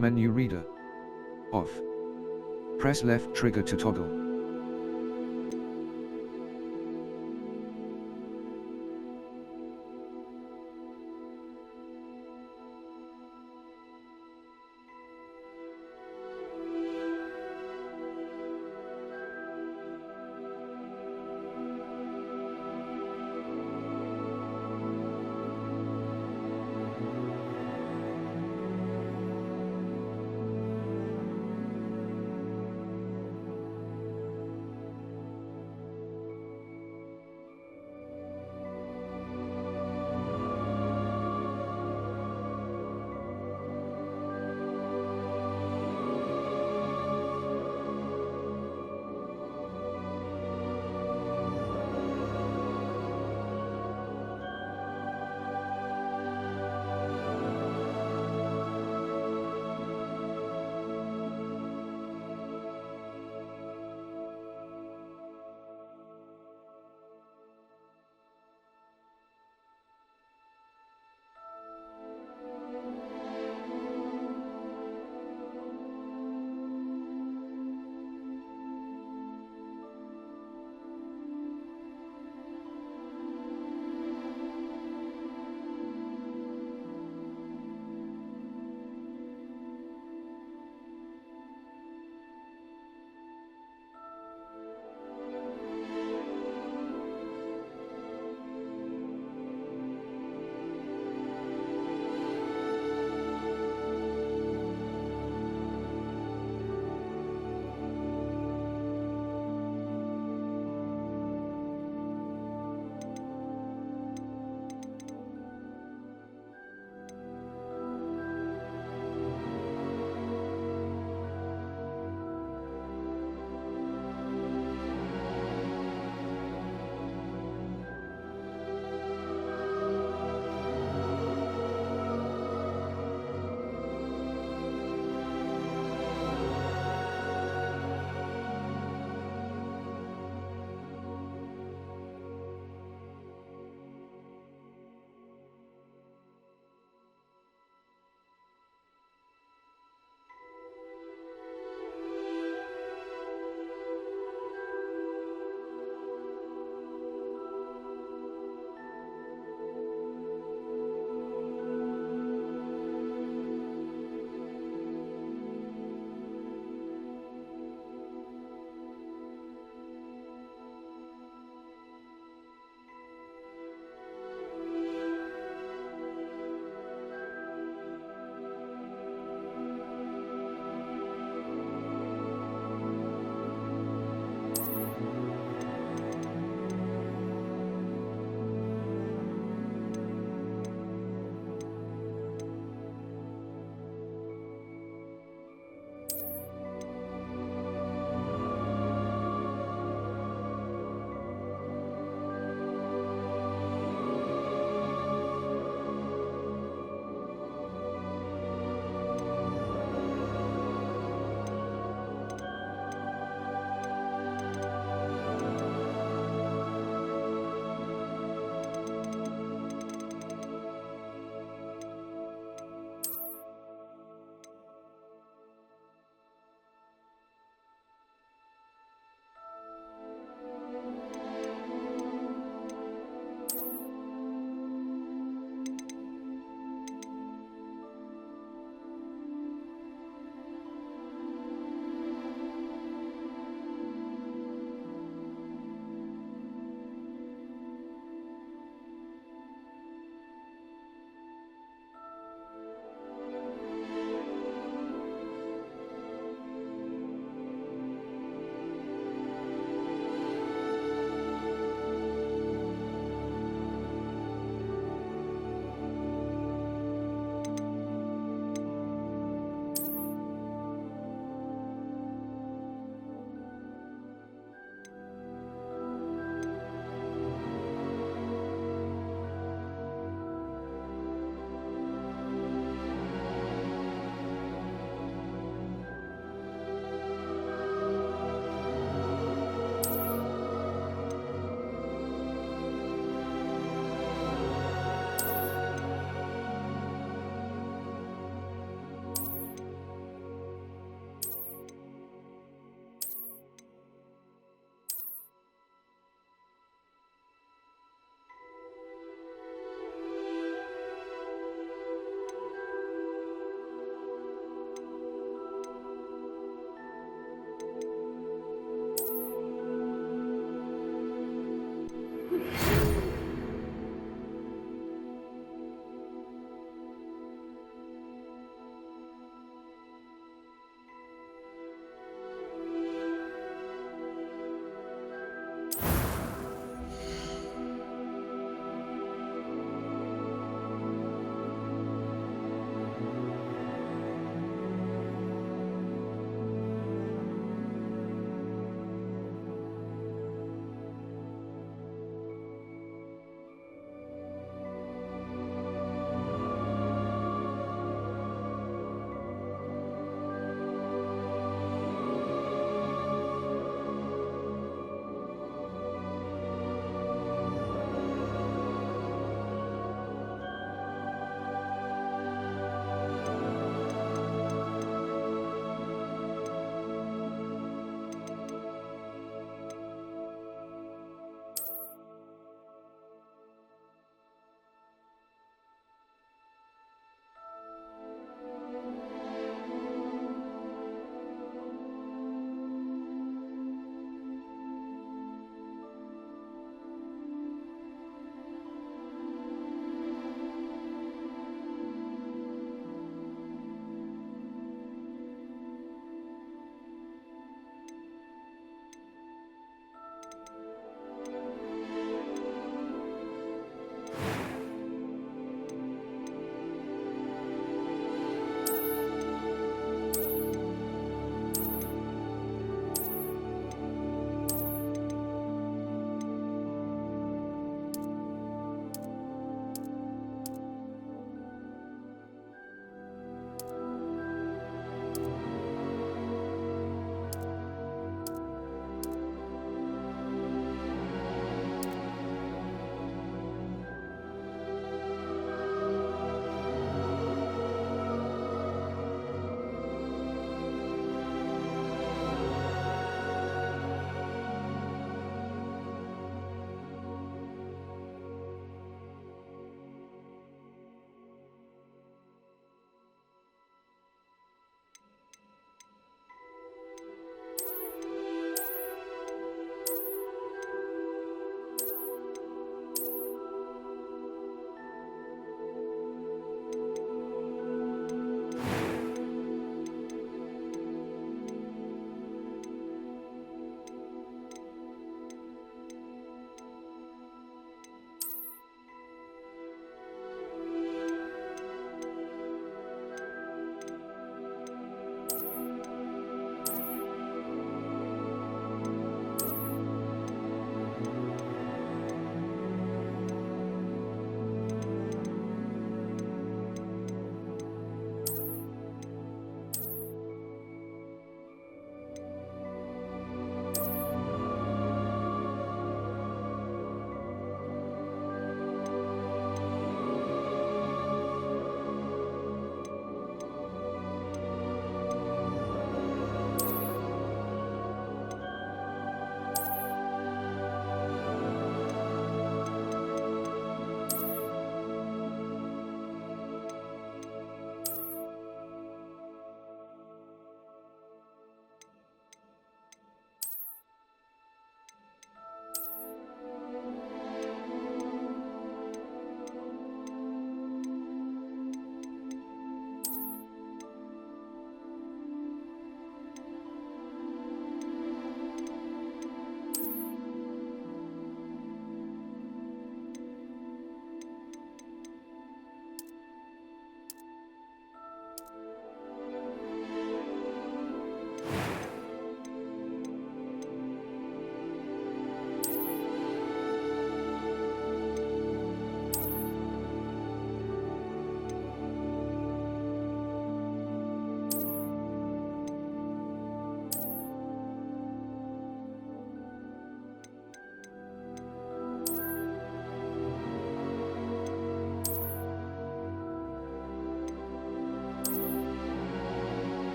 Menu reader. Off. Press left trigger to toggle.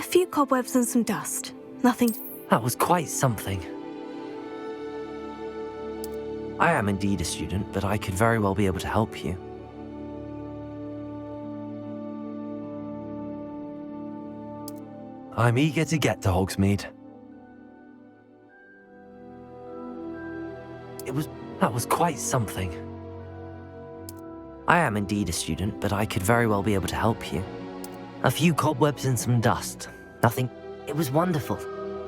few cobwebs and some dust. Nothing. That was quite something. I am indeed a student, but I could very well be able to help you. I'm eager to get to Hogsmeade. That was quite something. I am indeed a student, but I could very well be able to help you. A few cobwebs and some dust. Nothing. It was wonderful.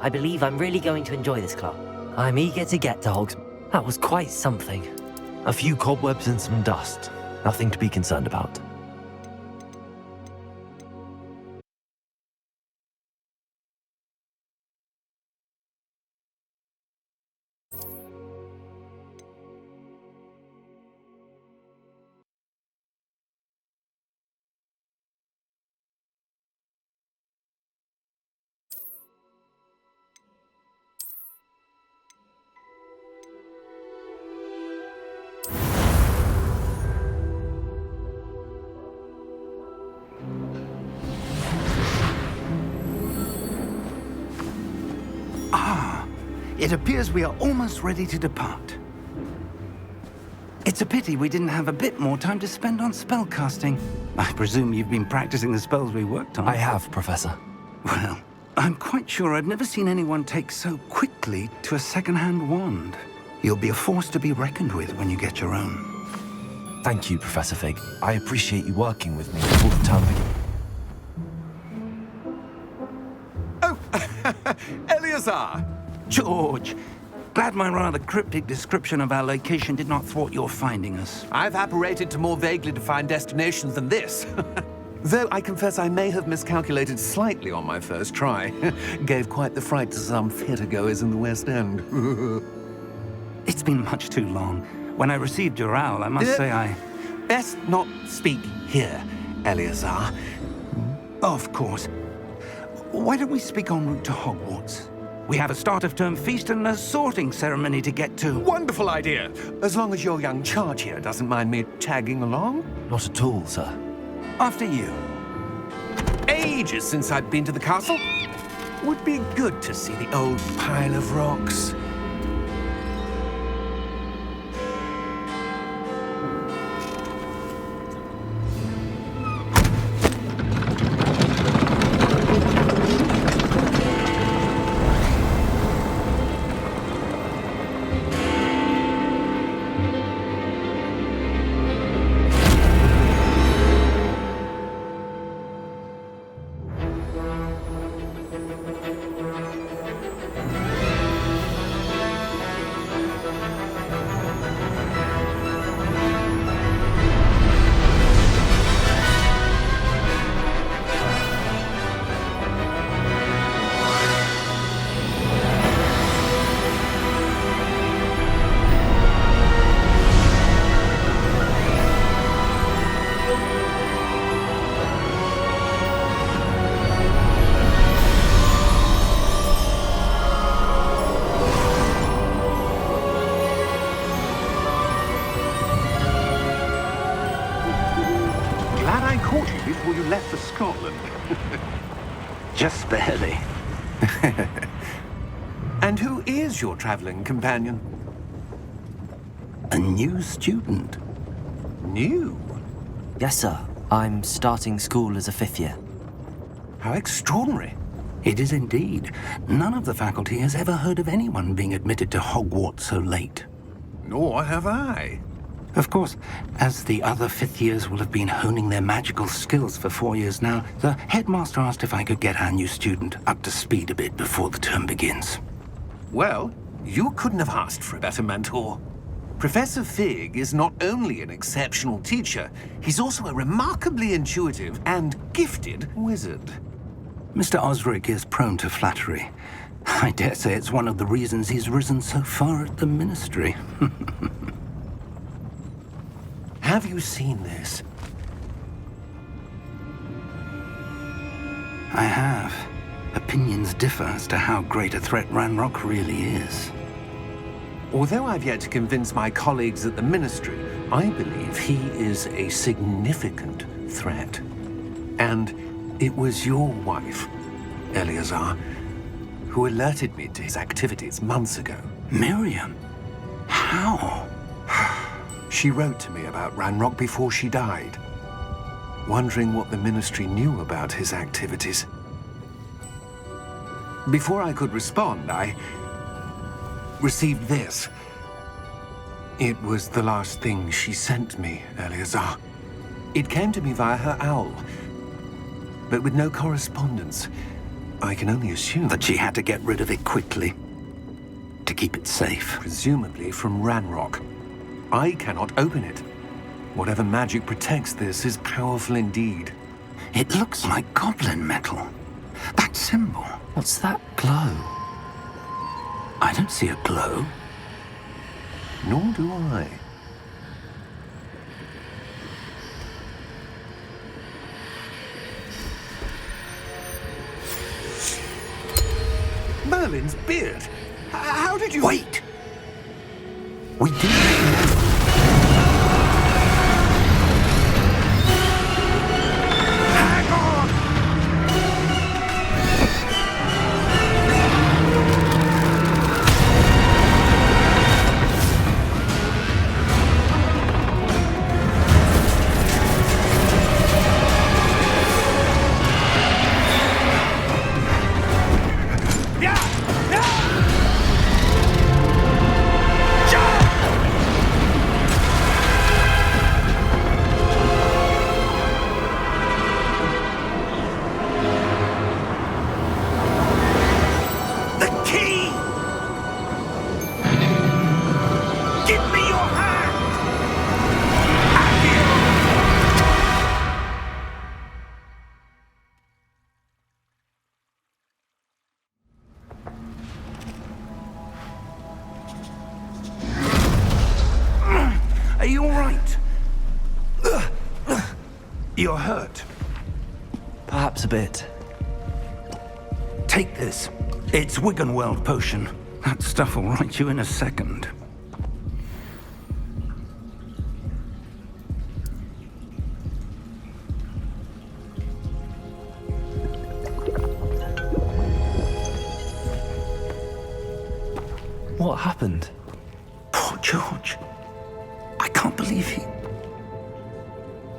I believe I'm really going to enjoy this class. I'm eager to get to Hogsmeade. That was quite something. A few cobwebs and some dust. Nothing to be concerned about. It appears we are almost ready to depart. It's a pity we didn't have a bit more time to spend on spellcasting. I presume you've been practicing the spells we worked on. I have, Professor. Well, I'm quite sure I've never seen anyone take so quickly to a second-hand wand. You'll be a force to be reckoned with when you get your own. Thank you, Professor Fig. I appreciate you working with me before the term begins. Oh, Eleazar! George, glad my rather cryptic description of our location did not thwart your finding us. I've apparated to more vaguely defined destinations than this. Though I confess I may have miscalculated slightly on my first try. Gave quite the fright to some theatre-goers in the West End. It's been much too long. When I received your owl, I must say I... Best not speak here, Eleazar. Of course. Why don't we speak en route to Hogwarts? We have a start-of-term feast and a sorting ceremony to get to. Wonderful idea! As long as your young charge here doesn't mind me tagging along. Not at all, sir. After you. Ages since I'd been to the castle. Would be good to see the old pile of rocks. Before you left for Scotland. Just barely. And who is your traveling companion? A new student. New? Yes, sir. I'm starting school as a 5th year. How extraordinary. It is indeed. None of the faculty has ever heard of anyone being admitted to Hogwarts so late. Nor have I. Of course, as the other 5th years will have been honing their magical skills for 4 years now, the headmaster asked if I could get our new student up to speed a bit before the term begins. Well, you couldn't have asked for a better mentor. Professor Fig is not only an exceptional teacher, he's also a remarkably intuitive and gifted wizard. Mr. Osric is prone to flattery. I dare say it's one of the reasons he's risen so far at the ministry. Have you seen this? I have. Opinions differ as to how great a threat Ranrock really is. Although I've yet to convince my colleagues at the Ministry, I believe he is a significant threat. And it was your wife, Eleazar, who alerted me to his activities months ago. Miriam? How? She wrote to me about Ranrock before she died, wondering what the Ministry knew about his activities. Before I could respond, I received this. It was the last thing she sent me, Eleazar. It came to me via her owl, but with no correspondence. I can only assume That she had to get rid of it quickly to keep it safe. presumably from Ranrock. I cannot open it. Whatever magic protects this is powerful indeed. It looks like goblin metal. That symbol. What's that glow? I don't see a glow. Nor do I. Merlin's beard! How did you... Wait! We did. Are you all right? You're hurt. Perhaps a bit. Take this. It's Wiggenweld potion. That stuff will right you in a second. What happened? Poor George. I can't believe he...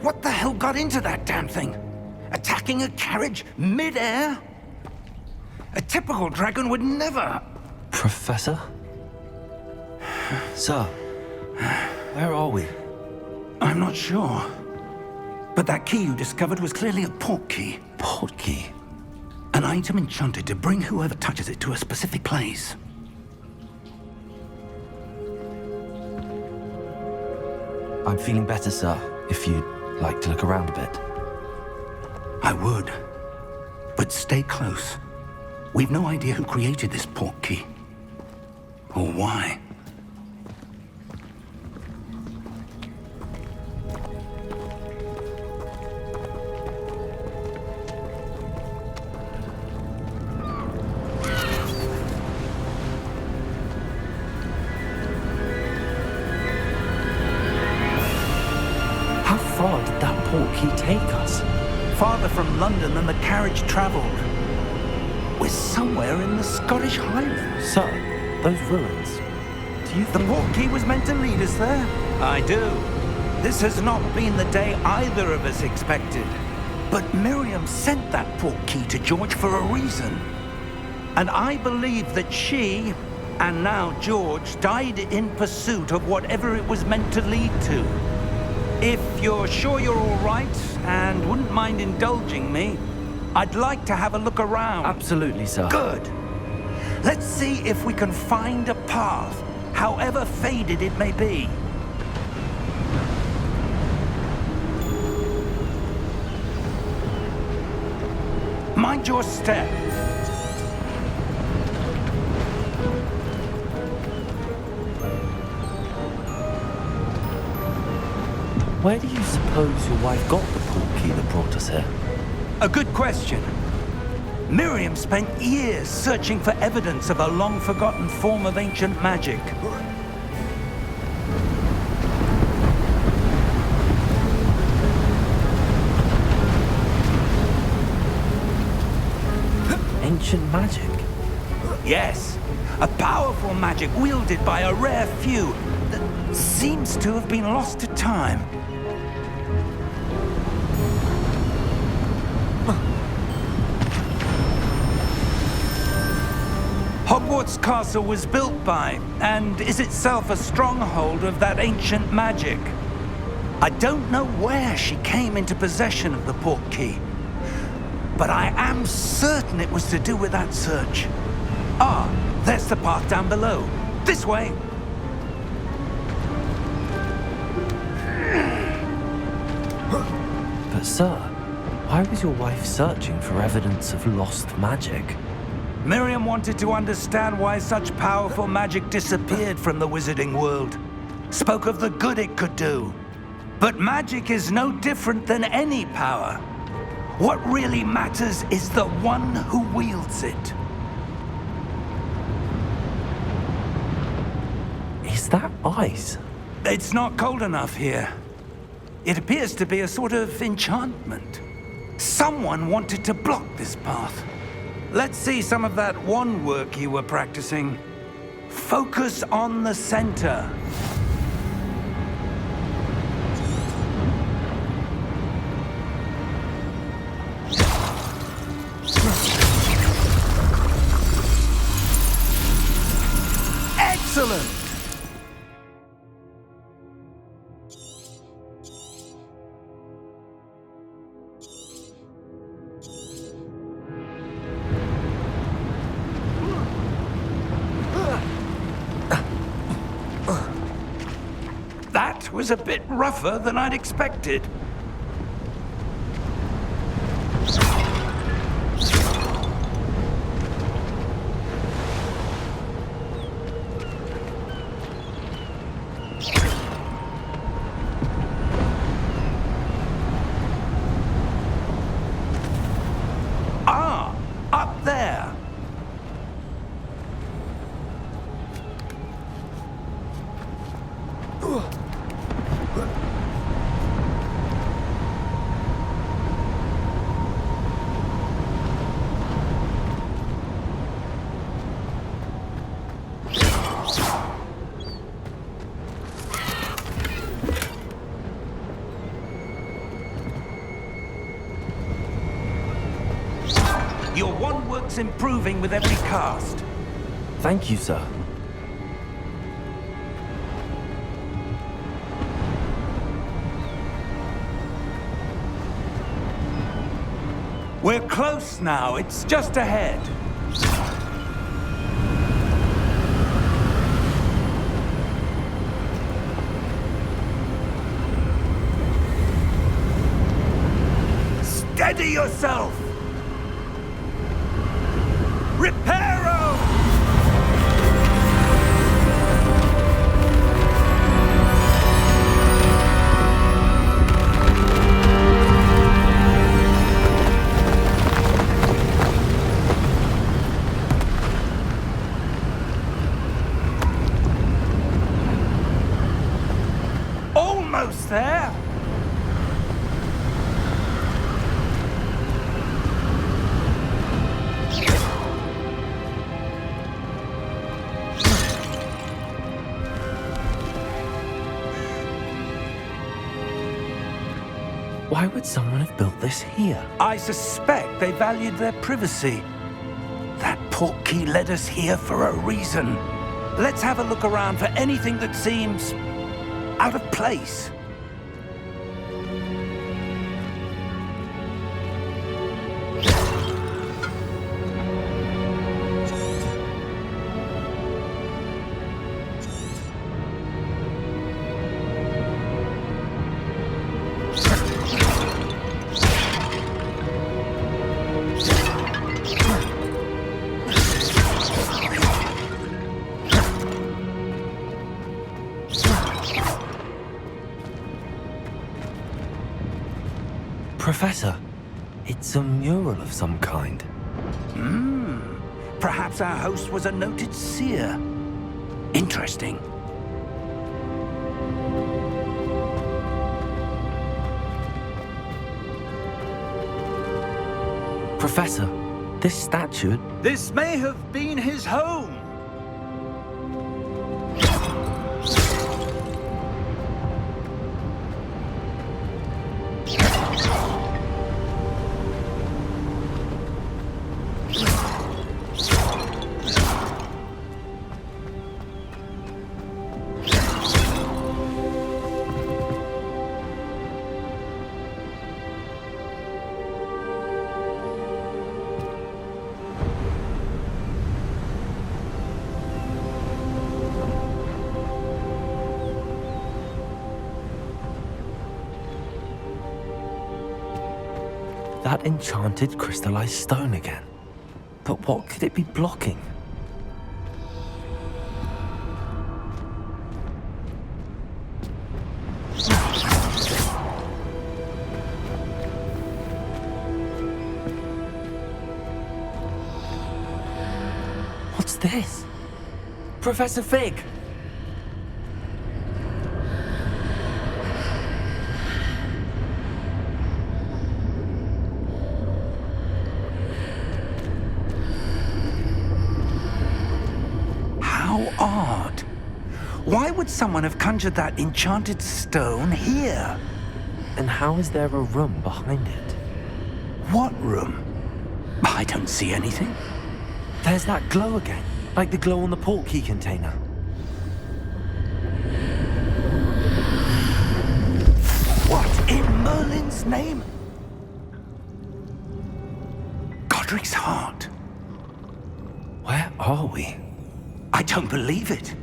What the hell got into that damn thing? Attacking a carriage mid-air? A typical dragon would never... Professor? Sir, where are we? I'm not sure. But that key you discovered was clearly a port key. Port key? An item enchanted to bring whoever touches it to a specific place. I'm feeling better, sir, if you'd like to look around a bit. I would. But stay close. We've no idea who created this port key. Or why. How far did that port key take us? Farther from London than the carriage traveled. We're somewhere in the Scottish Highlands. Sir, those ruins. Do you The think... port key was meant to lead us there? I do. This has not been the day either of us expected. But Miriam sent that port key to George for a reason. And I believe that she, and now George, died in pursuit of whatever it was meant to lead to. If you're sure you're all right, and wouldn't mind indulging me, I'd like to have a look around. Absolutely, sir. Good. Let's see if we can find a path, however faded it may be. Mind your step. Where do you suppose your wife got the port key that brought us here? A good question. Miriam spent years searching for evidence of a long-forgotten form of ancient magic. ancient magic? Yes, a powerful magic wielded by a rare few that seems to have been lost to time. Hogwarts Castle was built by, and is itself a stronghold of that ancient magic. I don't know where she came into possession of the portkey, but I am certain it was to do with that search. Ah, there's the path down below. This way. But sir, why was your wife searching for evidence of lost magic? Miriam wanted to understand why such powerful magic disappeared from the wizarding world. Spoke of the good it could do. But magic is no different than any power. What really matters is the one who wields it. Is that ice? It's not cold enough here. It appears to be a sort of enchantment. Someone wanted to block this path. Let's see some of that wand work you were practicing. Focus on the center. Excellent! That was a bit rougher than I'd expected. Ah, up there. Your wand work's improving with every cast. Thank you, sir. We're close now. It's just ahead. Steady yourself! Reparo! Almost there! Why would someone have built this here? I suspect they valued their privacy. That portkey led us here for a reason. Let's have a look around for anything that seems out of place. Professor, it's a mural of some kind. Perhaps our host was a noted seer. Interesting. Professor, This statue... This may have been his home. That enchanted crystallized stone again. But what could it be blocking? What's this? Professor Fig! How odd. Why would someone have conjured that enchanted stone here? And how is there a room behind it? What room? I don't see anything. There's that glow again, like the glow on the portkey container. What in Merlin's name? Godric's heart. Where are we? I don't believe it.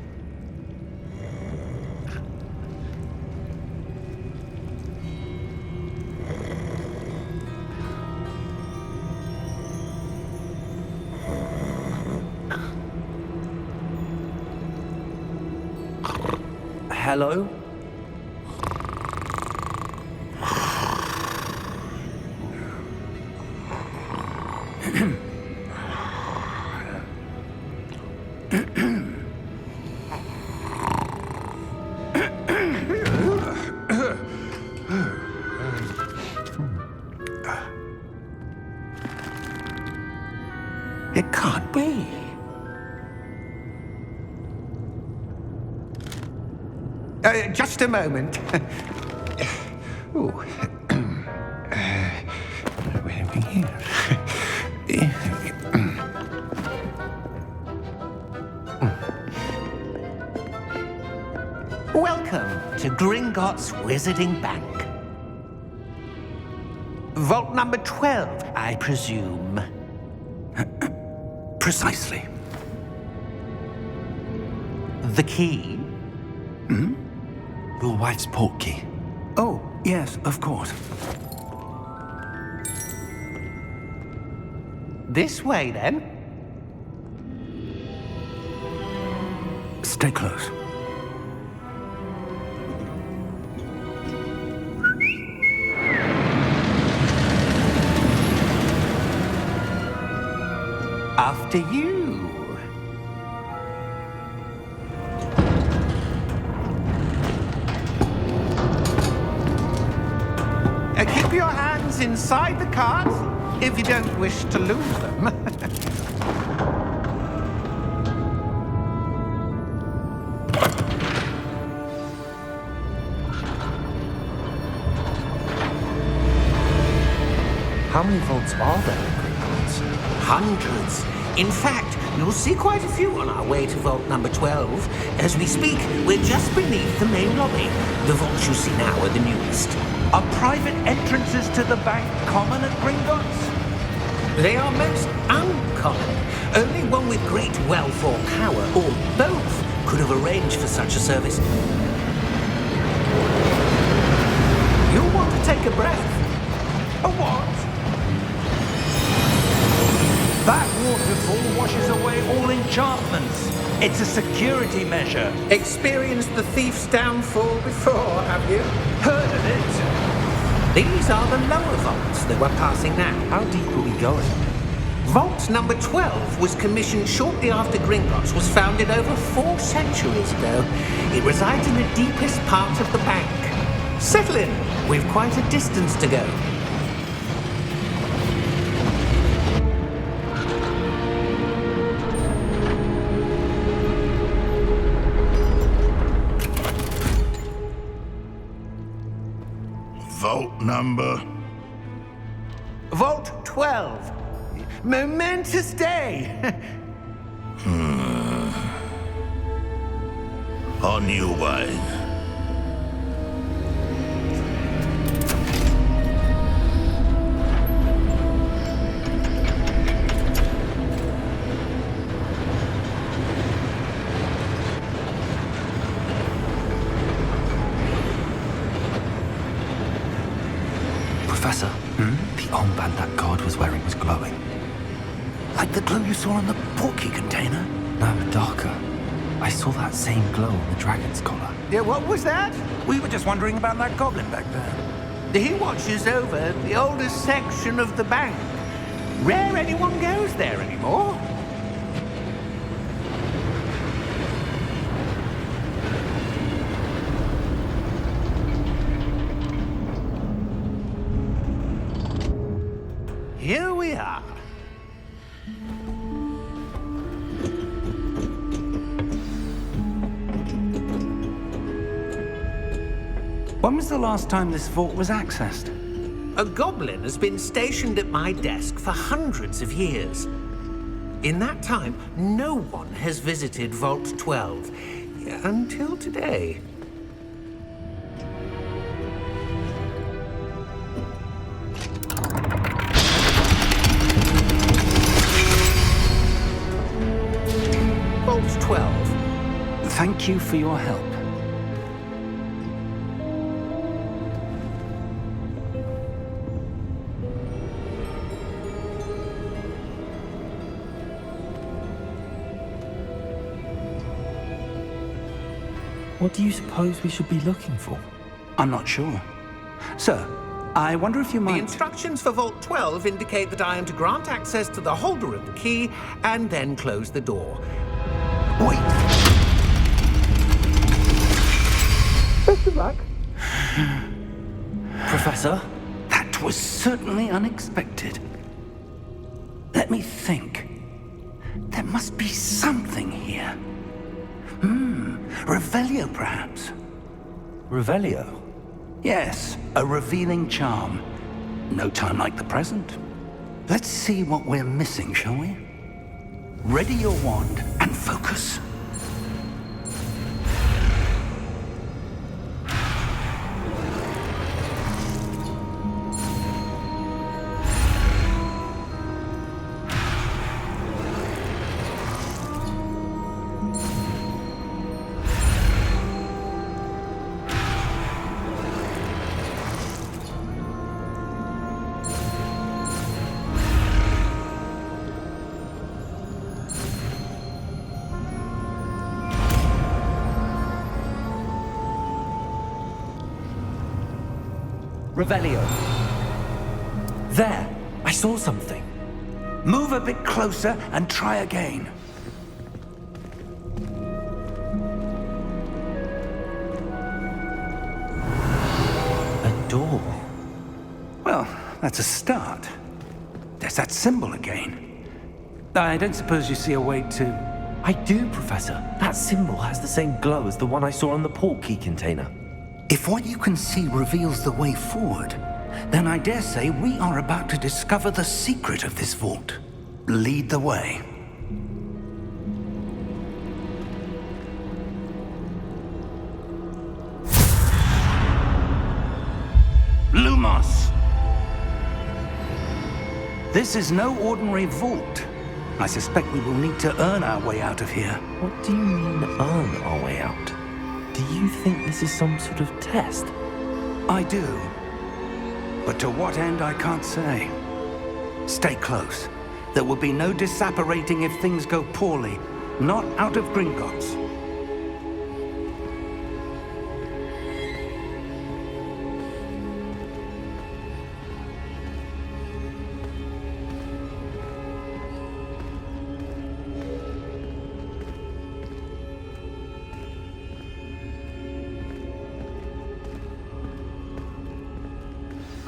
Hello? It can't be. Just a moment. Ooh. Where are we here? Welcome to Gringotts Wizarding Bank. Vault number 12, I presume. Precisely. The key? Your wife's portkey. Oh, yes, of course. This way, then. Stay close. After you. Keep your hands inside the cart if you don't wish to lose them. How many vaults are there in Gringotts? Hundreds. In fact, you'll see quite a few on our way to vault number 12. As we speak, we're just beneath the main lobby. The vaults you see now are the newest. Are private entrances to the bank common at Gringotts? They are most uncommon. Only one with great wealth or power, or both, could have arranged for such a service. You'll want to take a breath. A what? That waterfall washes away all enchantments. It's a security measure. Experienced the thief's downfall before, have you? Heard of it? These are the lower vaults that we're passing now. How deep are we going? Vault number 12 was commissioned shortly after Gringotts was founded over 4 centuries ago. It resides in the deepest part of the bank. Settle in. We've quite a distance to go. Vault number? Vault 12. Momentous day. On your way. Professor, the armband that guard was wearing was glowing. Like the glow you saw on the portkey container? No, darker. I saw that same glow on the dragon's collar. Yeah, what was that? We were just wondering about that goblin back there. He watches over the oldest section of the bank. Rare anyone goes there anymore. Here we are. When was the last time this vault was accessed? A goblin has been stationed at my desk for hundreds of years. In that time, no one has visited Vault 12 until today. Vault 12. Thank you for your help. What do you suppose we should be looking for? I'm not sure. Sir, I wonder if you The might... instructions for Vault 12 indicate that I am to grant access to the holder of the key and then close the door. Wait! Best of luck. Professor? That was certainly unexpected. Let me think. There must be something here. Revelio, perhaps? Revelio? Yes, a revealing charm. No time like the present. Let's see what we're missing, shall we? Ready your wand and focus. Revelio. There! I saw something. Move a bit closer and try again. A door. Well, that's a start. There's that symbol again. I don't suppose you see a way to... I do, Professor. That symbol has the same glow as the one I saw on the portkey container. If what you can see reveals the way forward, then I dare say we are about to discover the secret of this vault. Lead the way. Lumos! This is no ordinary vault. I suspect we will need to earn our way out of here. What do you mean, earn our way out? Do you think this is some sort of test? I do. But to what end, I can't say. Stay close. There will be no disapparating if things go poorly. Not out of Gringotts.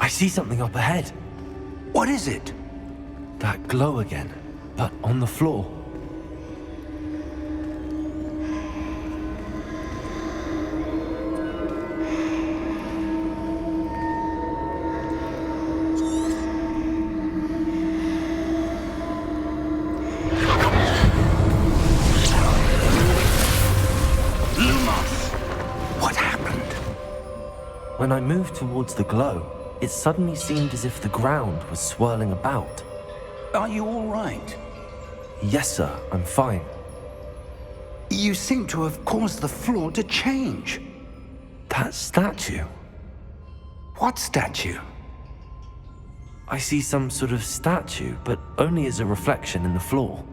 I see something up ahead. What is it? That glow again, but on the floor. When I moved towards the glow, it suddenly seemed as if the ground was swirling about. Are you all right? Yes, sir, I'm fine. You seem to have caused the floor to change. That statue. What statue? I see some sort of statue, but only as a reflection in the floor.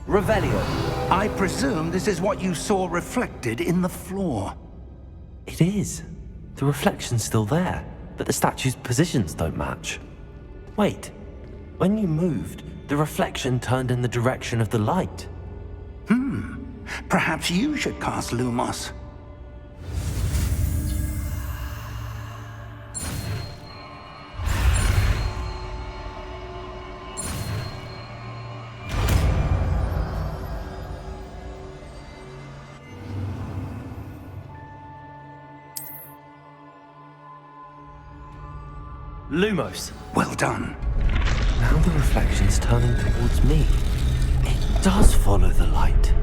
Revelio, I presume this is what you saw reflected in the floor. It is. The reflection's still there, but the statue's positions don't match. Wait, when you moved, the reflection turned in the direction of the light. Perhaps you should cast Lumos. Lumos! Well done. Now the reflection's turning towards me. It does follow the light.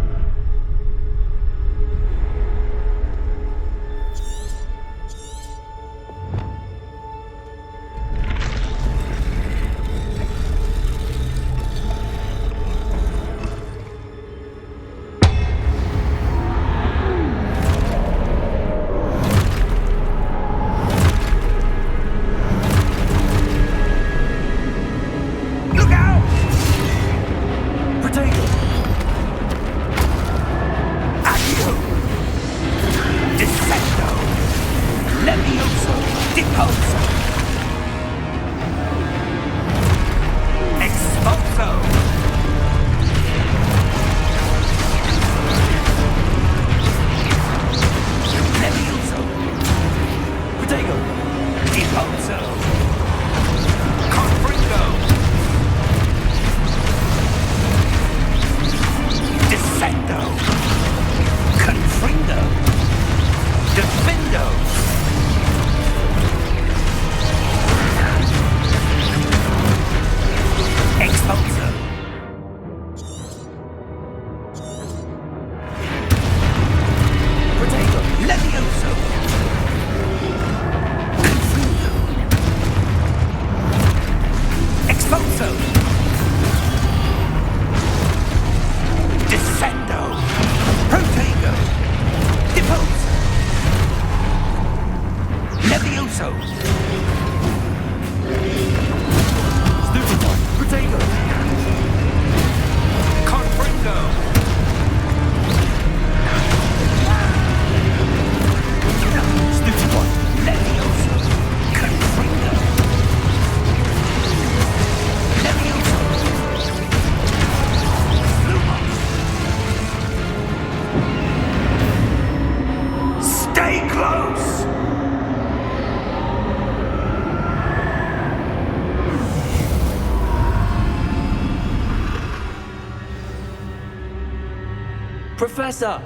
Professor!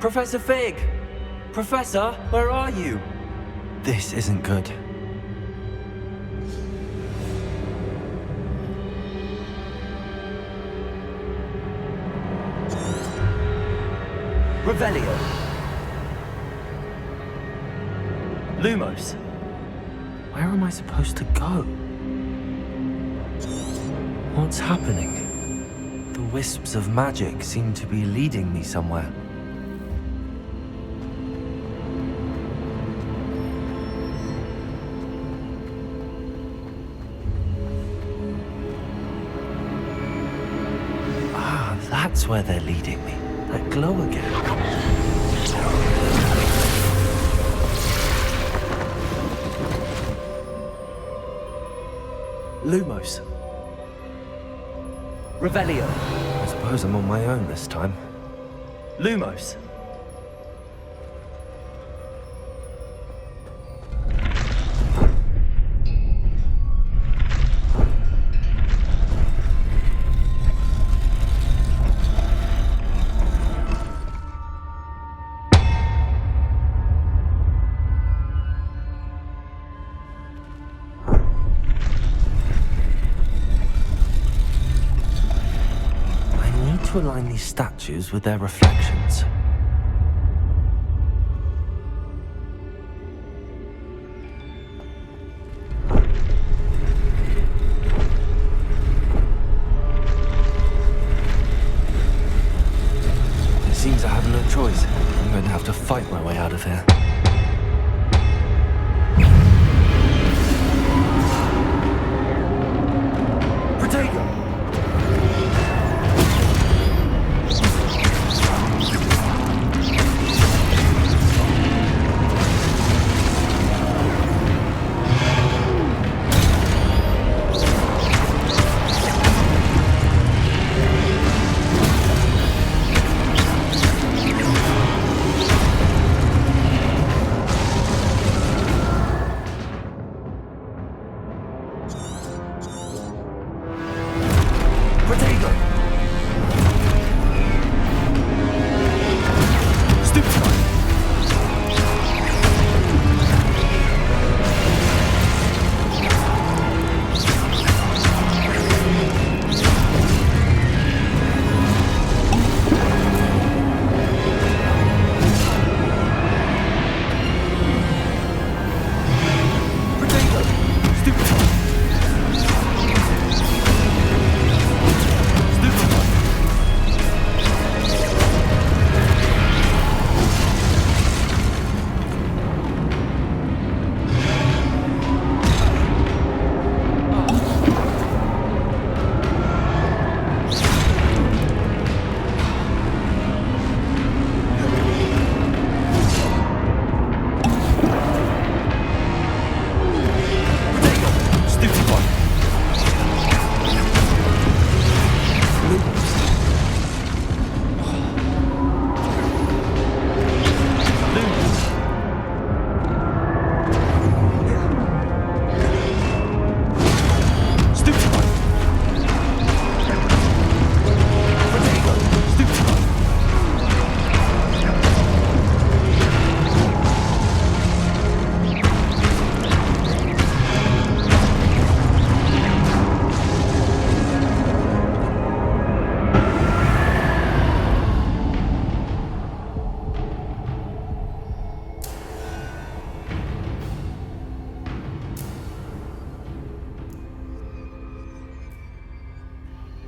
Professor Fig! Professor, where are you? This isn't good. Revelio. Lumos! Where am I supposed to go? What's happening? The wisps of magic seem to be leading me somewhere. Ah, that's where they're leading me. That glow again. Lumos. Revelio. I suppose I'm on my own this time. Lumos. to align these statues with their reflections. It seems I have no choice. I'm going to have to fight my way out of here.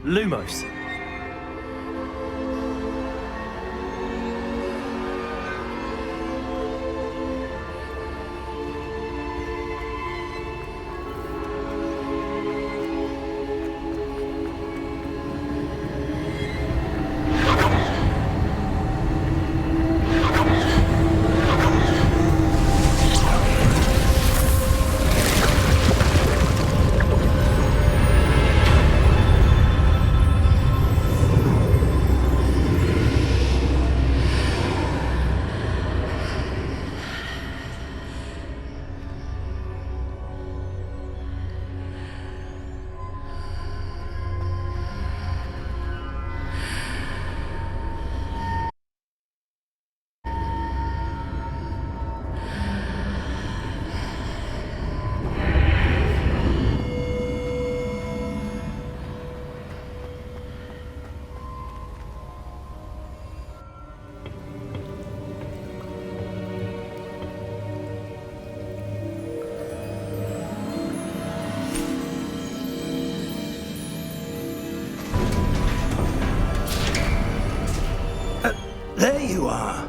Lumos. There you are.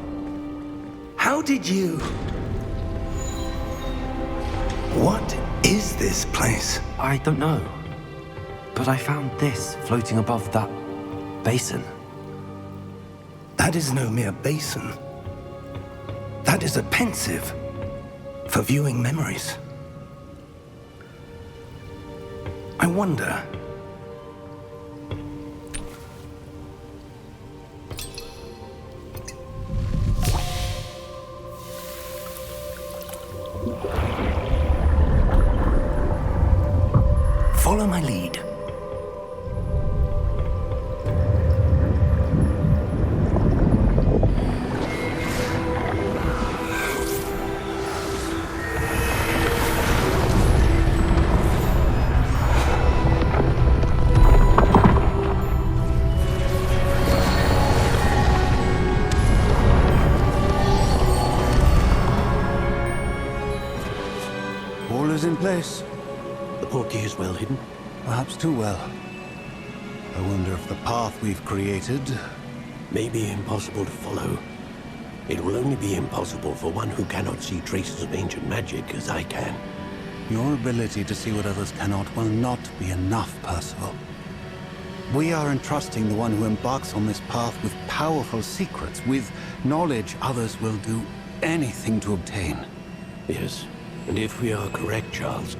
How did you... What is this place? I don't know. But I found this floating above that basin. That is no mere basin. That is a pensive for viewing memories. I wonder... Follow my lead. place. The portkey is well hidden. Perhaps too well. I wonder if the path we've created... May be impossible to follow. It will only be impossible for one who cannot see traces of ancient magic as I can. Your ability to see what others cannot will not be enough, Percival. We are entrusting the one who embarks on this path with powerful secrets, with knowledge others will do anything to obtain. Yes, and if we are correct, Charles,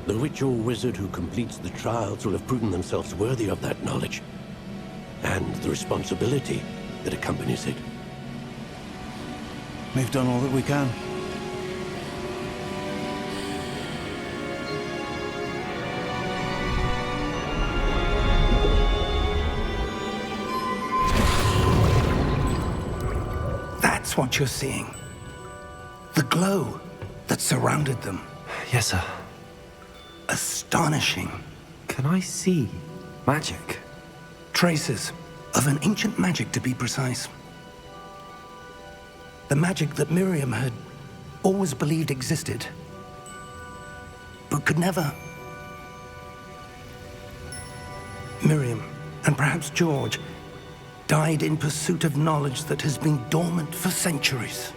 the witch or wizard who completes the trials will have proven themselves worthy of that knowledge, and the responsibility that accompanies it. We've done all that we can. That's what you're seeing. The glow that surrounded them. Yes, sir. Astonishing. Can I see magic? Traces of an ancient magic, to be precise. The magic that Miriam had always believed existed, but could never. Miriam, and perhaps George, died in pursuit of knowledge that has been dormant for centuries.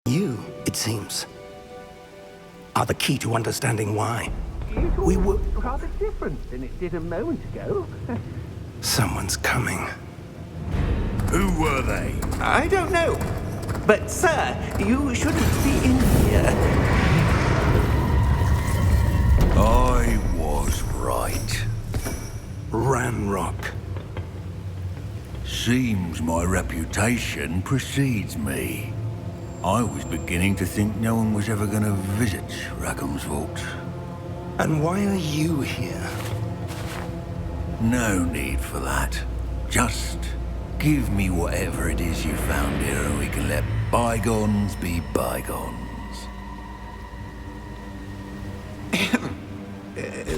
You, it seems, are the key to understanding why. We were rather different than it did a moment ago. Someone's coming. Who were they? I don't know. But, sir, you shouldn't be in here. I was right. Ranrock. Seems my reputation precedes me. I was beginning to think no one was ever going to visit Rackham's vault. And why are you here? No need for that. Just give me whatever it is you found here and we can let bygones be bygones.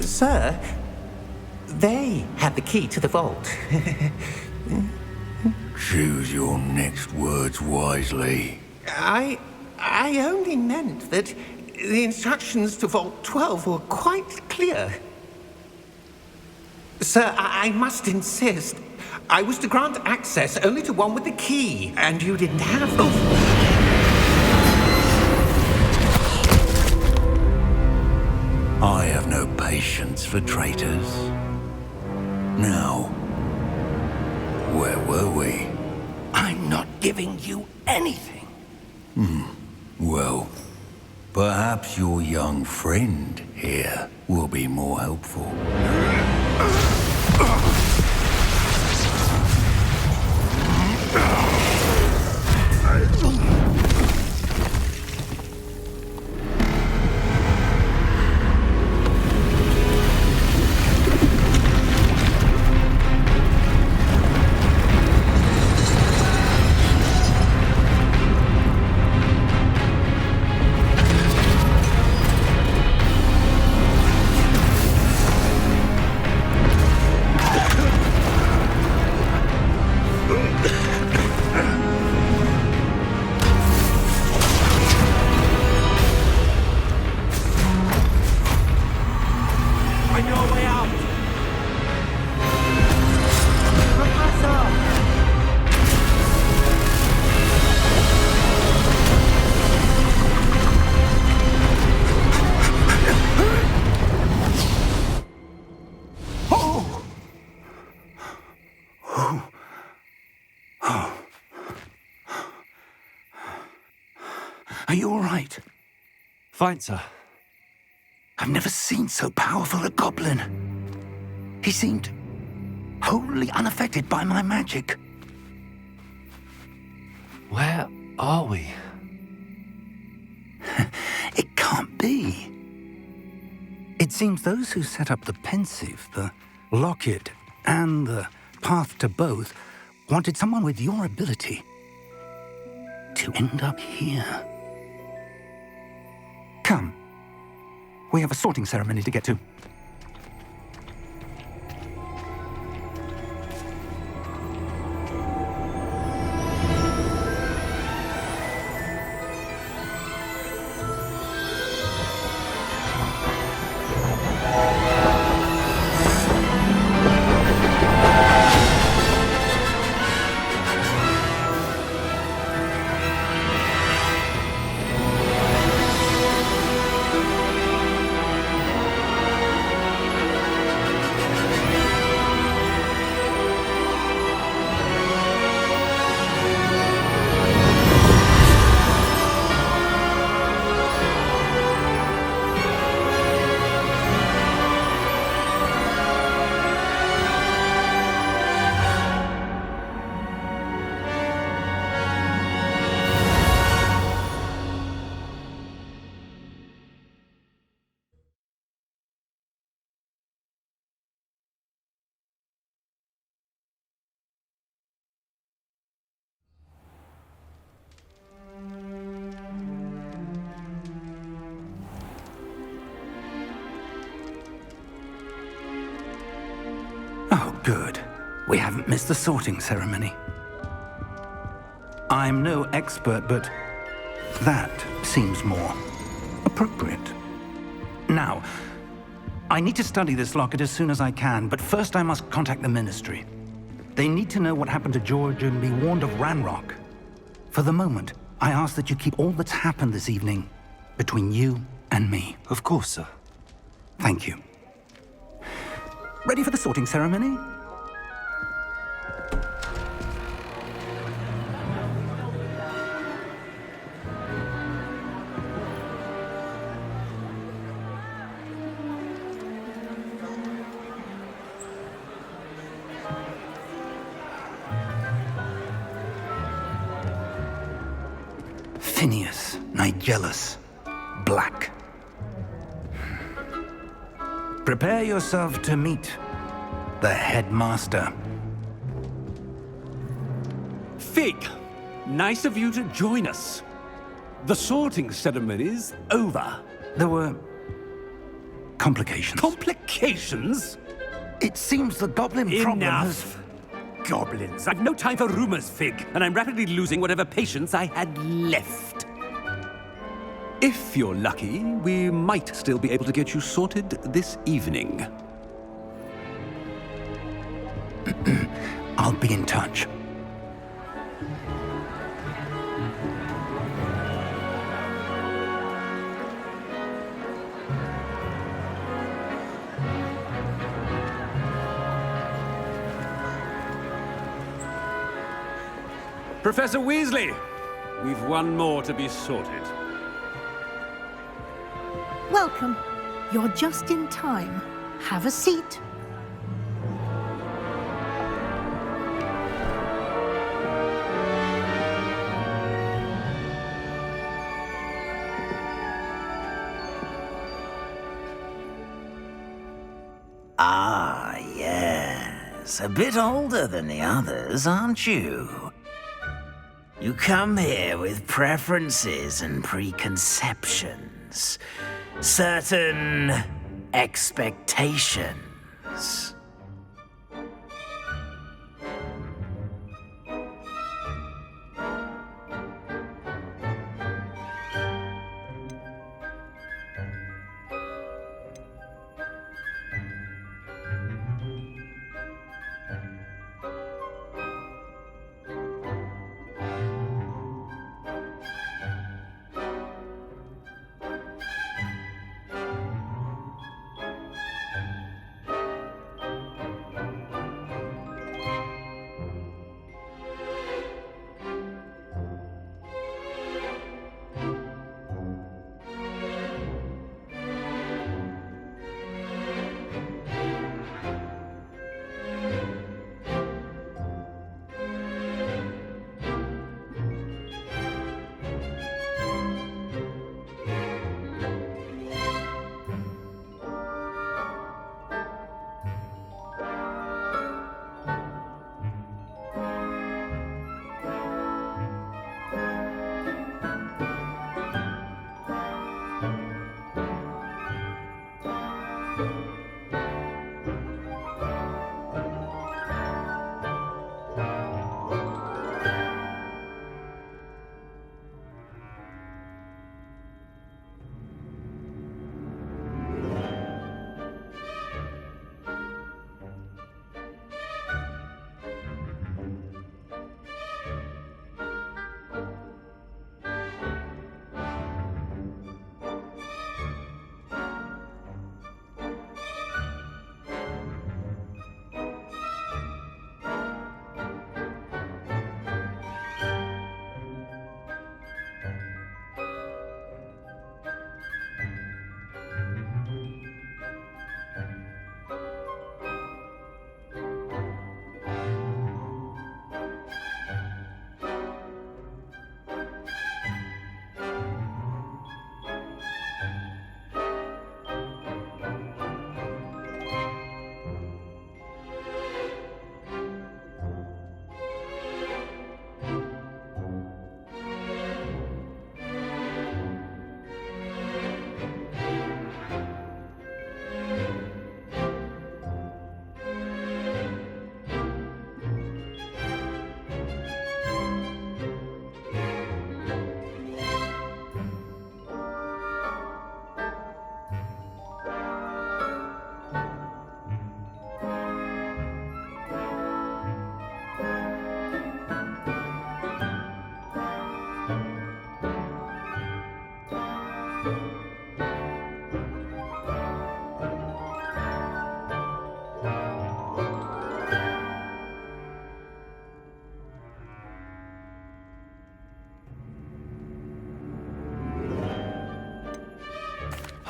Sir, they had the key to the vault. Choose your next words wisely. I only meant that the instructions to Vault 12 were quite clear. Sir, I must insist. I was to grant access only to one with the key, and you didn't have them. I have no patience for traitors. Now, where were we? I'm not giving you anything. Well, perhaps your young friend here will be more helpful. Are you all right? Fine, sir. I've never seen so powerful a goblin. He seemed wholly unaffected by my magic. Where are we? It can't be. It seems those who set up the pensive, the locket, and the path to both wanted someone with your ability to end up here. Come. We have a sorting ceremony to get to. Oh, good. We haven't missed the sorting ceremony. I'm no expert, but that seems more appropriate. Now, I need to study this locket as soon as I can, but first I must contact the Ministry. They need to know what happened to George and be warned of Ranrock. For the moment, I ask that you keep all that's happened this evening between you and me. Of course, sir. Thank you. Ready for the sorting ceremony? Phineas, Nigellus, Black. Prepare yourself to meet the headmaster. Fig, nice of you to join us. The sorting ceremony's over. There were complications. Complications? It seems the goblin problem has... Enough! Goblins. I've no time for rumors, Fig, and I'm rapidly losing whatever patience I had left. If you're lucky, we might still be able to get you sorted this evening. I'll be in touch. Professor Weasley, we've one more to be sorted. Welcome. You're just in time. Have a seat. Ah, yes. A bit older than the others, aren't you? You come here with preferences and preconceptions. Certain expectations.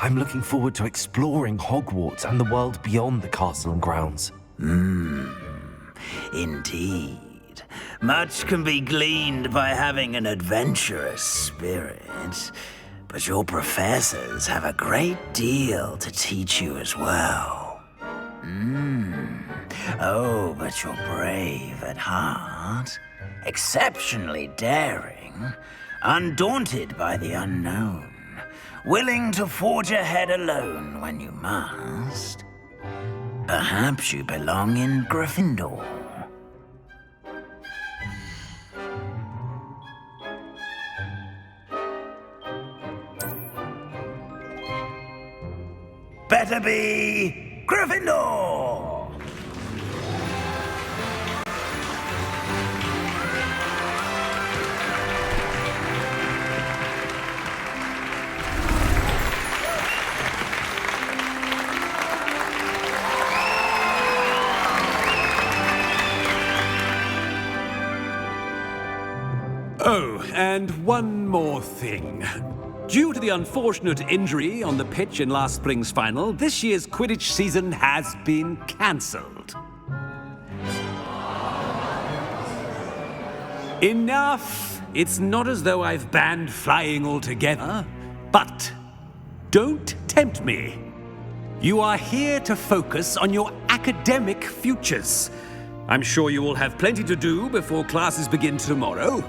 I'm looking forward to exploring Hogwarts and the world beyond the castle and grounds. Indeed. Much can be gleaned by having an adventurous spirit, but your professors have a great deal to teach you as well. Oh, but you're brave at heart, exceptionally daring, undaunted by the unknown, willing to forge ahead alone when you must. Perhaps you belong in Gryffindor. Better be Gryffindor! Oh, and one more thing. Due to the unfortunate injury on the pitch in last spring's final, this year's Quidditch season has been cancelled. Enough! It's not as though I've banned flying altogether, but don't tempt me. You are here to focus on your academic futures. I'm sure you will have plenty to do before classes begin tomorrow.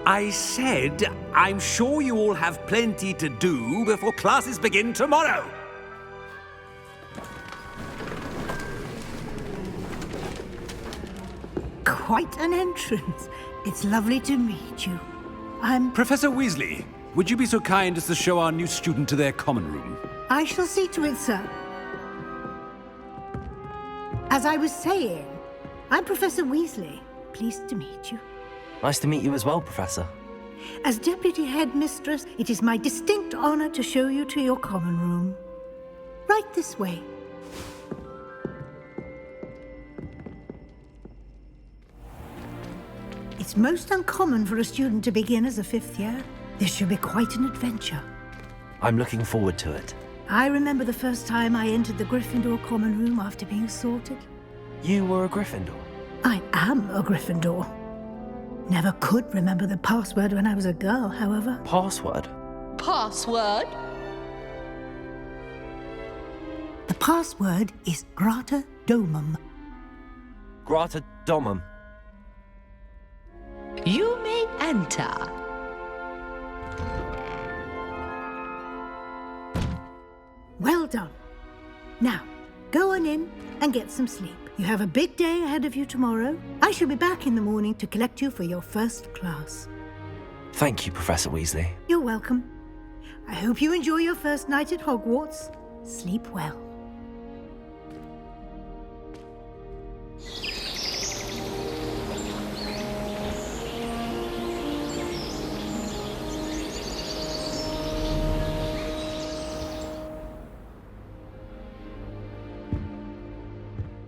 I said, I'm sure you all have plenty to do before classes begin tomorrow. Quite an entrance. It's lovely to meet you. Professor Weasley, would you be so kind as to show our new student to their common room? I shall see to it, sir. As I was saying, I'm Professor Weasley. Pleased to meet you. Nice to meet you as well, Professor. As Deputy Headmistress, it is my distinct honor to show you to your common room. Right this way. It's most uncommon for a student to begin as a fifth year. This should be quite an adventure. I'm looking forward to it. I remember the first time I entered the Gryffindor common room after being sorted. You were a Gryffindor? I am a Gryffindor. Never could remember the password when I was a girl, however. Password? Password? The password is Grata Domum. Grata Domum. You may enter. Well done. Now, go on in and get some sleep. You have a big day ahead of you tomorrow. I shall be back in the morning to collect you for your first class. Thank you, Professor Weasley. You're welcome. I hope you enjoy your first night at Hogwarts. Sleep well.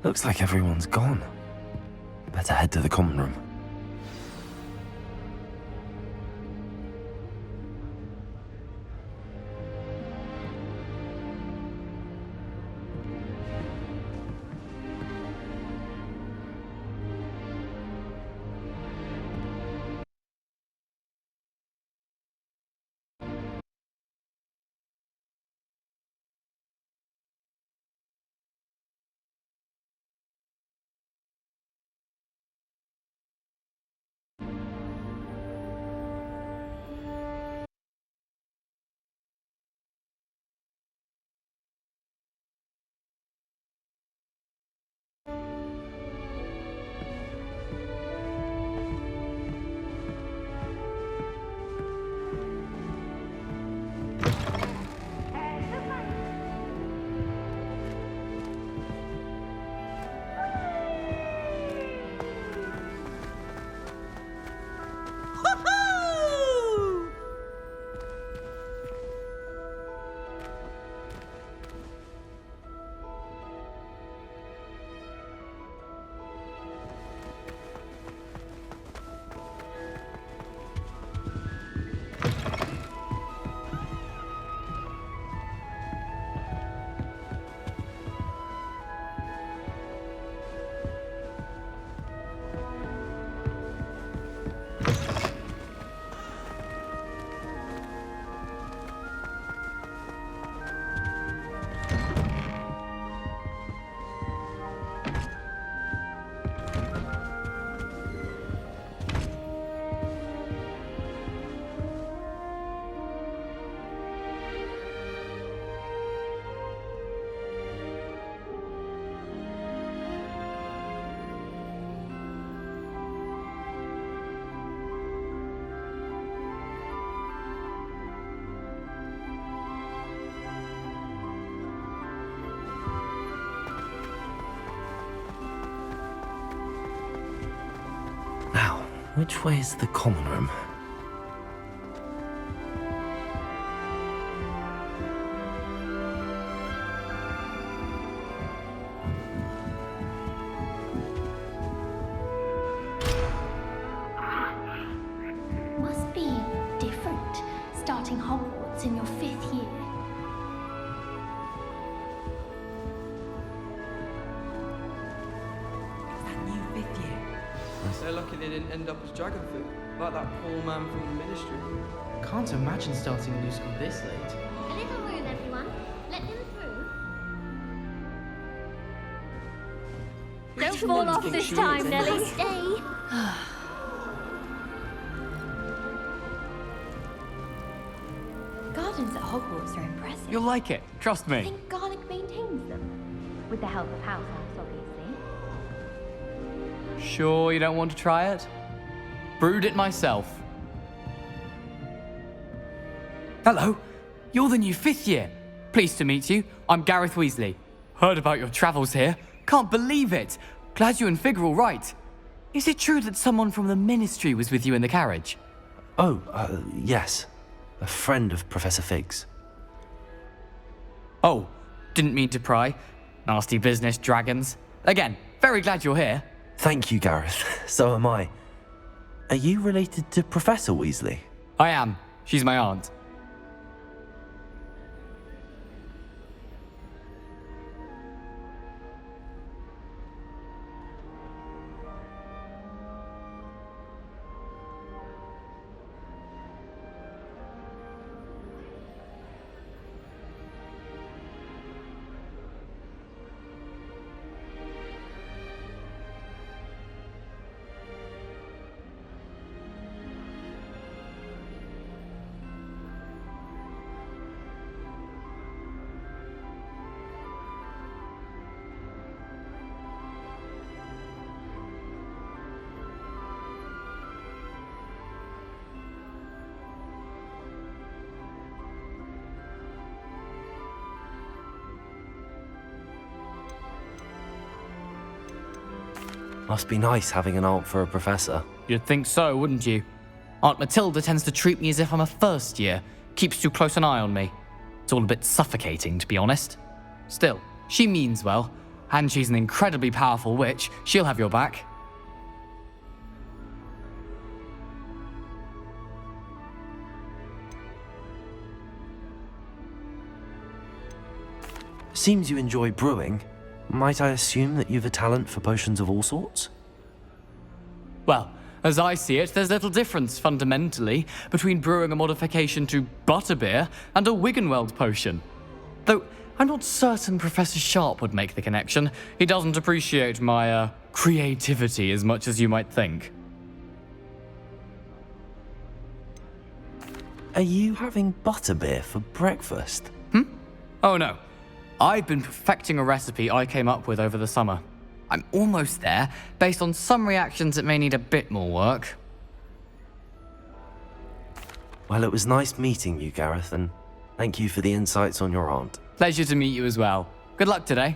Looks like everyone's gone. Better head to the common room. Which way is the common room? Must be different starting Hogwarts in your 5th year. They're lucky they didn't end up as dragon food, like that poor man from the Ministry. Can't imagine starting a new school this late. A little room, everyone. Let them through. Don't fall off this time, Nelly. Stay. Gardens at Hogwarts are impressive. You'll like it, trust I me. think Garlic maintains them. With the help of House Elves, obviously. Sure you don't want to try it? Brewed it myself. Hello, you're the new 5th year. Pleased to meet you. I'm Gareth Weasley. Heard about your travels here. Can't believe it. Glad you and Fig are all right. Is it true that someone from the Ministry was with you in the carriage? Oh, yes. A friend of Professor Fig's. Oh, didn't mean to pry. Nasty business, dragons. Again, very glad you're here. Thank you, Gareth. So am I. Are you related to Professor Weasley? I am. She's my aunt. Must be nice having an aunt for a professor. You'd think so, wouldn't you? Aunt Matilda tends to treat me as if I'm a first year. Keeps too close an eye on me. It's all a bit suffocating, to be honest. Still, she means well, and she's an incredibly powerful witch. She'll have your back. Seems you enjoy brewing. Might I assume that you've a talent for potions of all sorts? Well, as I see it, there's little difference, fundamentally, between brewing a modification to butterbeer and a Wiggenweld potion. Though, I'm not certain Professor Sharp would make the connection. He doesn't appreciate my, creativity as much as you might think. Are you having butterbeer for breakfast? Oh no. I've been perfecting a recipe I came up with over the summer. I'm almost there. Based on some reactions, it may need a bit more work. Well, it was nice meeting you, Gareth, and thank you for the insights on your aunt. Pleasure to meet you as well. Good luck today.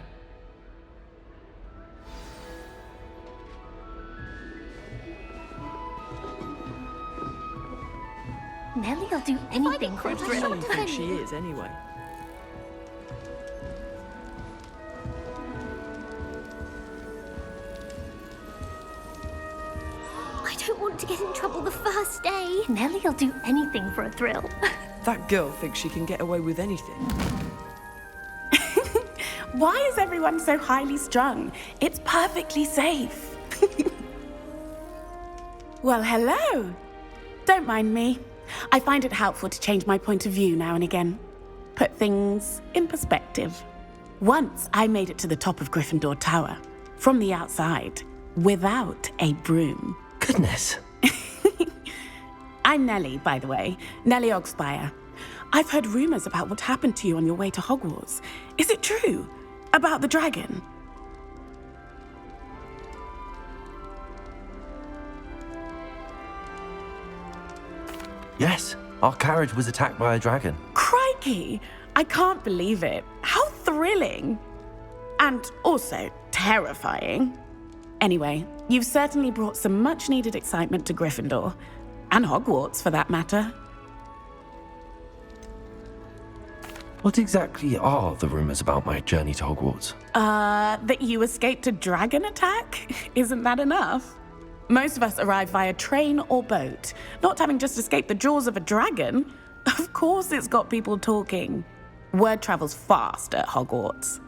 Nellie'll do anything for a I thrill. don't think she is, anyway. I don't want to get in trouble the first day. Nellie'll do anything for a thrill. That girl thinks she can get away with anything. Why is everyone so highly strung? It's perfectly safe. Well, hello. Don't mind me. I find it helpful to change my point of view now and again. Put things in perspective. Once I made it to the top of Gryffindor Tower, from the outside, without a broom. Goodness. I'm Nellie, by the way. Nellie Ogspire. I've heard rumors about what happened to you on your way to Hogwarts. Is it true? About the dragon? Yes, our carriage was attacked by a dragon. Crikey! I can't believe it. How thrilling! And also terrifying. Anyway, you've certainly brought some much-needed excitement to Gryffindor. And Hogwarts, for that matter. What exactly are the rumors about my journey to Hogwarts? That you escaped a dragon attack? Isn't that enough? Most of us arrive via train or boat, not having just escaped the jaws of a dragon. Of course it's got people talking. Word travels fast at Hogwarts.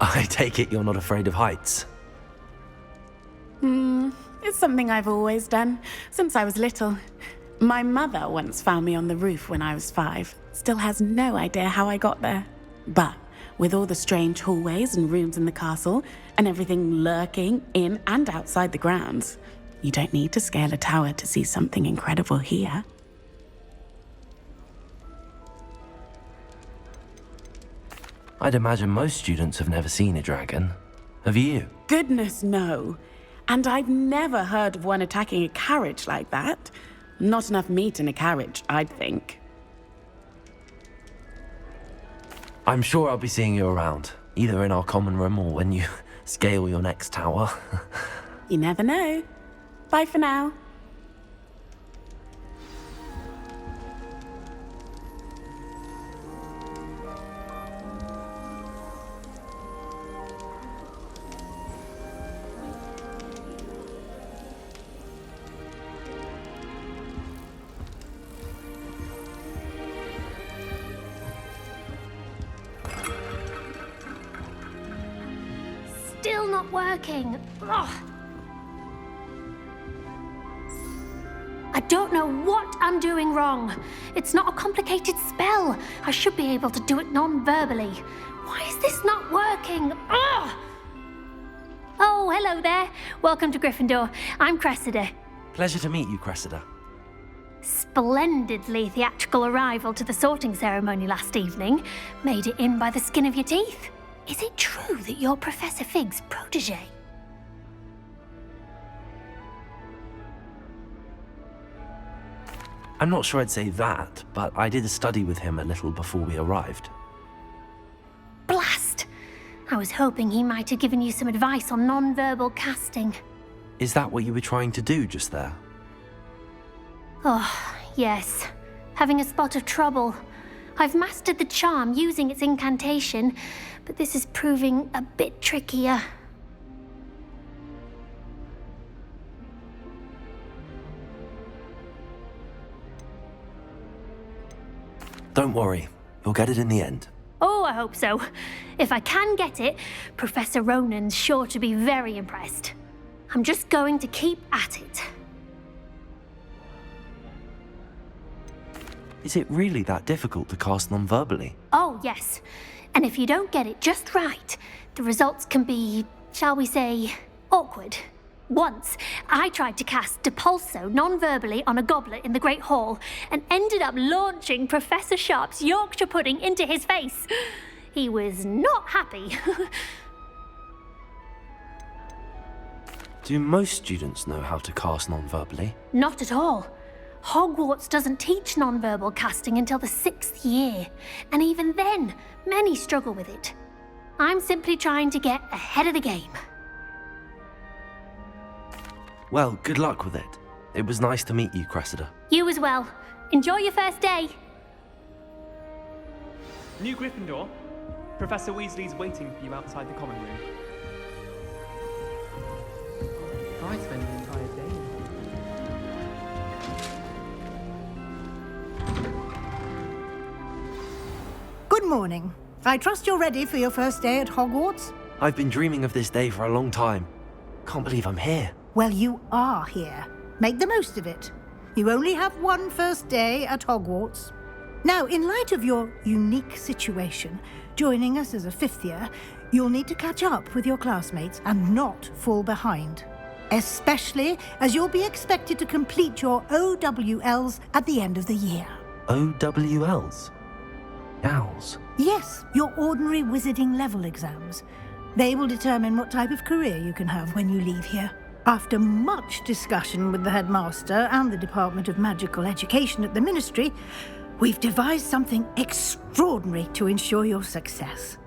I take it you're not afraid of heights? It's something I've always done, since I was little. My mother once found me on the roof when I was 5. Still has no idea how I got there. But with all the strange hallways and rooms in the castle, and everything lurking in and outside the grounds, you don't need to scale a tower to see something incredible here. I'd imagine most students have never seen a dragon. Have you? Goodness, no. And I've never heard of one attacking a carriage like that. Not enough meat in a carriage, I'd think. I'm sure I'll be seeing you around, either in our common room or when you scale your next tower. You never know. Bye for now. Still not working. Ugh. I don't know what I'm doing wrong. It's not a complicated spell. I should be able to do it non-verbally. Why is this not working? Ugh. Oh, hello there. Welcome to Gryffindor. I'm Cressida. Pleasure to meet you, Cressida. Splendidly theatrical arrival to the sorting ceremony last evening. Made it in by the skin of your teeth. Is it true that you're Professor Fig's protege? I'm not sure I'd say that, but I did study with him a little before we arrived. Blast! I was hoping he might have given you some advice on non-verbal casting. Is that what you were trying to do just there? Oh, yes. Having a spot of trouble. I've mastered the charm using its incantation, but this is proving a bit trickier. Don't worry, you'll get it in the end. Oh, I hope so. If I can get it, Professor Ronan's sure to be very impressed. I'm just going to keep at it. Is it really that difficult to cast non-verbally? Oh, yes. And if you don't get it just right, the results can be, shall we say, awkward. Once, I tried to cast Depulso non-verbally on a goblet in the Great Hall and ended up launching Professor Sharp's Yorkshire pudding into his face. He was not happy. Do most students know how to cast non-verbally? Not at all. Hogwarts doesn't teach non-verbal casting until the 6th year, and even then, many struggle with it. I'm simply trying to get ahead of the game. Well, good luck with it. It was nice to meet you, Cressida. You as well. Enjoy your first day. New Gryffindor. Professor Weasley's waiting for you outside the common room. I spent the entire day. Good morning. I trust you're ready for your first day at Hogwarts? I've been dreaming of this day for a long time. Can't believe I'm here. Well, you are here. Make the most of it. You only have one first day at Hogwarts. Now, in light of your unique situation, joining us as a 5th year, you'll need to catch up with your classmates and not fall behind. Especially as you'll be expected to complete your OWLs at the end of the year. OWLs? Owls? Yes, your ordinary wizarding level exams. They will determine what type of career you can have when you leave here. After much discussion with the headmaster and the Department of Magical Education at the Ministry, we've devised something extraordinary to ensure your success.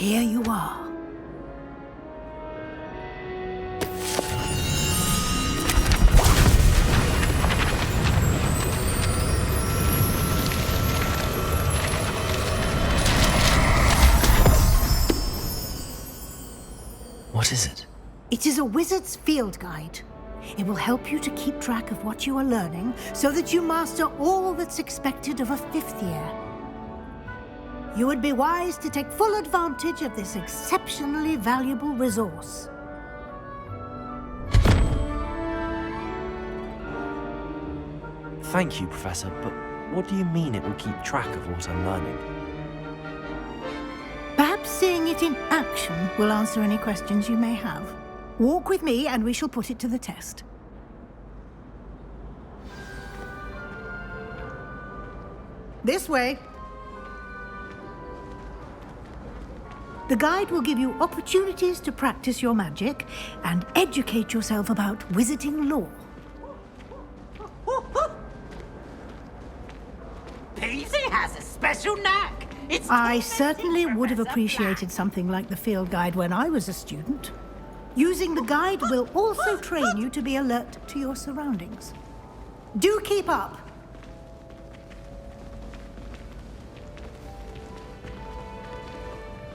Here you are. What is it? It is a wizard's field guide. It will help you to keep track of what you are learning so that you master all that's expected of a 5th year. You would be wise to take full advantage of this exceptionally valuable resource. Thank you, Professor, but what do you mean it will keep track of what I'm learning? Perhaps seeing it in action will answer any questions you may have. Walk with me and we shall put it to the test. This way. The guide will give you opportunities to practice your magic and educate yourself about wizarding lore. Peasy has a special knack. I certainly would have appreciated something like the field guide when I was a student. Using the guide will also train you to be alert to your surroundings. Do keep up.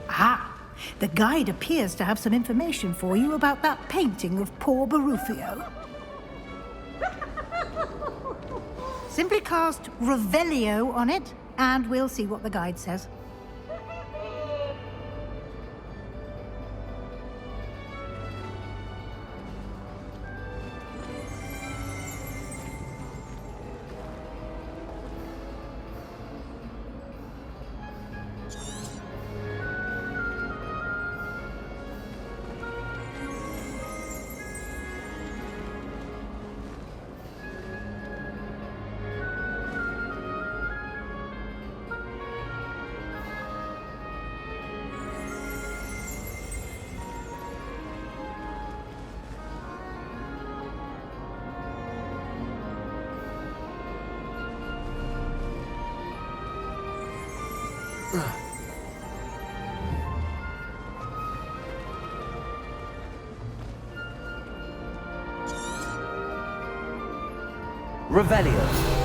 Ah, the guide appears to have some information for you about that painting of poor Barufio. Simply cast Revelio on it, and we'll see what the guide says. Revelio.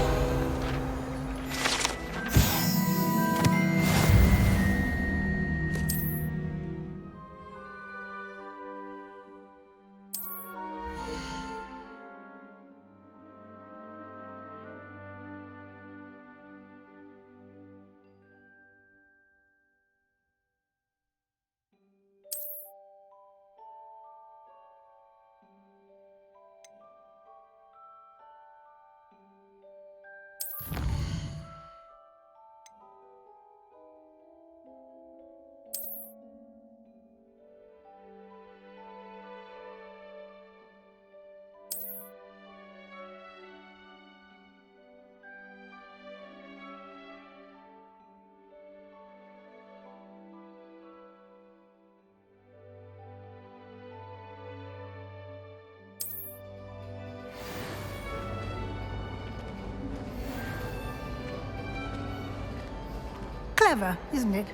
Clever, isn't it?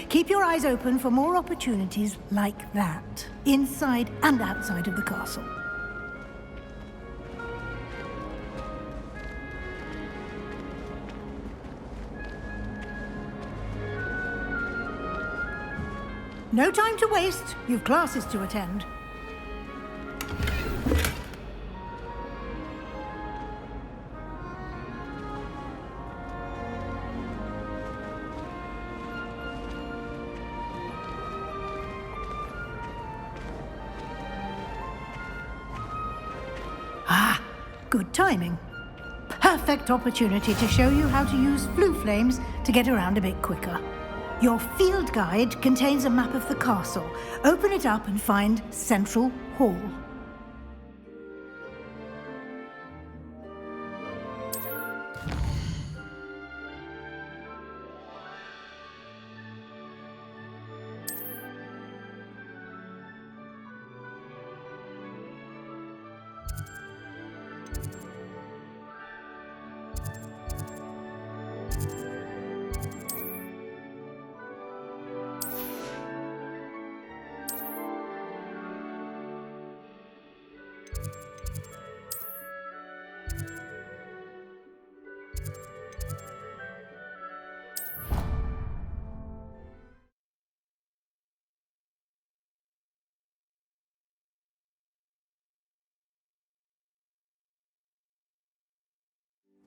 Keep your eyes open for more opportunities like that, inside and outside of the castle. No time to waste. You've classes to attend. Good timing. Perfect opportunity to show you how to use flue flames to get around a bit quicker. Your field guide contains a map of the castle. Open it up and find Central Hall.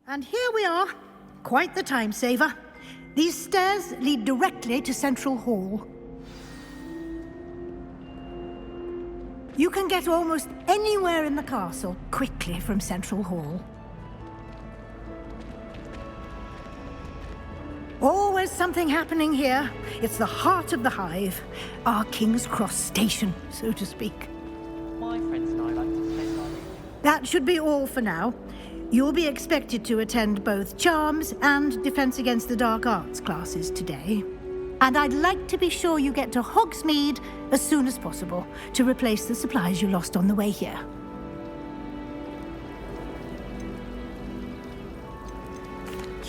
And here we are. Quite the time saver. These stairs lead directly to Central Hall. You can get almost anywhere in the castle quickly from Central Hall. Always something happening here. It's the heart of the hive. Our King's Cross station, so to speak. My friends and I like to spend our... That should be all for now. You'll be expected to attend both Charms and Defense Against the Dark Arts classes today. And I'd like to be sure you get to Hogsmeade as soon as possible to replace the supplies you lost on the way here.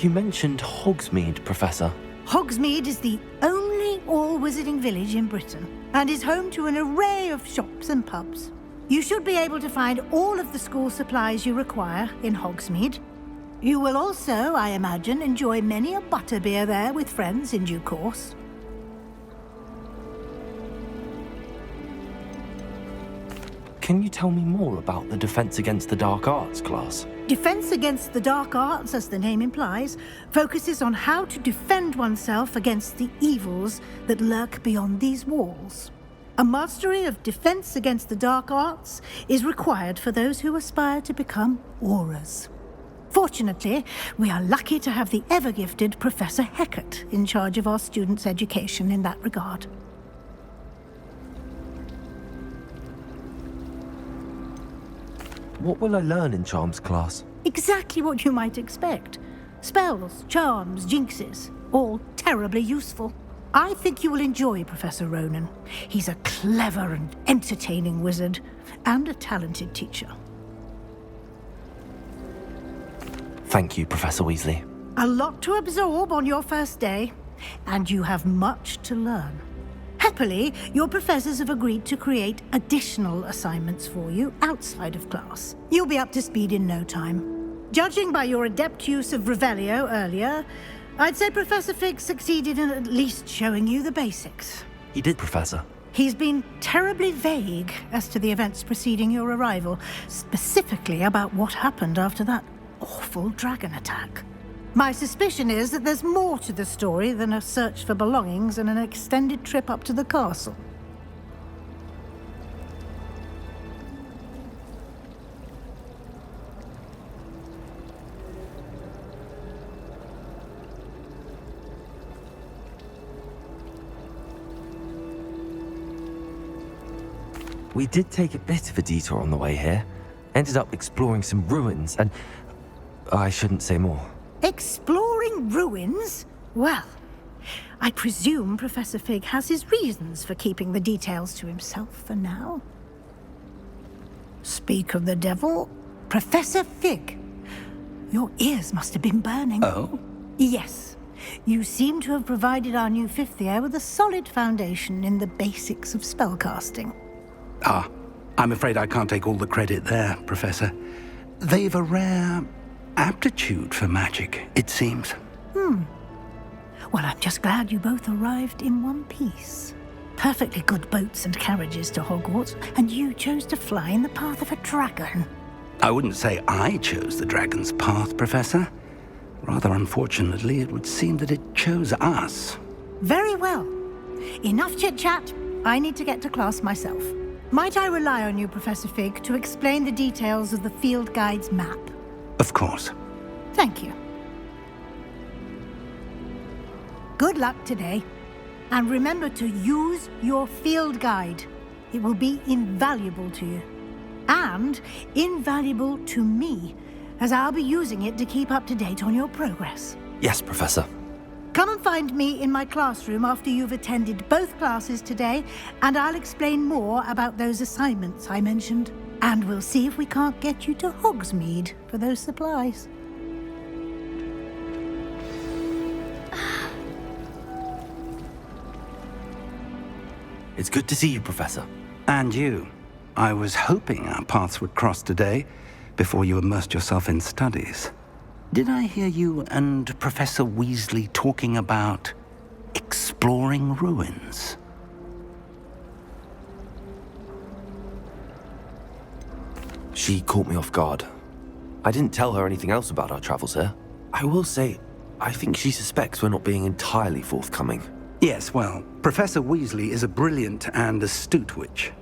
You mentioned Hogsmeade, Professor. Hogsmeade is the only all-wizarding village in Britain and is home to an array of shops and pubs. You should be able to find all of the school supplies you require in Hogsmeade. You will also, I imagine, enjoy many a butterbeer there with friends in due course. Can you tell me more about the Defense Against the Dark Arts class? Defense Against the Dark Arts, as the name implies, focuses on how to defend oneself against the evils that lurk beyond these walls. A mastery of Defense Against the Dark Arts is required for those who aspire to become Aurors. Fortunately, we are lucky to have the ever-gifted Professor Hecat in charge of our students' education in that regard. What will I learn in Charms class? Exactly what you might expect. Spells, charms, jinxes, all terribly useful. I think you will enjoy Professor Ronan. He's a clever and entertaining wizard, and a talented teacher. Thank you, Professor Weasley. A lot to absorb on your first day, and you have much to learn. Happily, your professors have agreed to create additional assignments for you outside of class. You'll be up to speed in no time. Judging by your adept use of Revelio earlier, I'd say Professor Fig succeeded in at least showing you the basics. He did, Professor. He's been terribly vague as to the events preceding your arrival, specifically about what happened after that awful dragon attack. My suspicion is that there's more to the story than a search for belongings and an extended trip up to the castle. We did take a bit of a detour on the way here. Ended up exploring some ruins and... I shouldn't say more. Exploring ruins? Well, I presume Professor Fig has his reasons for keeping the details to himself for now. Speak of the devil, Professor Fig. Your ears must have been burning. Oh? Yes. You seem to have provided our new fifth year with a solid foundation in the basics of spellcasting. Ah, I'm afraid I can't take all the credit there, Professor. They've a rare aptitude for magic, it seems. Well, I'm just glad you both arrived in one piece. Perfectly good boats and carriages to Hogwarts, and you chose to fly in the path of a dragon. I wouldn't say I chose the dragon's path, Professor. Rather unfortunately, it would seem that it chose us. Very well. Enough chit-chat. I need to get to class myself. Might I rely on you, Professor Fig, to explain the details of the field guide's map? Of course. Thank you. Good luck today. And remember to use your field guide. It will be invaluable to you. And invaluable to me, as I'll be using it to keep up to date on your progress. Yes, Professor. Come and find me in my classroom after you've attended both classes today, and I'll explain more about those assignments I mentioned. And we'll see if we can't get you to Hogsmeade for those supplies. It's good to see you, Professor. And you. I was hoping our paths would cross today, before you immersed yourself in studies. Did I hear you and Professor Weasley talking about exploring ruins? She caught me off guard. I didn't tell her anything else about our travels here. I will say, I think she suspects we're not being entirely forthcoming. Yes, well, Professor Weasley is a brilliant and astute witch.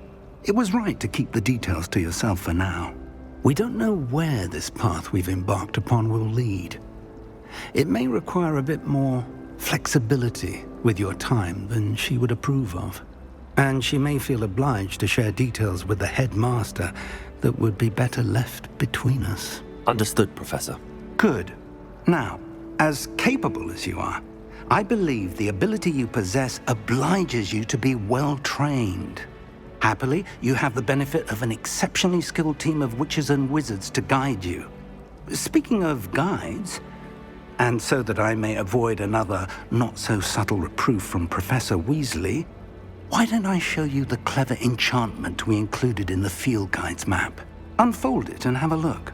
It was right to keep the details to yourself for now. We don't know where this path we've embarked upon will lead. It may require a bit more flexibility with your time than she would approve of. And she may feel obliged to share details with the headmaster that would be better left between us. Understood, Professor. Good. Now, as capable as you are, I believe the ability you possess obliges you to be well trained. Happily, you have the benefit of an exceptionally skilled team of witches and wizards to guide you. Speaking of guides, and so that I may avoid another not-so-subtle reproof from Professor Weasley, why don't I show you the clever enchantment we included in the field guide's map? Unfold it and have a look.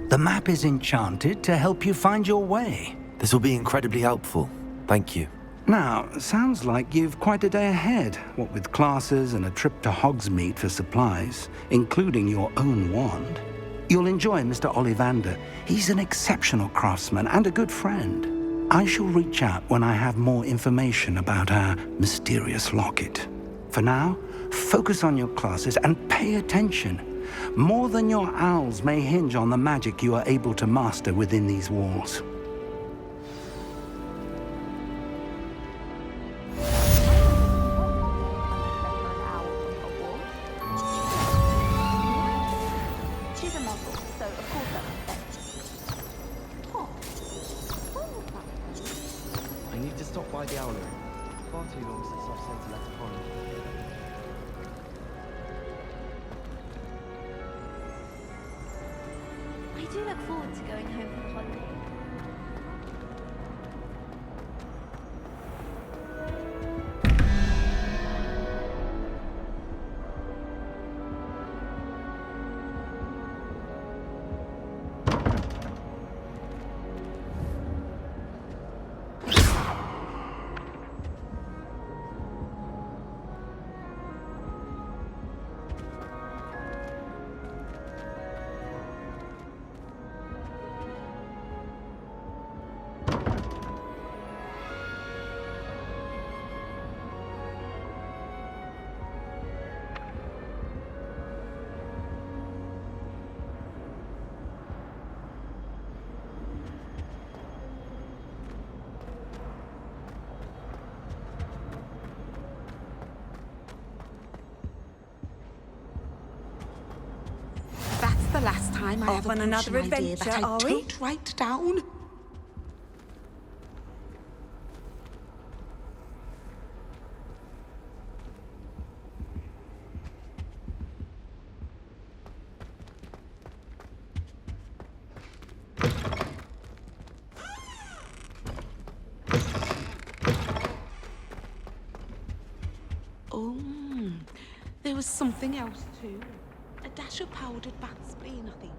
The map is enchanted to help you find your way. This will be incredibly helpful. Thank you. Now, sounds like you've quite a day ahead, what with classes and a trip to Hogsmeade for supplies, including your own wand. You'll enjoy Mr. Ollivander. He's an exceptional craftsman and a good friend. I shall reach out when I have more information about our mysterious locket. For now, focus on your classes and pay attention. More than your owls may hinge on the magic you are able to master within these walls. I need to stop by the owlery. Far too long since I've sent a letter home. I do look forward to going home for the holiday. That's the last time I Off have on another adventure, that I are we? don't write down. Oh, there was something else too. A dash of powdered bat spleen, I think.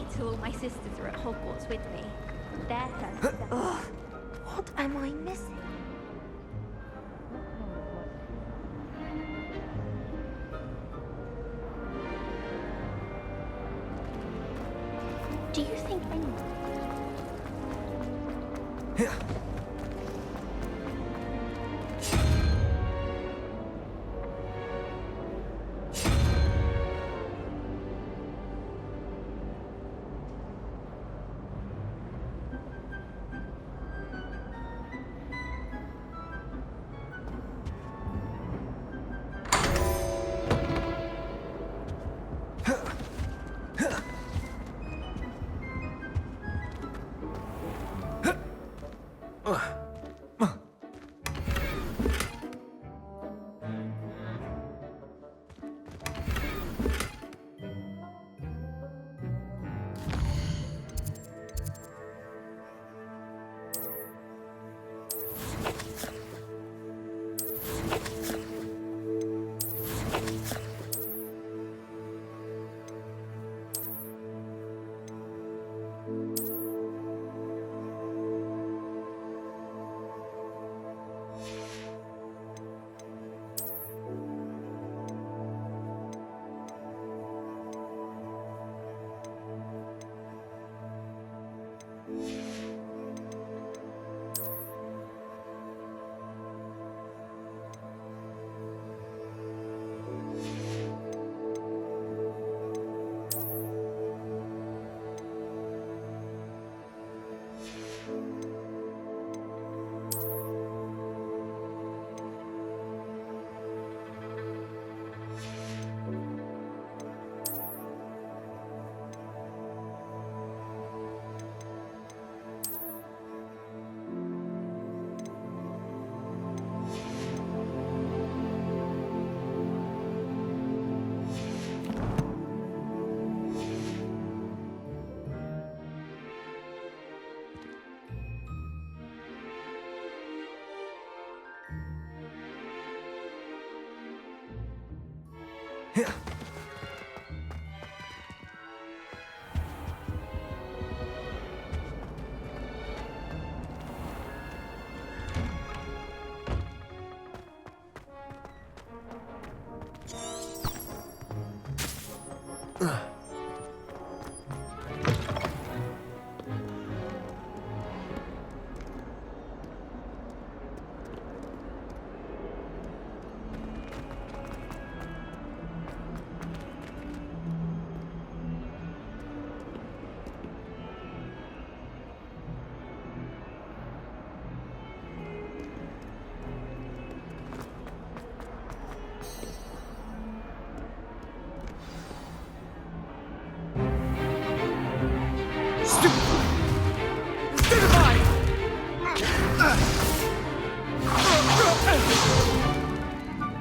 wait till all my sisters are at Hogwarts with me. Their turn. Ugh, what am I missing? Do you think anyone...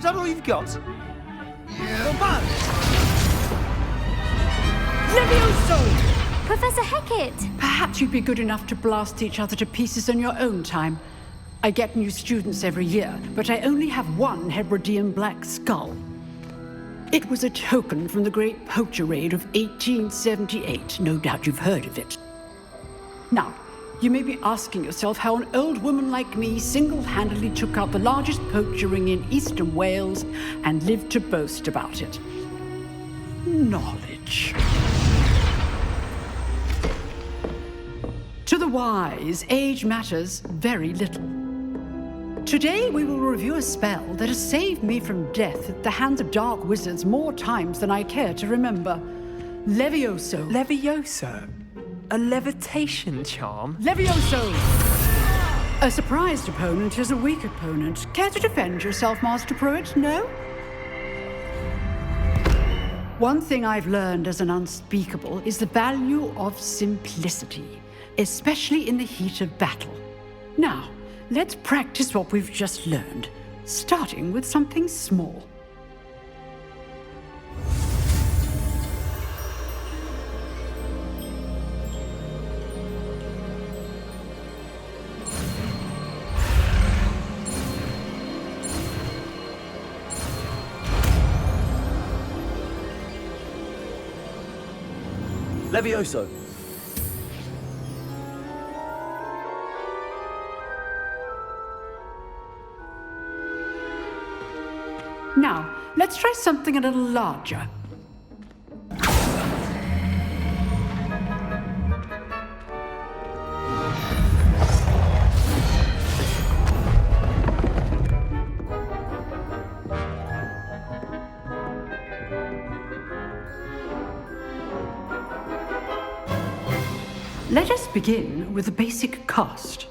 Is that all you've got? Come on! Levioso! Professor Hecat! Perhaps you'd be good enough to blast each other to pieces on your own time. I get new students every year, but I only have one Hebridean black skull. It was a token from the Great Poacher Raid of 1878. No doubt you've heard of it. Now, you may be asking yourself how an old woman like me single-handedly took out the largest poacher ring in eastern Wales and lived to boast about it. Knowledge. To the wise, age matters very little. Today we will review a spell that has saved me from death at the hands of dark wizards more times than I care to remember. Levioso. Levioso? A levitation charm? Levioso! A surprised opponent is a weak opponent. Care to defend yourself, Master Pruitt? No? One thing I've learned as an unspeakable is the value of simplicity, especially in the heat of battle. Now, let's practice what we've just learned, starting with something small. Levioso! Now, let's try something a little larger. Let us begin with the basic cast.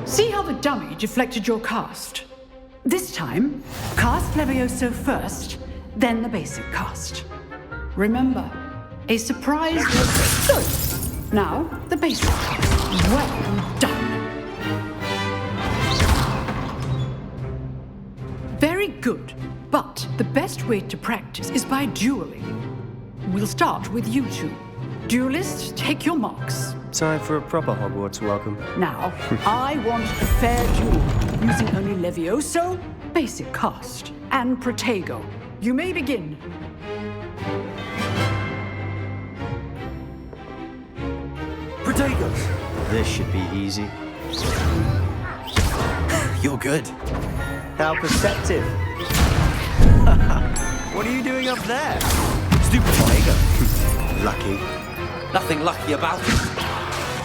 See how the dummy deflected your cast? This time, cast Levioso first, then the basic cast. Remember, a surprise was good. Now, the basic cast. Well done. Very good, but the best way to practice is by dueling. We'll start with you two. Duelists, take your marks. Time for a proper Hogwarts welcome. Now, I want a fair duel, using only Levioso, basic cast, and Protego. You may begin. Protego! This should be easy. You're good. How perceptive. What are you doing up there? Stupid Protego. Lucky. Nothing lucky about it.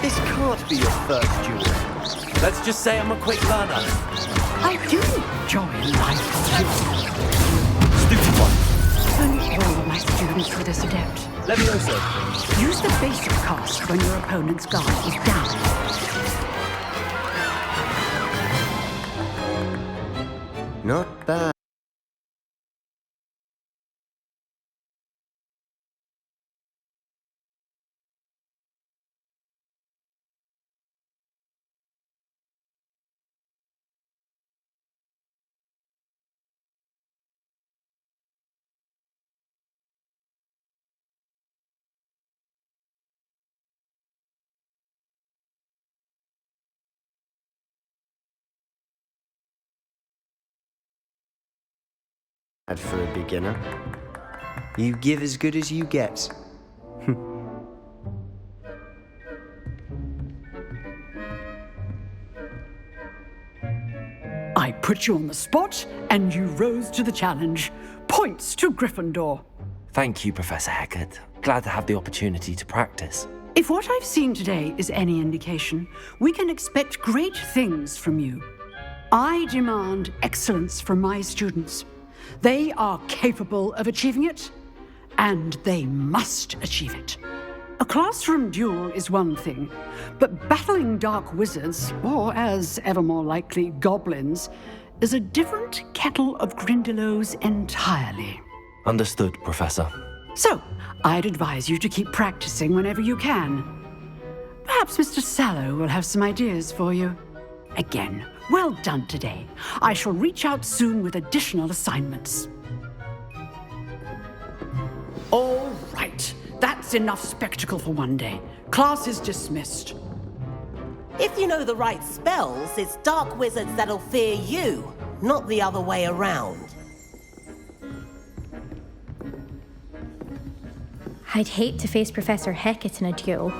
This can't be your first duel. Let's just say I'm a quick learner. I do enjoy life Stupid one. Only all my students were this adept. Levioso. Use the basic cast when your opponent's guard is down. Not bad. For a beginner. You give as good as you get. I put you on the spot, and you rose to the challenge. Points to Gryffindor. Thank you, Professor Hecat. Glad to have the opportunity to practice. If what I've seen today is any indication, we can expect great things from you. I demand excellence from my students. They are capable of achieving it, and they must achieve it. A classroom duel is one thing, but battling dark wizards, or as ever more likely, goblins, is a different kettle of Grindylows entirely. Understood, Professor. So, I'd advise you to keep practicing whenever you can. Perhaps Mr. Sallow will have some ideas for you. Again, well done today. I shall reach out soon with additional assignments. All right. That's enough spectacle for one day. Class is dismissed. If you know the right spells, it's dark wizards that'll fear you, not the other way around. I'd hate to face Professor Hecat in a duel.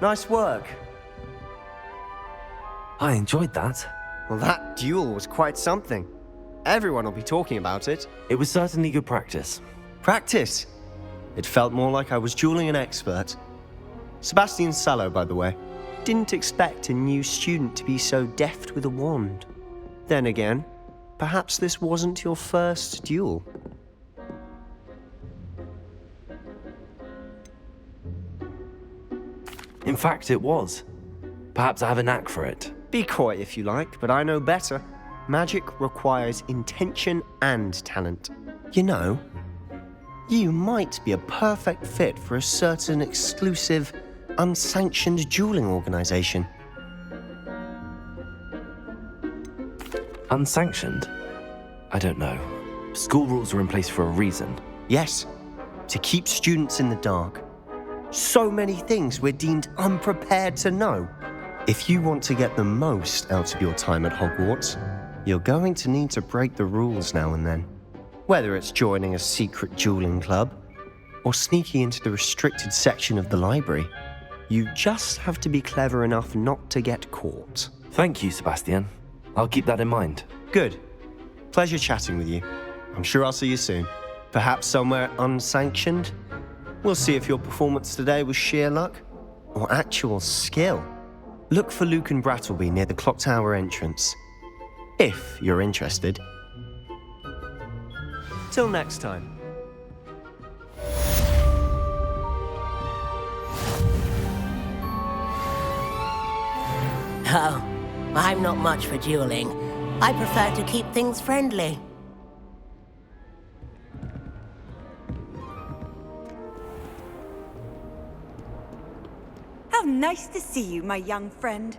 Nice work. I enjoyed that. Well, that duel was quite something. Everyone will be talking about it. It was certainly good practice. Practice? It felt more like I was dueling an expert. Sebastian Sallow, by the way. Didn't expect a new student to be so deft with a wand. Then again, perhaps this wasn't your first duel. In fact, it was. Perhaps I have a knack for it. Be coy if you like, but I know better. Magic requires intention and talent. You know, you might be a perfect fit for a certain exclusive, unsanctioned dueling organization. Unsanctioned? I don't know. School rules are in place for a reason. Yes, to keep students in the dark. So many things we're deemed unprepared to know. If you want to get the most out of your time at Hogwarts, you're going to need to break the rules now and then. Whether it's joining a secret dueling club or sneaking into the restricted section of the library, you just have to be clever enough not to get caught. Thank you, Sebastian. I'll keep that in mind. Good. Pleasure chatting with you. I'm sure I'll see you soon. Perhaps somewhere unsanctioned? We'll see if your performance today was sheer luck or actual skill. Look for Luke and Brattleby near the clock tower entrance, if you're interested. Till next time. Oh, I'm not much for dueling. I prefer to keep things friendly. How nice to see you, my young friend.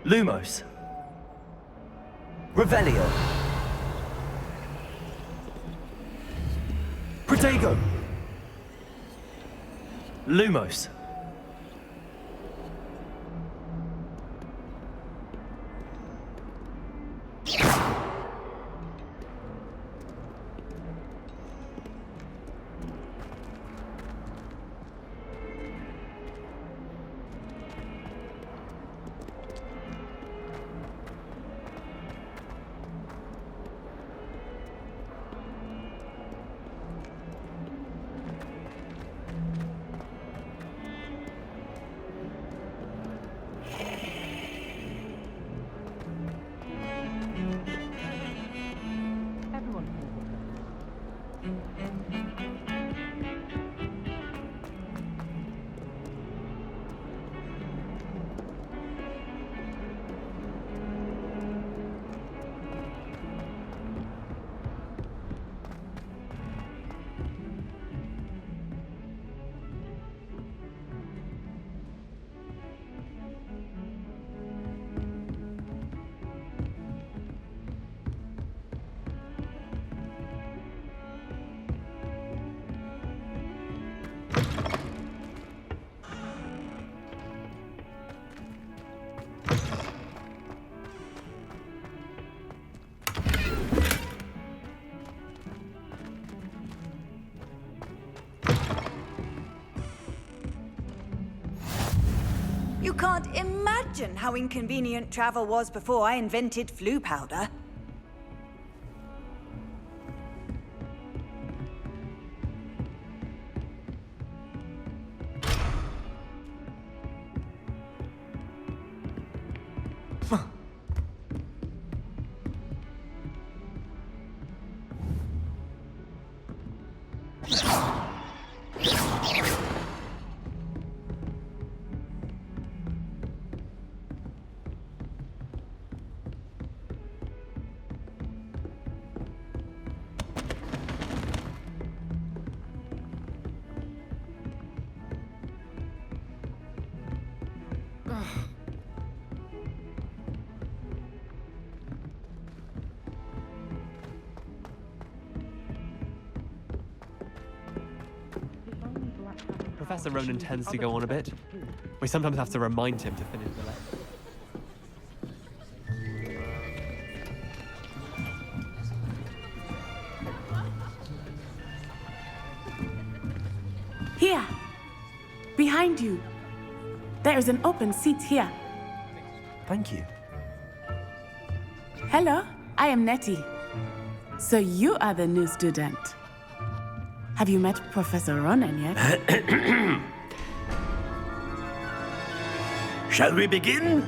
Lumos. Revelio. Protego. Lumos. You can't imagine how inconvenient travel was before I invented flu powder. Professor Ronan tends to go on a bit. We sometimes have to remind him to finish the letter. Here, behind you. There is an open seat here. Thank you. Hello, I am Nettie. So you are the new student. Have you met Professor Ronan yet? Shall we begin?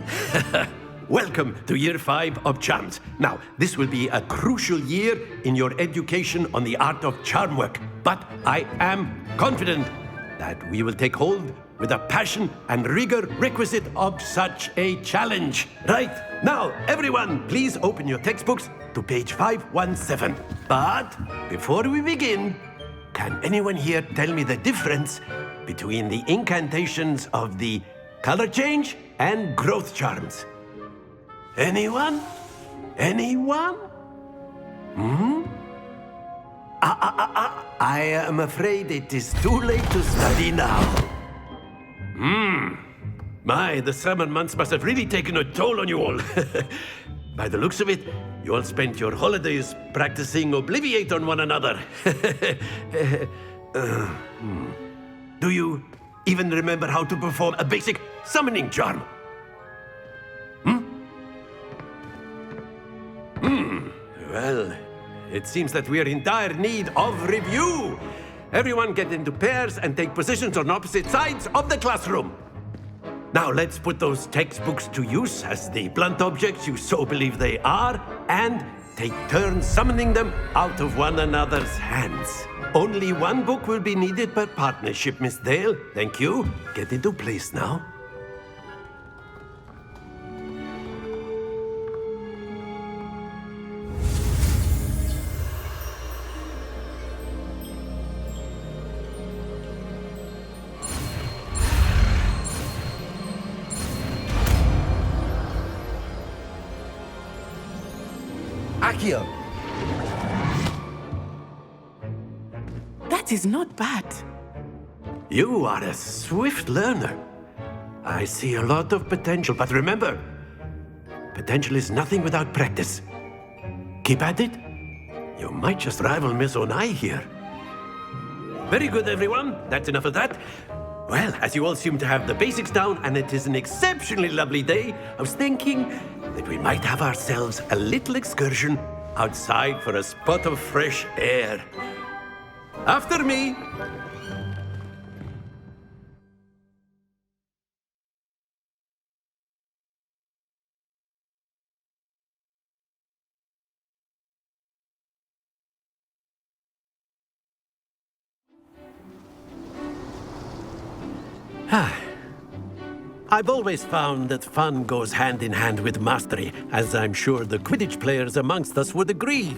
Welcome to Year 5 of Charms. Now, this will be a crucial year in your education on the art of charm work. But I am confident that we will take hold with the passion and rigor requisite of such a challenge. Right, now, everyone, please open your textbooks to page 517. But before we begin, can anyone here tell me the difference between the incantations of the color change and growth charms? Anyone? Anyone? I am afraid it is too late to study now. My, the summer months must have really taken a toll on you all. By the looks of it, you all spent your holidays practicing Obliviate on one another. Do you even remember how to perform a basic summoning charm? Well, it seems that we are in dire need of review. Everyone get into pairs and take positions on opposite sides of the classroom. Now let's put those textbooks to use as the blunt objects you so believe they are, and take turns summoning them out of one another's hands. Only one book will be needed per partnership, Miss Dale. Thank you. Get into place now. Accio. That is not bad. You are a swift learner. I see a lot of potential, but remember, potential is nothing without practice. Keep at it. You might just rival Miss Onai here. Very good, everyone. That's enough of that. Well, as you all seem to have the basics down, and it is an exceptionally lovely day, I was thinking that we might have ourselves a little excursion outside for a spot of fresh air. After me. I've always found that fun goes hand in hand with mastery, as I'm sure the Quidditch players amongst us would agree.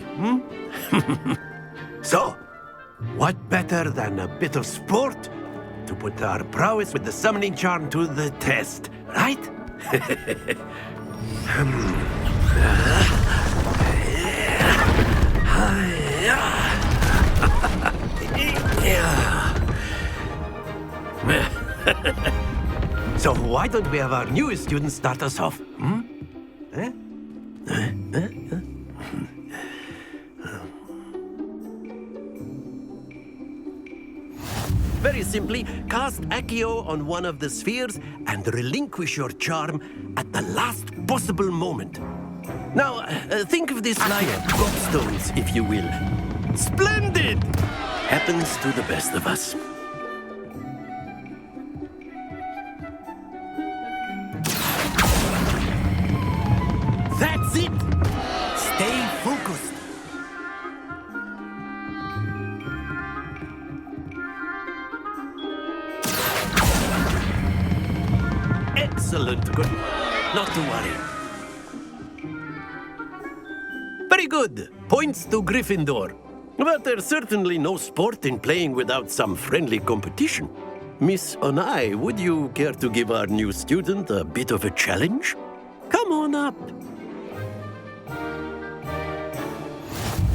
So, what better than a bit of sport to put our prowess with the summoning charm to the test, right? So why don't we have our newest student start us off? Very simply, cast Accio on one of the spheres and relinquish your charm at the last possible moment. Now, think of this like gobstones, if you will. Splendid! Happens to the best of us. That's it! Stay focused. Excellent. Good. Not to worry. Very good. Points to Gryffindor. But there's certainly no sport in playing without some friendly competition. Miss Onai, would you care to give our new student a bit of a challenge? Come on up.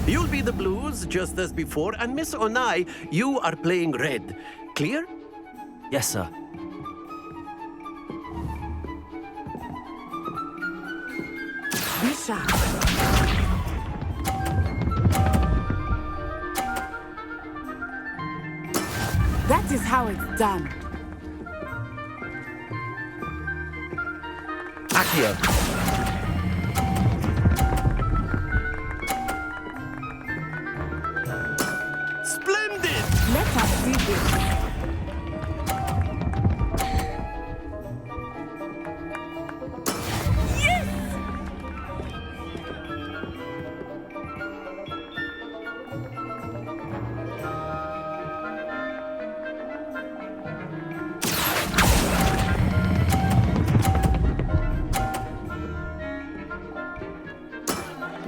You'll be the blues, just as before, and Miss Onai, you are playing red. Clear? Yes, sir. Be sharp. That is how it's done. Accio. Splendid! Let us see this.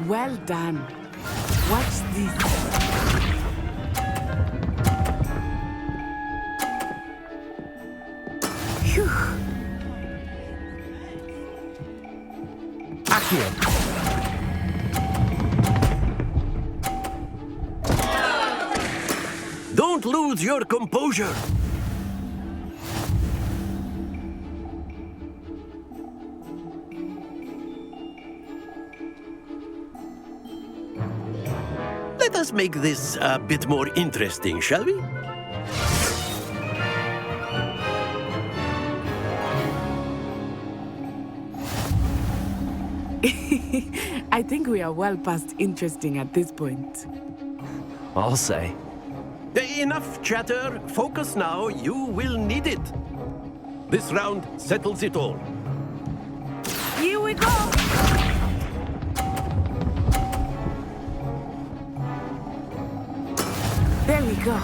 Well done. Watch this. Phew. Accio. Don't lose your composure. Let us make this a bit more interesting, shall we? I think we are well past interesting at this point. I'll say. Enough chatter. Focus now. You will need it. This round settles it all. Here we go! There we go.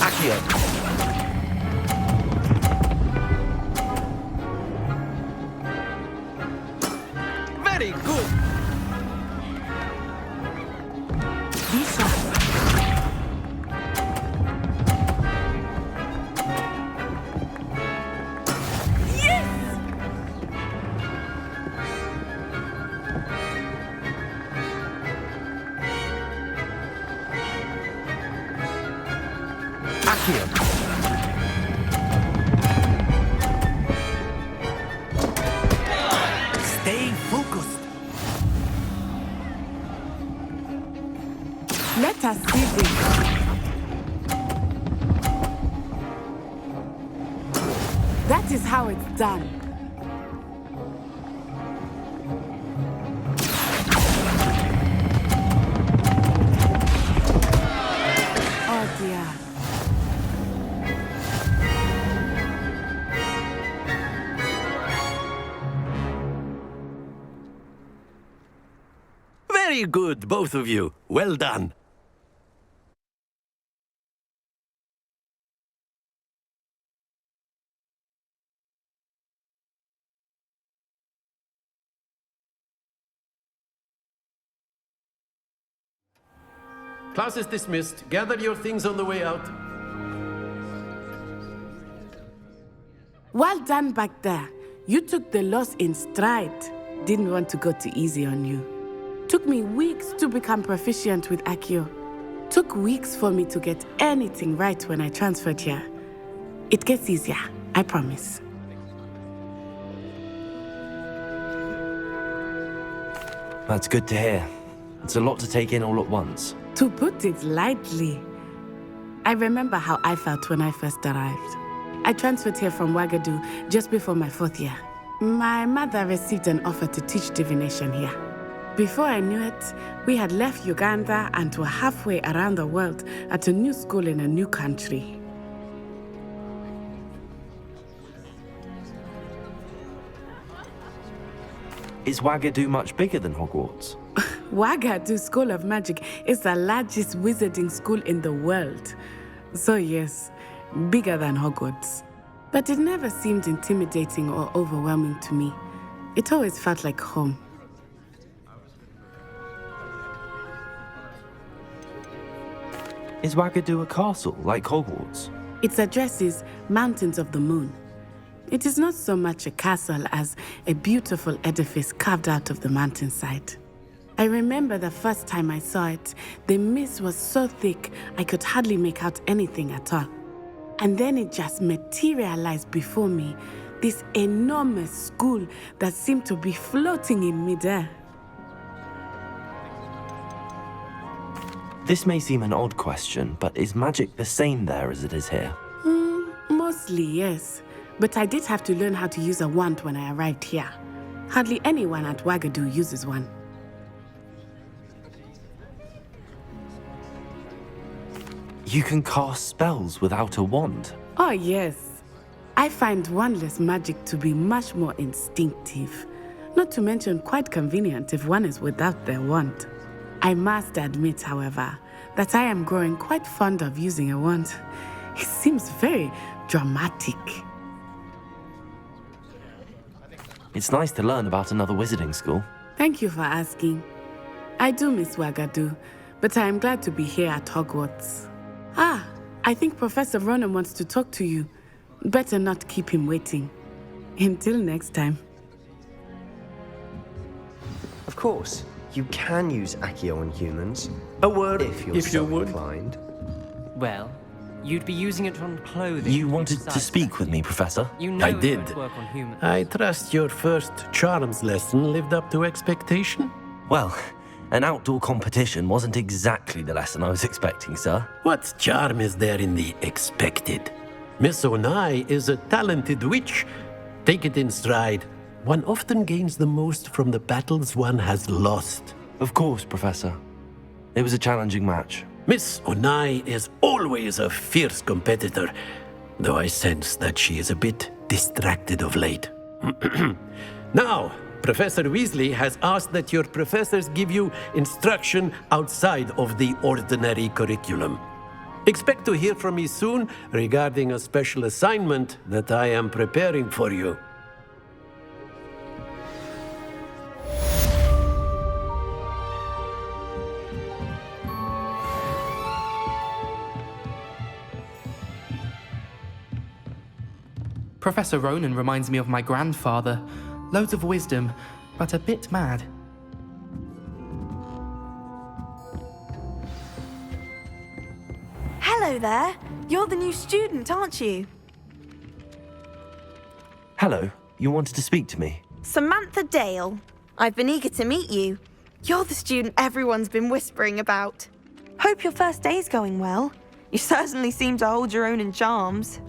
Accio. Very good. Be sharp. Accio. Stay focused. Let us see this. That is how it's done. Oh dear. Very good, both of you. Well done. Class is dismissed. Gather your things on the way out. Well done back there. You took the loss in stride. Didn't want to go too easy on you. Took me weeks to become proficient with Accio. Took weeks for me to get anything right when I transferred here. It gets easier, I promise. That's good to hear. It's a lot to take in all at once. To put it lightly, I remember how I felt when I first arrived. I transferred here from Ouagadougou just before my 4th year. My mother received an offer to teach divination here. Before I knew it, we had left Uganda and were halfway around the world at a new school in a new country. Is Ouagadougou much bigger than Hogwarts? Ouagadougou School of Magic is the largest wizarding school in the world. So yes, bigger than Hogwarts. But it never seemed intimidating or overwhelming to me. It always felt like home. Is Ouagadougou a castle, like Hogwarts? Its address is Mountains of the Moon. It is not so much a castle as a beautiful edifice carved out of the mountainside. I remember the first time I saw it, the mist was so thick I could hardly make out anything at all. And then it just materialized before me, this enormous school that seemed to be floating in midair. This may seem an odd question, but is magic the same there as it is here? Mostly, yes. But I did have to learn how to use a wand when I arrived here. Hardly anyone at Wagadu uses one. You can cast spells without a wand? Oh, yes. I find wandless magic to be much more instinctive. Not to mention quite convenient if one is without their wand. I must admit, however, that I am growing quite fond of using a wand. It seems very dramatic. It's nice to learn about another wizarding school. Thank you for asking. I do miss Wagadu, but I am glad to be here at Hogwarts. Ah, I think Professor Ronan wants to talk to you. Better not keep him waiting. Until next time. Of course, you can use Accio on humans. A word if you're so inclined. Well, you'd be using it on clothing. You wanted to speak with me, Professor? You know I it did. won't work on humans. I trust your first charms lesson lived up to expectation? Well, an outdoor competition wasn't exactly the lesson I was expecting, sir. What charm is there in the expected? Miss Onai is a talented witch. Take it in stride. One often gains the most from the battles one has lost. Of course, Professor. It was a challenging match. Miss Onai is always a fierce competitor, though I sense that she is a bit distracted of late. Now, Professor Weasley has asked that your professors give you instruction outside of the ordinary curriculum. Expect to hear from me soon regarding a special assignment that I am preparing for you. Professor Ronan reminds me of my grandfather. Loads of wisdom, but a bit mad. Hello there. You're the new student, aren't you? Hello, you wanted to speak to me? Samantha Dale. I've been eager to meet you. You're the student everyone's been whispering about. Hope your first day's going well. You certainly seem to hold your own in charms.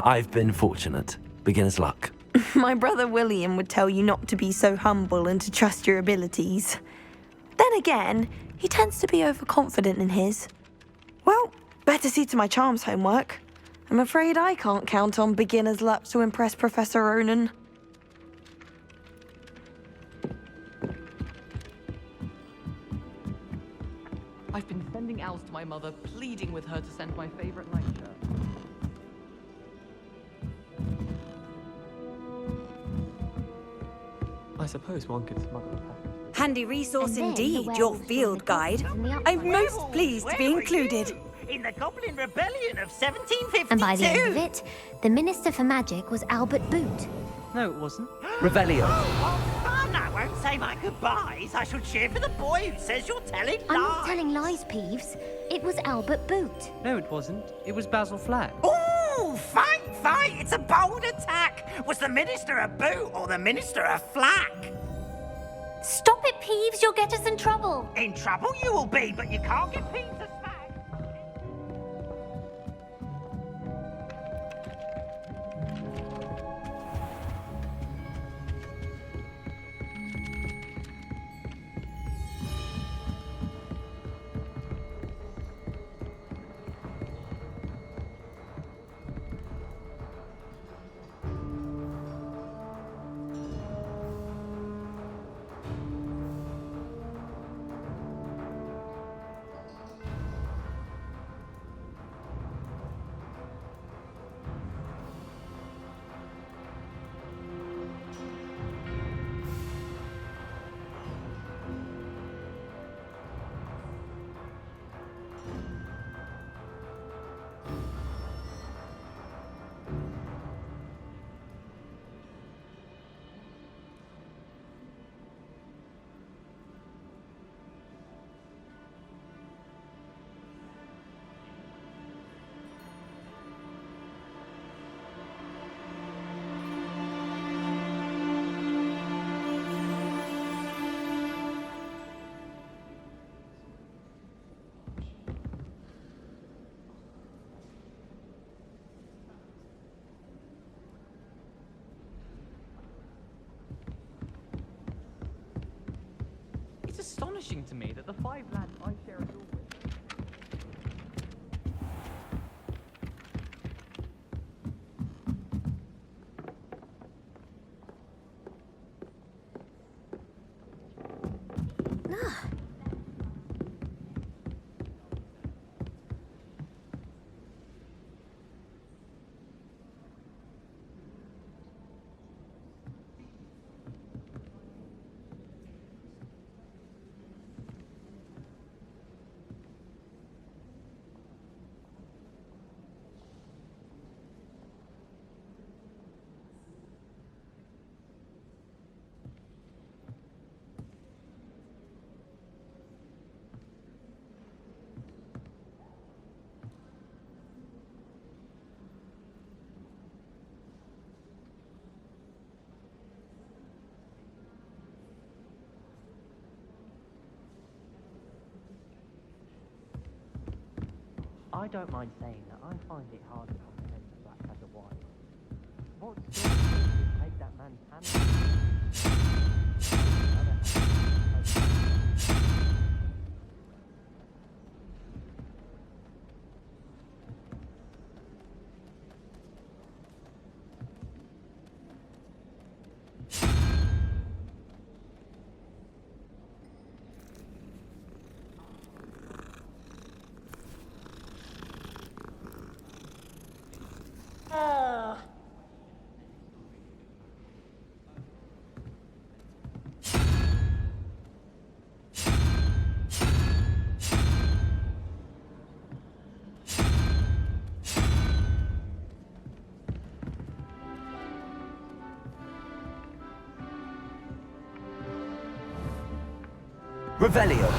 I've been fortunate. Beginner's luck. My brother William would tell you not to be so humble and to trust your abilities. Then again, he tends to be overconfident in his. Well, better see to my charms homework. I'm afraid I can't count on beginner's luck to impress Professor Ronan. I've been sending owls to my mother, pleading with her to send my favorite lecture. I suppose one could smuggle a pack. Handy resource indeed, your field guide. I'm most pleased to be included. In the Goblin Rebellion of 1752. And by the end of it, the Minister for Magic was Albert Boot. No, it wasn't. Revelio. Oh, fun! I won't say my goodbyes. I shall cheer for the boy who says you're telling lies. I'm not telling lies, Peeves. It was Albert Boot. No, it wasn't. It was Basil Flack. Ooh, fight! It's a bold attack. Was the Minister a boot or the Minister a flack? Stop it, Peeves. You'll get us in trouble. In trouble you will be, but you can't get Peeves a snag. astonishing to me that the 5 lads I share a door with. I don't mind saying that I find it hard to comprehend the Black as a wife. What sort of thing would make that man's hand? Revelio.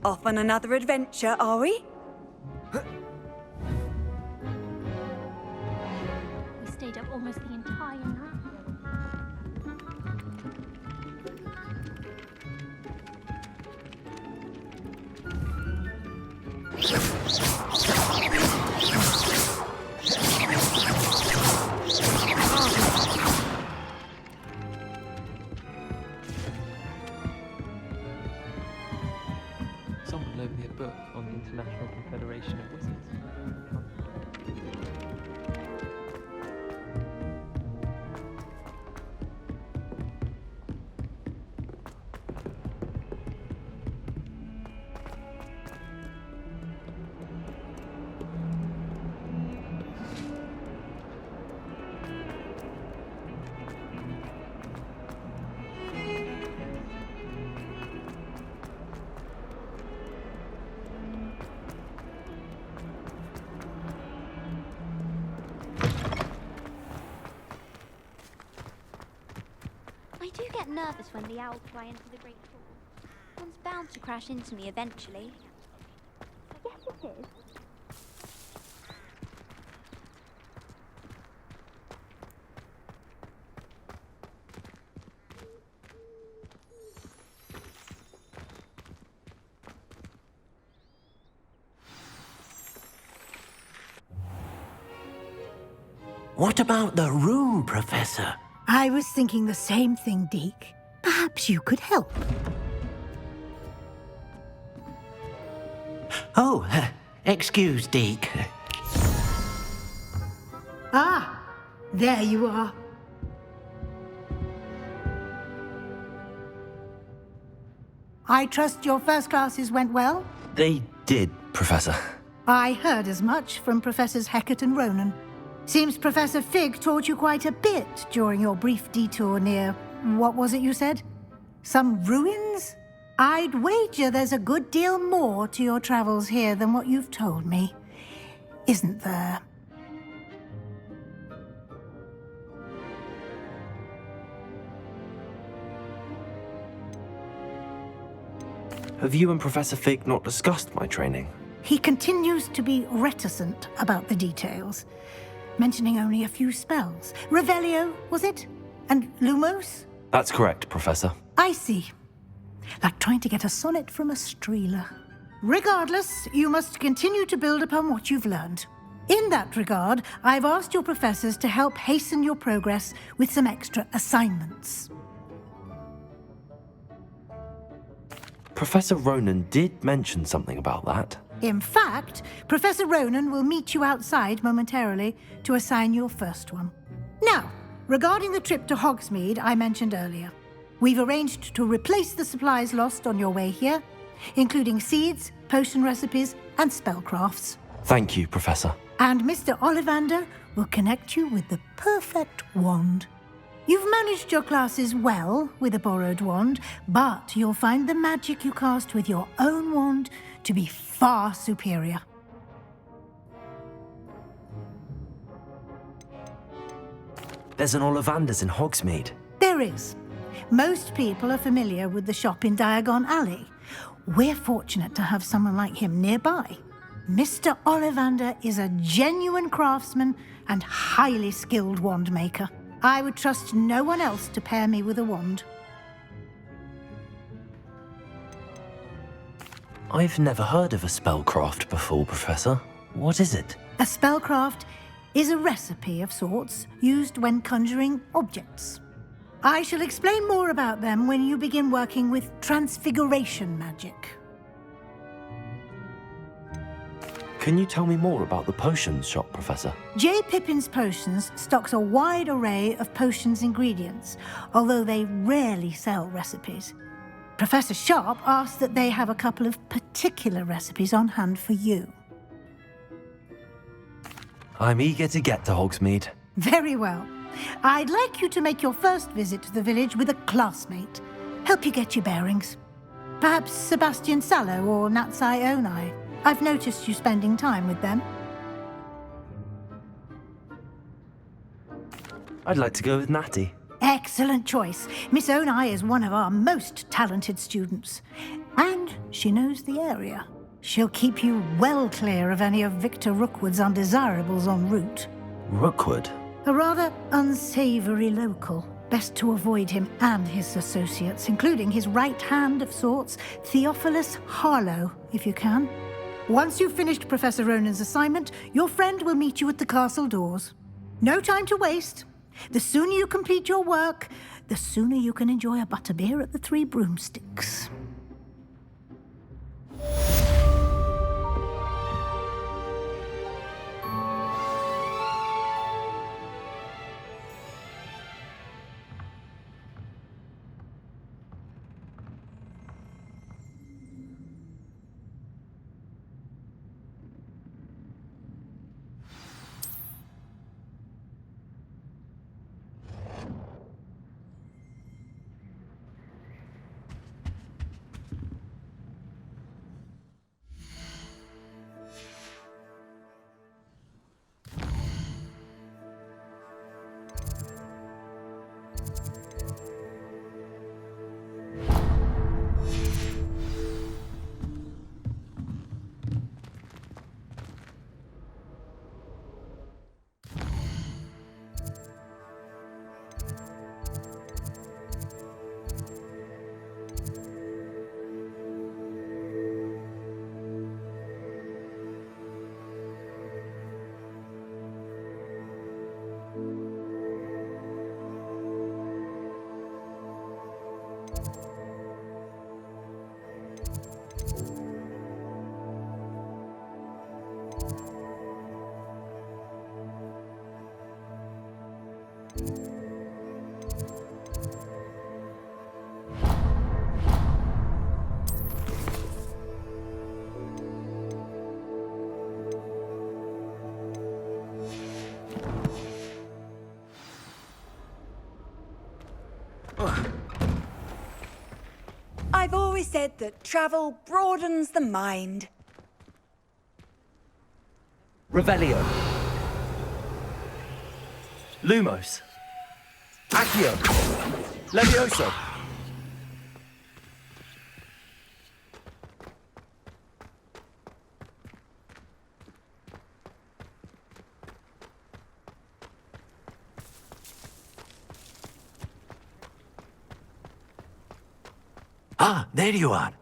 Off on another adventure, are we? We stayed up almost the entire night. book on the International Confederation of Wizards. I do get nervous when the owls fly into the Great Hall. One's bound to crash into me eventually. Yes, it is. What about the room, Professor? I was thinking the same thing, Deke. Perhaps you could help. Oh, excuse, Deke. Ah, there you are. I trust your first classes went well? They did, Professor. I heard as much from Professors Hecat and Ronan. Seems Professor Fig taught you quite a bit during your brief detour near, what was it you said? Some ruins? I'd wager there's a good deal more to your travels here than what you've told me. Isn't there? Have you and Professor Fig not discussed my training? He continues to be reticent about the details, mentioning only a few spells. Revelio, was it? And Lumos? That's correct, Professor. I see. Like trying to get a sonnet from a streeler. Regardless, you must continue to build upon what you've learned. In that regard, I've asked your professors to help hasten your progress with some extra assignments. Professor Ronan did mention something about that. In fact, Professor Ronan will meet you outside momentarily to assign your first one. Now, regarding the trip to Hogsmeade I mentioned earlier, we've arranged to replace the supplies lost on your way here, including seeds, potion recipes, and spellcrafts. Thank you, Professor. And Mr. Ollivander will connect you with the perfect wand. You've managed your classes well with a borrowed wand, but you'll find the magic you cast with your own wand to be far superior. There's an Ollivander's in Hogsmeade. There is. Most people are familiar with the shop in Diagon Alley. We're fortunate to have someone like him nearby. Mr. Ollivander is a genuine craftsman and highly skilled wand maker. I would trust no one else to pair me with a wand. I've never heard of a spellcraft before, Professor. What is it? A spellcraft is a recipe of sorts used when conjuring objects. I shall explain more about them when you begin working with transfiguration magic. Can you tell me more about the potions shop, Professor? J. Pippin's Potions stocks a wide array of potions ingredients, although they rarely sell recipes. Professor Sharp asked that they have a couple of particular recipes on hand for you. I'm eager to get to Hogsmeade. Very well. I'd like you to make your first visit to the village with a classmate. Help you get your bearings. Perhaps Sebastian Sallow or Natsai Onai. I've noticed you spending time with them. I'd like to go with Natty. Excellent choice. Miss Onai is one of our most talented students. And she knows the area. She'll keep you well clear of any of Victor Rookwood's undesirables en route. Rookwood? A rather unsavory local. Best to avoid him and his associates, including his right hand of sorts, Theophilus Harlow, if you can. Once you've finished Professor Ronan's assignment, your friend will meet you at the castle doors. No time to waste. The sooner you complete your work, the sooner you can enjoy a butterbeer at the Three Broomsticks. I've always said that travel broadens the mind. Revelio. Lumos. Accio. Levioso. Ah, there you are.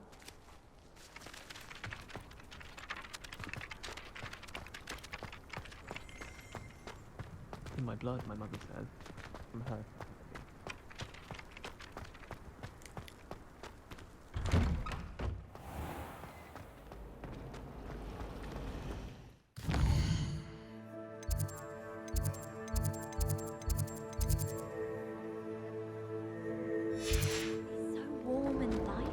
In my blood, my mother says. From her. Warm and light.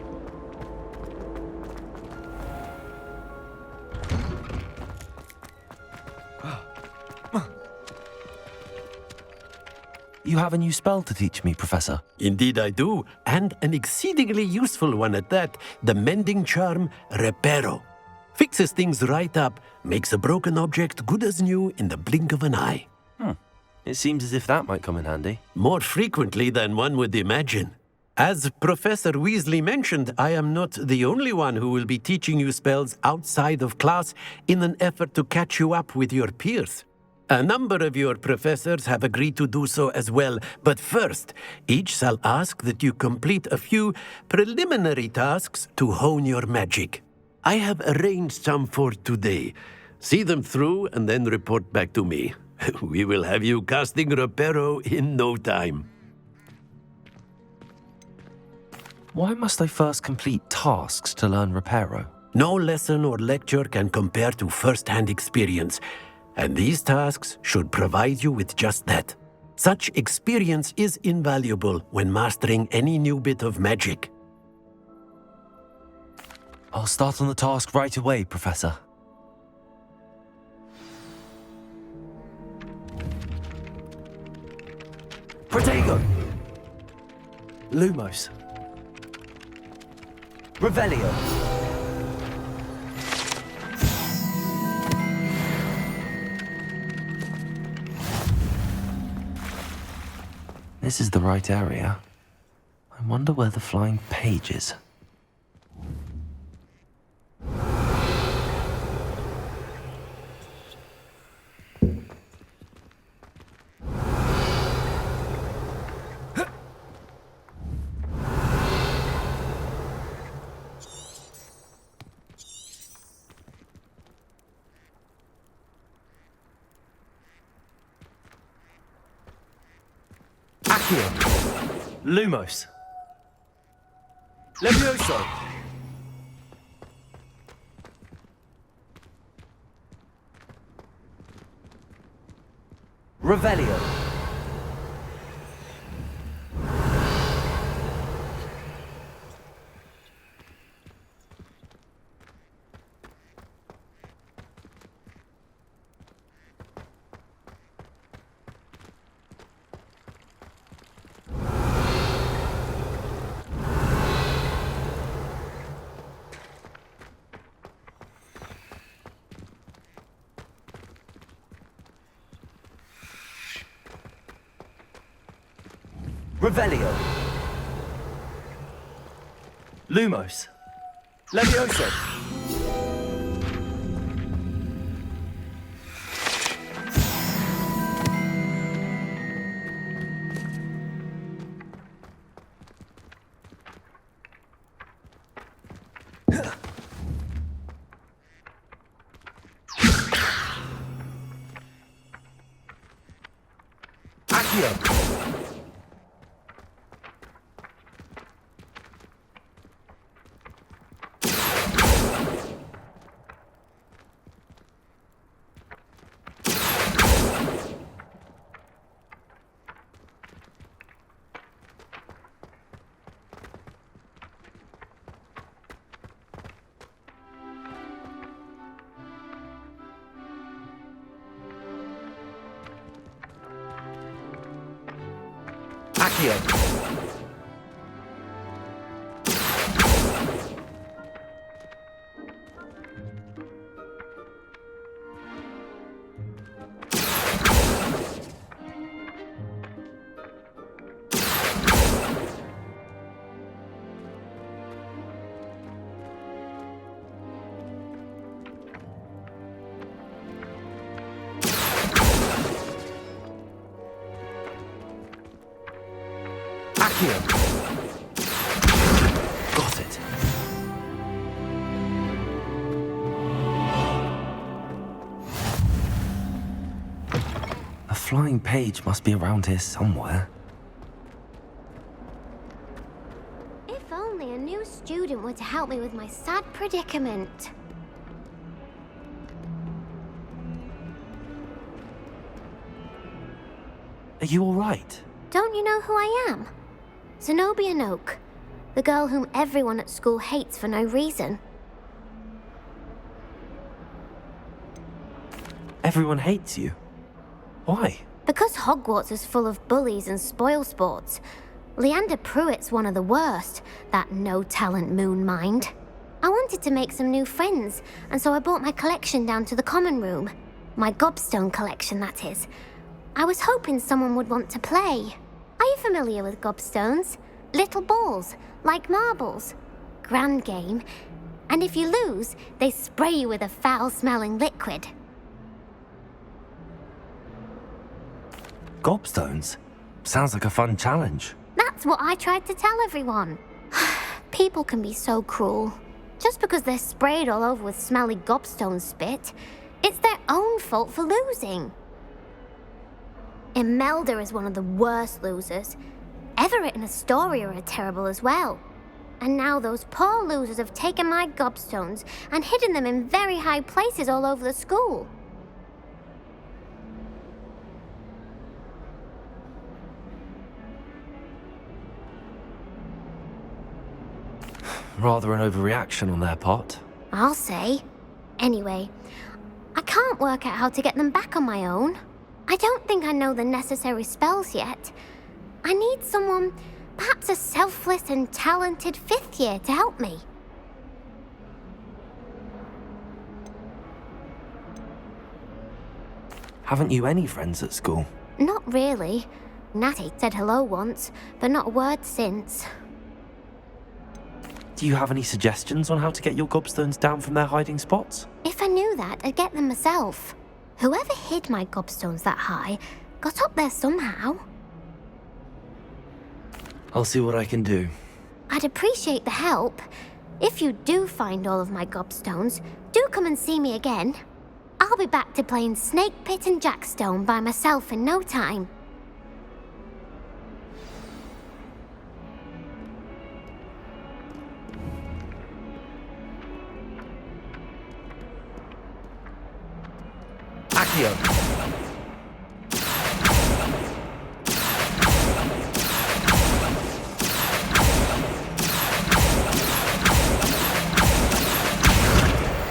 You have a new spell to teach me, Professor. Indeed I do, and an exceedingly useful one at that, the mending charm Reparo. Fixes things right up, makes a broken object good as new in the blink of an eye. It seems as if that might come in handy. More frequently than one would imagine. As Professor Weasley mentioned, I am not the only one who will be teaching you spells outside of class in an effort to catch you up with your peers. A number of your professors have agreed to do so as well, but first, each shall ask that you complete a few preliminary tasks to hone your magic. I have arranged some for today. See them through and then report back to me. We will have you casting Reparo in no time. Why must I first complete tasks to learn Reparo? No lesson or lecture can compare to first-hand experience, and these tasks should provide you with just that. Such experience is invaluable when mastering any new bit of magic. I'll start on the task right away, Professor. Protego! Lumos. Revelio. This is the right area. I wonder where the flying page is. Accio. Lumos. Levioso. Revelio. Revelio. Lumos. Levioso. Accio. Accio. Accio. Got it. A flying page must be around here somewhere. If only a new student were to help me with my sad predicament. Are you all right? Don't you know who I am? Zenobia Noak, the girl whom everyone at school hates for no reason. Everyone hates you. Why? Because Hogwarts is full of bullies and spoilsports. Leander Pruitt's one of the worst, that no-talent moon mind. I wanted to make some new friends, and so I brought my collection down to the common room. My gobstone collection, that is. I was hoping someone would want to play. Are you familiar with gobstones? Little balls, like marbles. Grand game. And if you lose, they spray you with a foul-smelling liquid. Gobstones? Sounds like a fun challenge. That's what I tried to tell everyone. People can be so cruel. Just because they're sprayed all over with smelly gobstone spit, it's their own fault for losing. Imelda is one of the worst losers. Everett and Astoria are terrible as well. And now those poor losers have taken my gobstones and hidden them in very high places all over the school. Rather an overreaction on their part. I'll say. Anyway, I can't work out how to get them back on my own. I don't think I know the necessary spells yet. I need someone, perhaps a selfless and talented fifth year to help me. Haven't you any friends at school? Not really. Natty said hello once, but not a word since. Do you have any suggestions on how to get your gobstones down from their hiding spots? If I knew that, I'd get them myself. Whoever hid my gobstones that high got up there somehow. I'll see what I can do. I'd appreciate the help. If you do find all of my gobstones, do come and see me again. I'll be back to playing Snake Pit and Jackstone by myself in no time. Accio.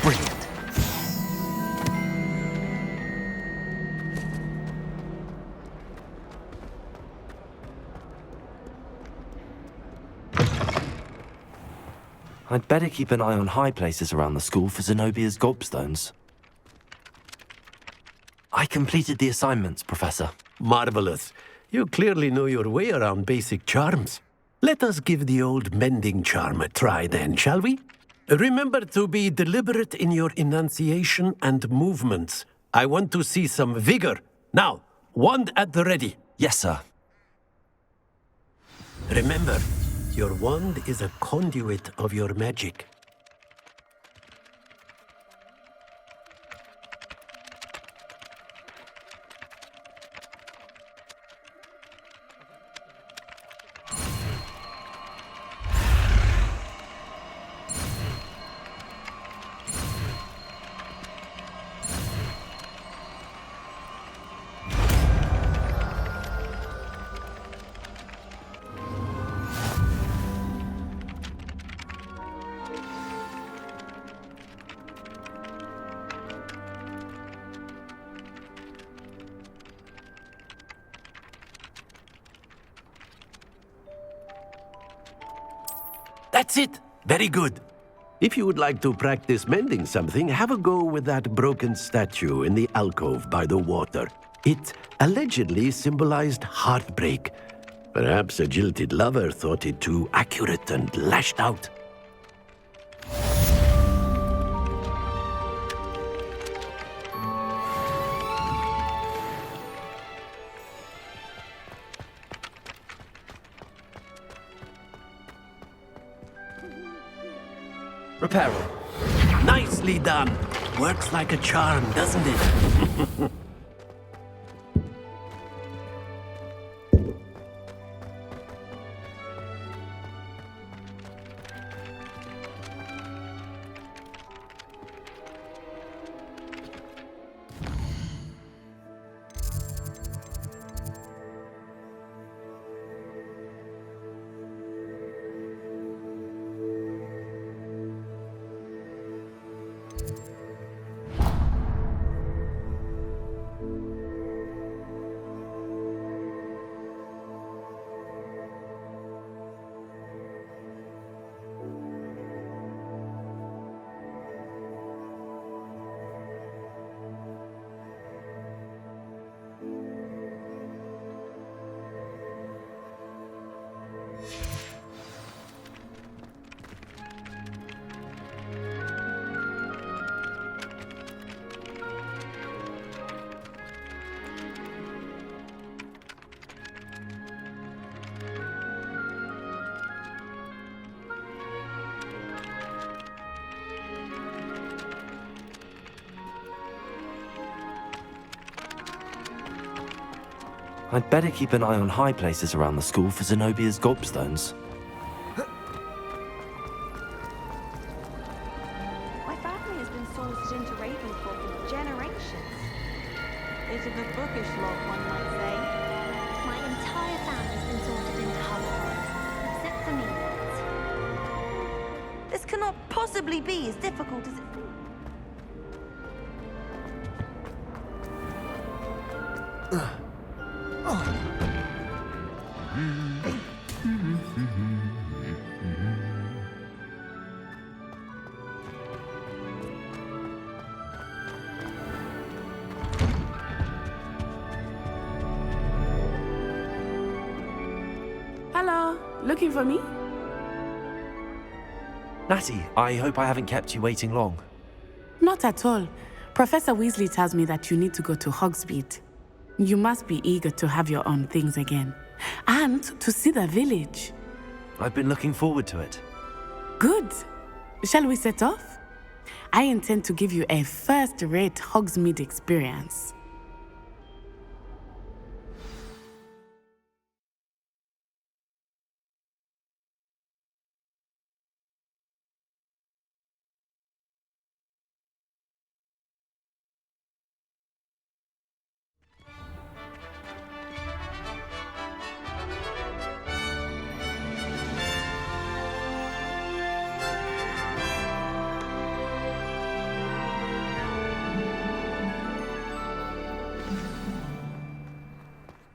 Brilliant. I'd better keep an eye on high places around the school for Zenobia's gobstones. I completed the assignments, Professor. Marvelous. You clearly know your way around basic charms. Let us give the old mending charm a try then, shall we? Remember to be deliberate in your enunciation and movements. I want to see some vigor. Now, wand at the ready. Yes, sir. Remember, your wand is a conduit of your magic. That's it. Very good. If you would like to practice mending something, have a go with that broken statue in the alcove by the water. It allegedly symbolized heartbreak. Perhaps a jilted lover thought it too accurate and lashed out. Reparo. Nicely done. Works like a charm, doesn't it? I'd better keep an eye on high places around the school for Zenobia's gobstones. My family has been sourced into Ravensbourne for generations. Bit of a bookish lot, one might say. My entire family's been sorted into Hogwarts, except for me. This cannot possibly be as difficult as it Hello, looking for me? Natty, I hope I haven't kept you waiting long. Not at all. Professor Weasley tells me that you need to go to Hogsmeade. You must be eager to have your own things again. And to see the village. I've been looking forward to it. Good. Shall we set off? I intend to give you a first-rate Hogsmeade experience.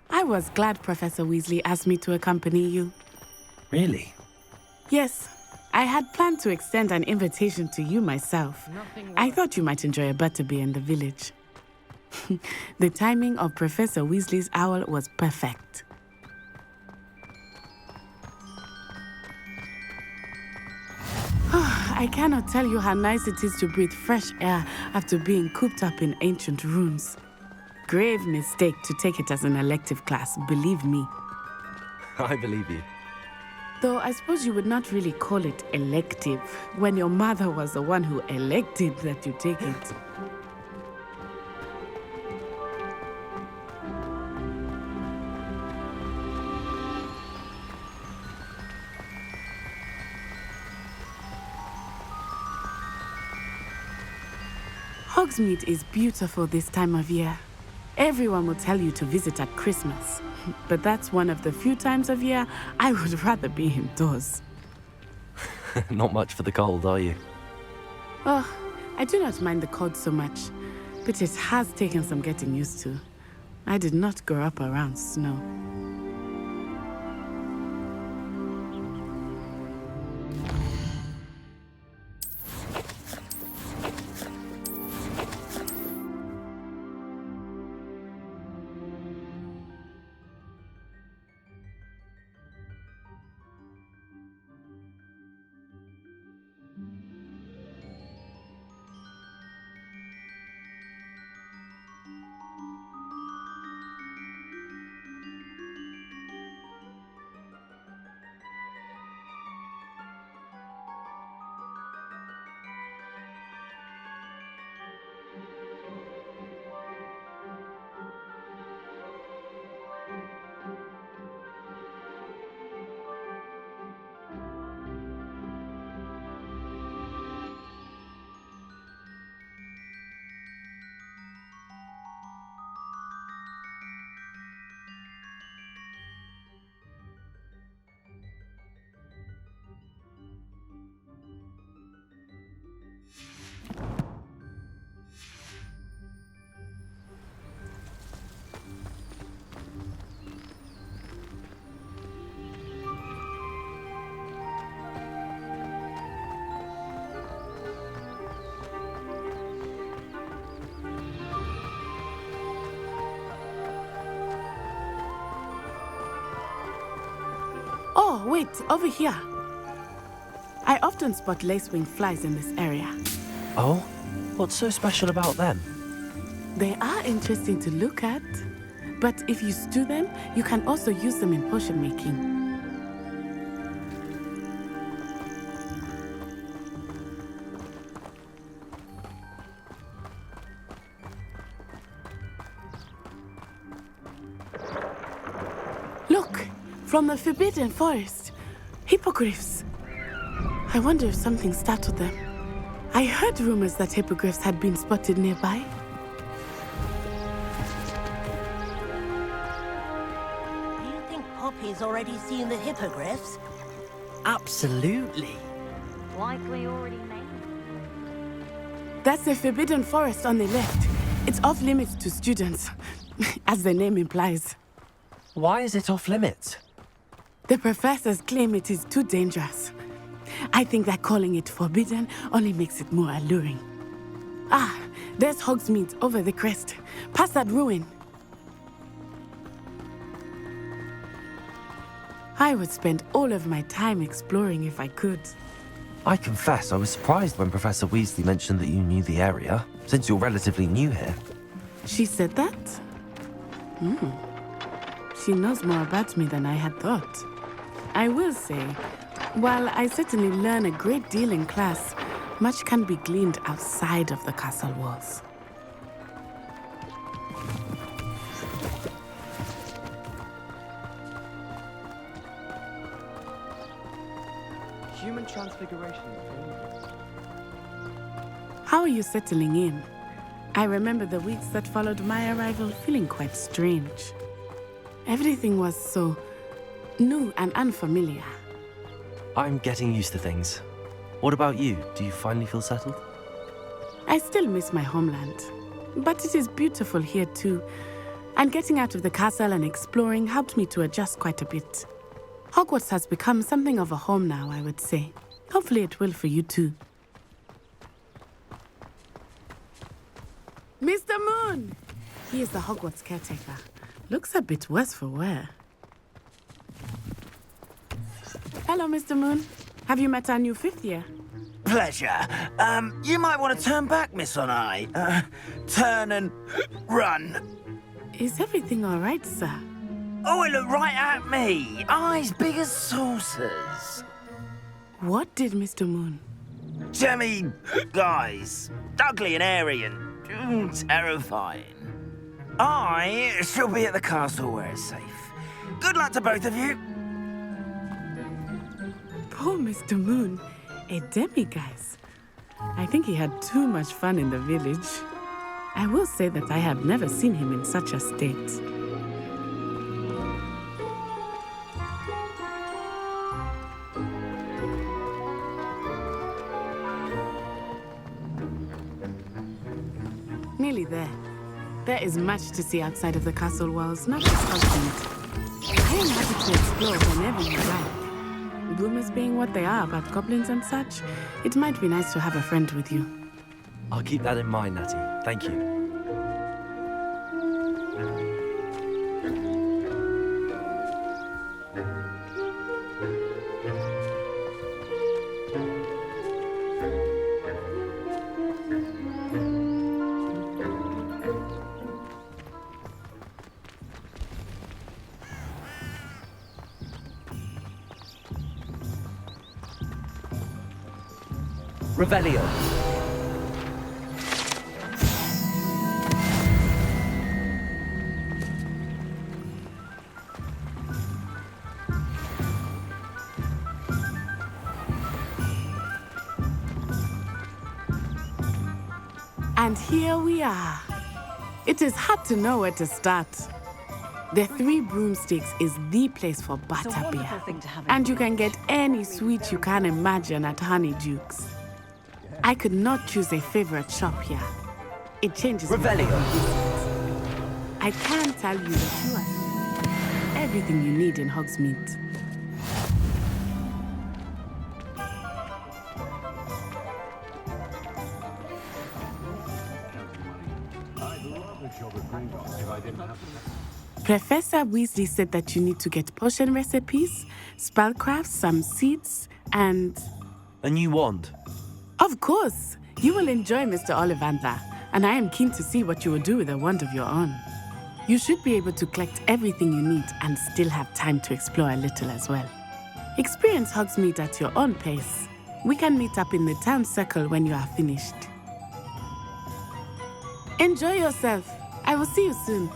I was glad Professor Weasley asked me to accompany you. Really? Yes, I had planned to extend an invitation to you myself. I thought you might enjoy a butterbeer in the village. The timing of Professor Weasley's owl was perfect. I cannot tell you how nice it is to breathe fresh air after being cooped up in ancient ruins. Grave mistake to take it as an elective class, believe me. I believe you. Though I suppose you would not really call it elective when your mother was the one who elected that you take it. Hogsmeade is beautiful this time of year. Everyone will tell you to visit at Christmas, but that's one of the few times of year I would rather be indoors. Not much for the cold, are you? Oh, I do not mind the cold so much, but it has taken some getting used to. I did not grow up around snow. Oh, wait, over here. I often spot lacewing flies in this area. Oh? What's so special about them? They are interesting to look at, but if you stew them, you can also use them in potion making. Look, from the Forbidden Forest, hippogriffs. I wonder if something startled them. I heard rumors that hippogriffs had been spotted nearby. Do you think Poppy's already seen the hippogriffs? Absolutely. Likely already made. That's the Forbidden Forest on the left. It's off limits to students, as the name implies. Why is it off limits? The professors claim it is too dangerous. I think that calling it forbidden only makes it more alluring. Ah, there's Hogsmeade over the crest, past that ruin. I would spend all of my time exploring if I could. I confess I was surprised when Professor Weasley mentioned that you knew the area, since you're relatively new here. She said that? She knows more about me than I had thought. I will say, while I certainly learn a great deal in class, much can be gleaned outside of the castle walls. Human transfiguration. How are you settling in? I remember the weeks that followed my arrival feeling quite strange. Everything was so new and unfamiliar. I'm getting used to things. What about you? Do you finally feel settled? I still miss my homeland, but it is beautiful here too. And getting out of the castle and exploring helped me to adjust quite a bit. Hogwarts has become something of a home now, I would say. Hopefully it will for you too. Mr. Moon! He is the Hogwarts caretaker. Looks a bit worse for wear. Hello, Mr. Moon. Have you met our new fifth year? Pleasure. You might want to turn back, Miss Onai. Turn and run. Is everything all right, sir? Oh, it looked right at me. Eyes big as saucers. What did Mr. Moon? Jemmy, guys. Ugly and airy and terrifying. I shall be at the castle where it's safe. Good luck to both of you. Poor Mr. Moon, a demiguise. I think he had too much fun in the village. I will say that I have never seen him in such a state. Nearly there. There is much to see outside of the castle walls, not just Hogsmeade. I am happy to explore whenever you like. Rumors being what they are about goblins and such, it might be nice to have a friend with you. I'll keep that in mind, Natty. Thank you. Revelio. And here we are. It is hard to know where to start. The Three Broomsticks is the place for butterbeer. And you can get any sweet you can imagine at Honeydukes. I could not choose a favorite shop here. It changes. Revelio. I can tell you that you are everything you need in Hogsmeade. I'd love a job at Gringotts if I didn't have to. Professor Weasley said that you need to get potion recipes, spellcrafts, some seeds, and... A new wand? Of course! You will enjoy Mr. Ollivander, and I am keen to see what you will do with a wand of your own. You should be able to collect everything you need and still have time to explore a little as well. Experience Hogsmeade at your own pace. We can meet up in the town circle when you are finished. Enjoy yourself. I will see you soon.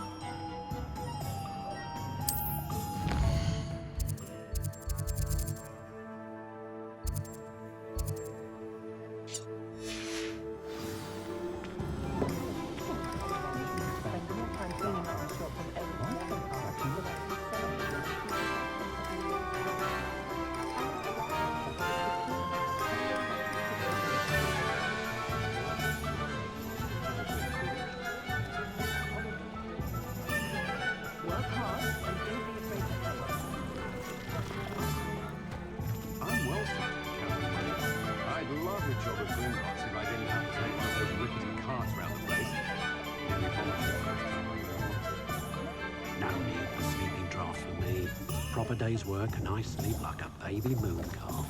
Proper day's work and I sleep like a baby moon calf.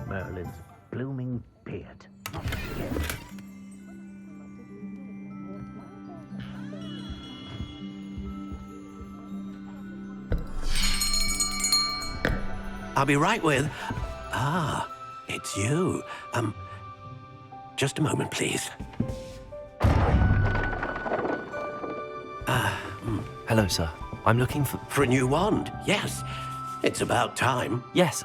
Merlin's blooming beard. Not again. I'll be right with... Ah, it's you. Just a moment, please. Hello, sir. I'm looking for... For a new wand, yes. It's about time. Yes,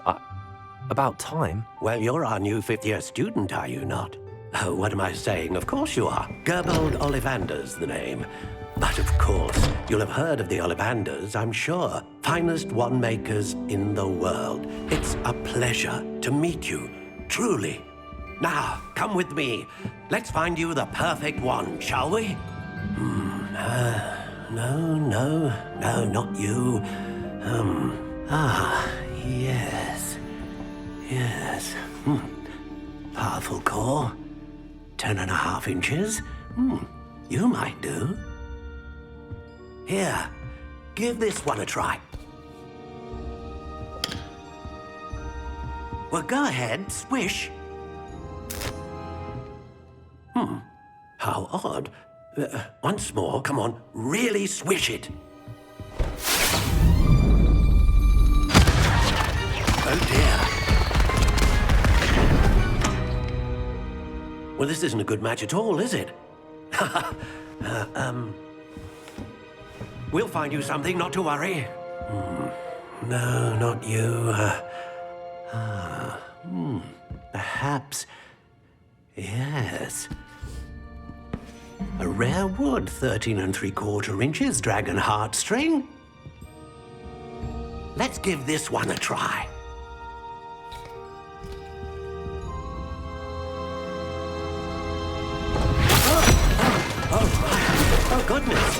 about time? Well, you're our new fifth-year student, are you not? Oh, what am I saying? Of course you are. Gerbold Ollivander's the name. But of course, you'll have heard of the Ollivanders, I'm sure. Finest wand makers in the world. It's a pleasure to meet you, truly. Now, come with me. Let's find you the perfect wand, shall we? No, not you. Yes. Powerful core. 10.5 inches. You might do. Here, give this one a try. Well, go ahead, swish. How odd. Once more, come on, really swish it. Oh dear. Well, this isn't a good match at all, is it? We'll find you something, not to worry. No, not you. Perhaps. Yes. A rare wood, 13 3/4 inches, dragon heartstring. Let's give this one a try. Oh, goodness.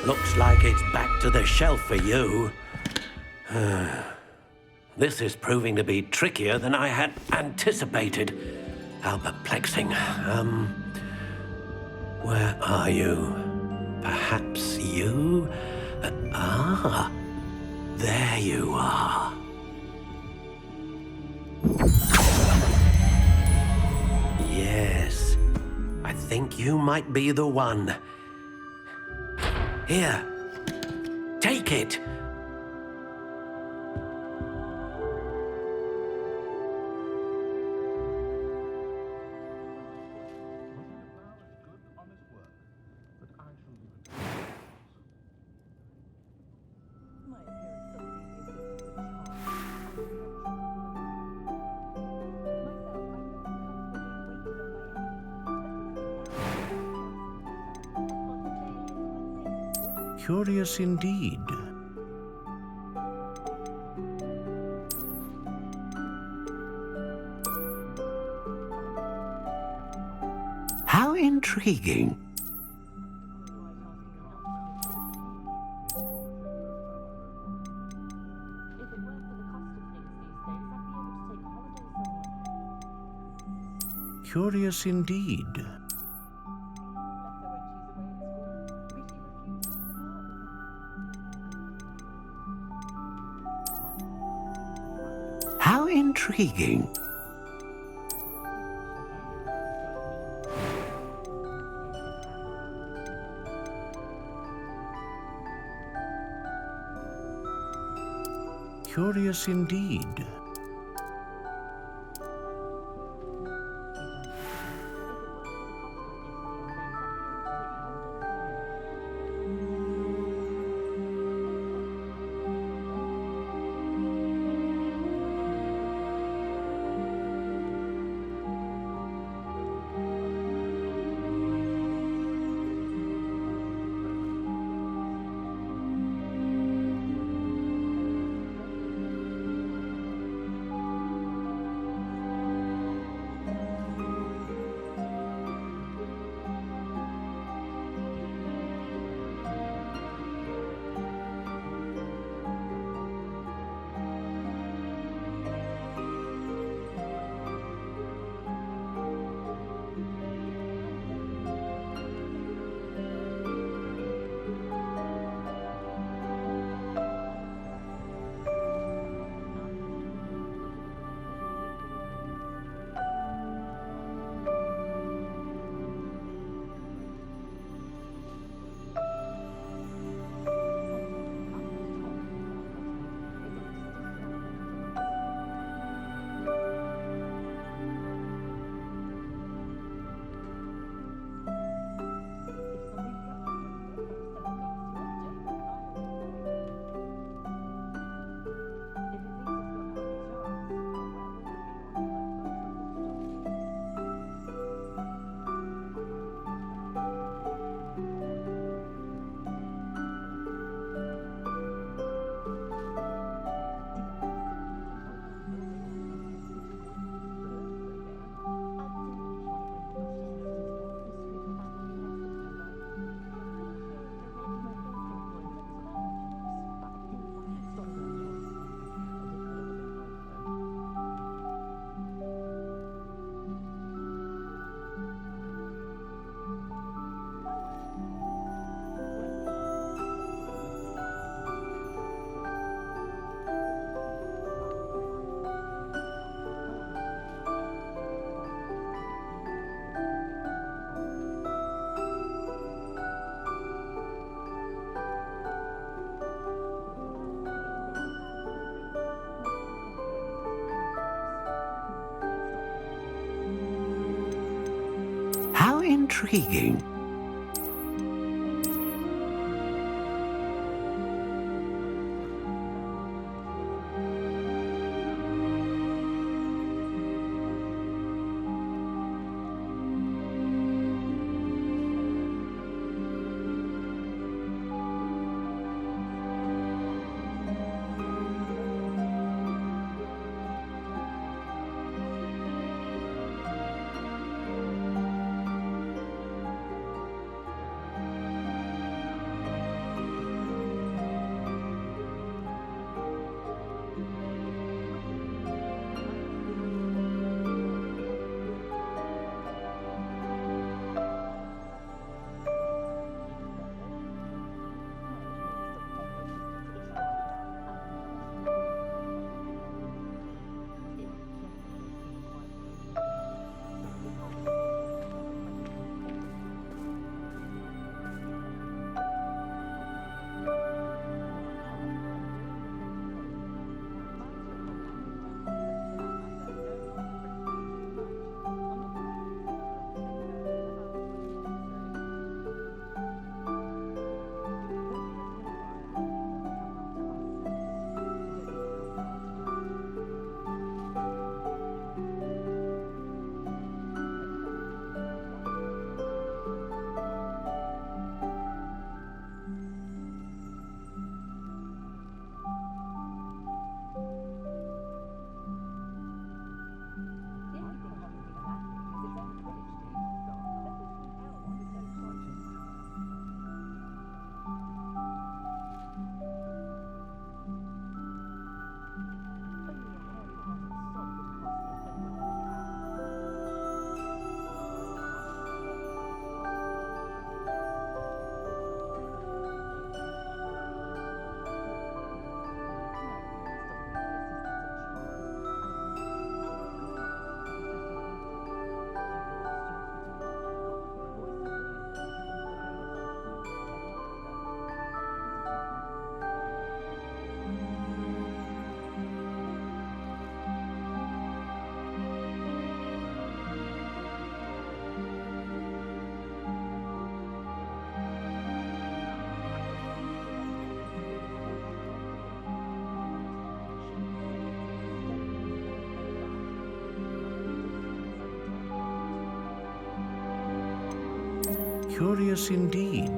Looks like it's back to the shelf for you. This is proving to be trickier than I had anticipated. How perplexing. Where are you? Perhaps you? There you are. Yes, I think you might be the one. Here, take it. Curious indeed. How intriguing. Curious indeed. How intriguing. Curious indeed. How intriguing. Curious indeed.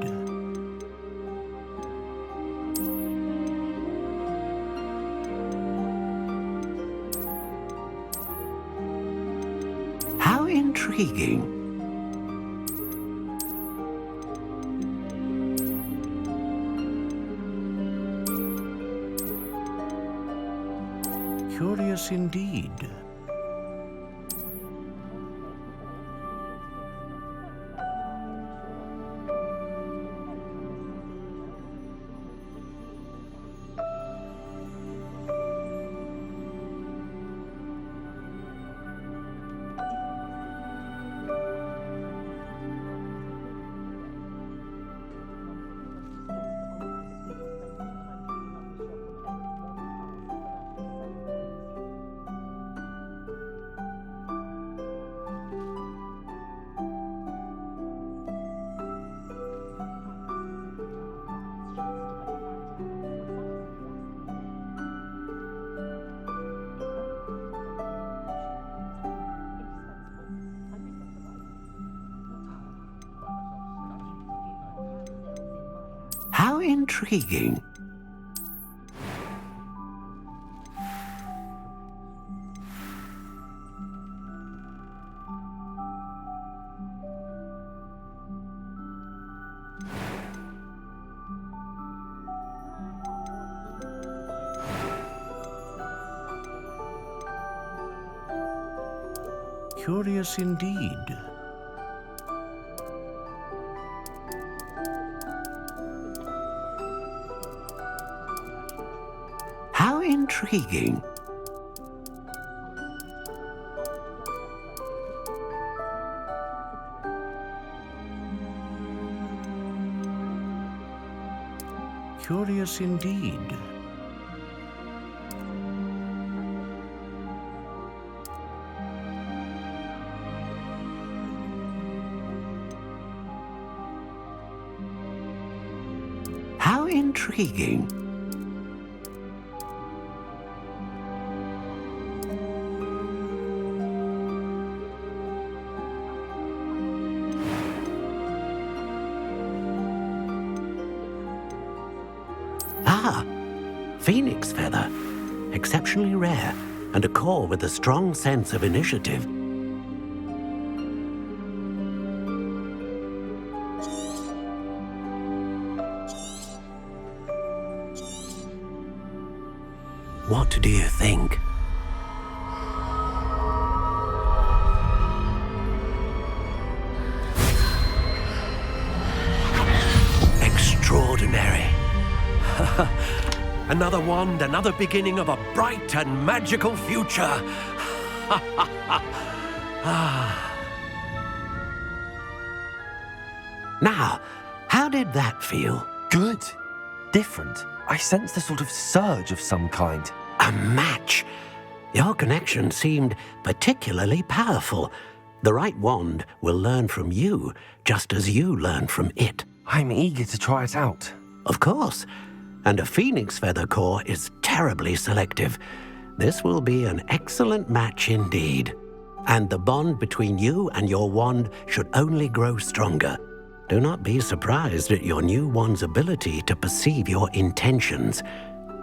How intriguing. Curious indeed. How intriguing. Curious indeed. How intriguing. Curious indeed. How intriguing. Ah, phoenix feather. Exceptionally rare, and a core with a strong sense of initiative. What do you think? Extraordinary. Another wand, another beginning of a bright and magical future. Now, how did that feel? Good. Different. I sensed a sort of surge of some kind. A match. Your connection seemed particularly powerful. The right wand will learn from you, just as you learn from it. I'm eager to try it out. Of course. And a phoenix feather core is terribly selective. This will be an excellent match indeed. And the bond between you and your wand should only grow stronger. Do not be surprised at your new wand's ability to perceive your intentions,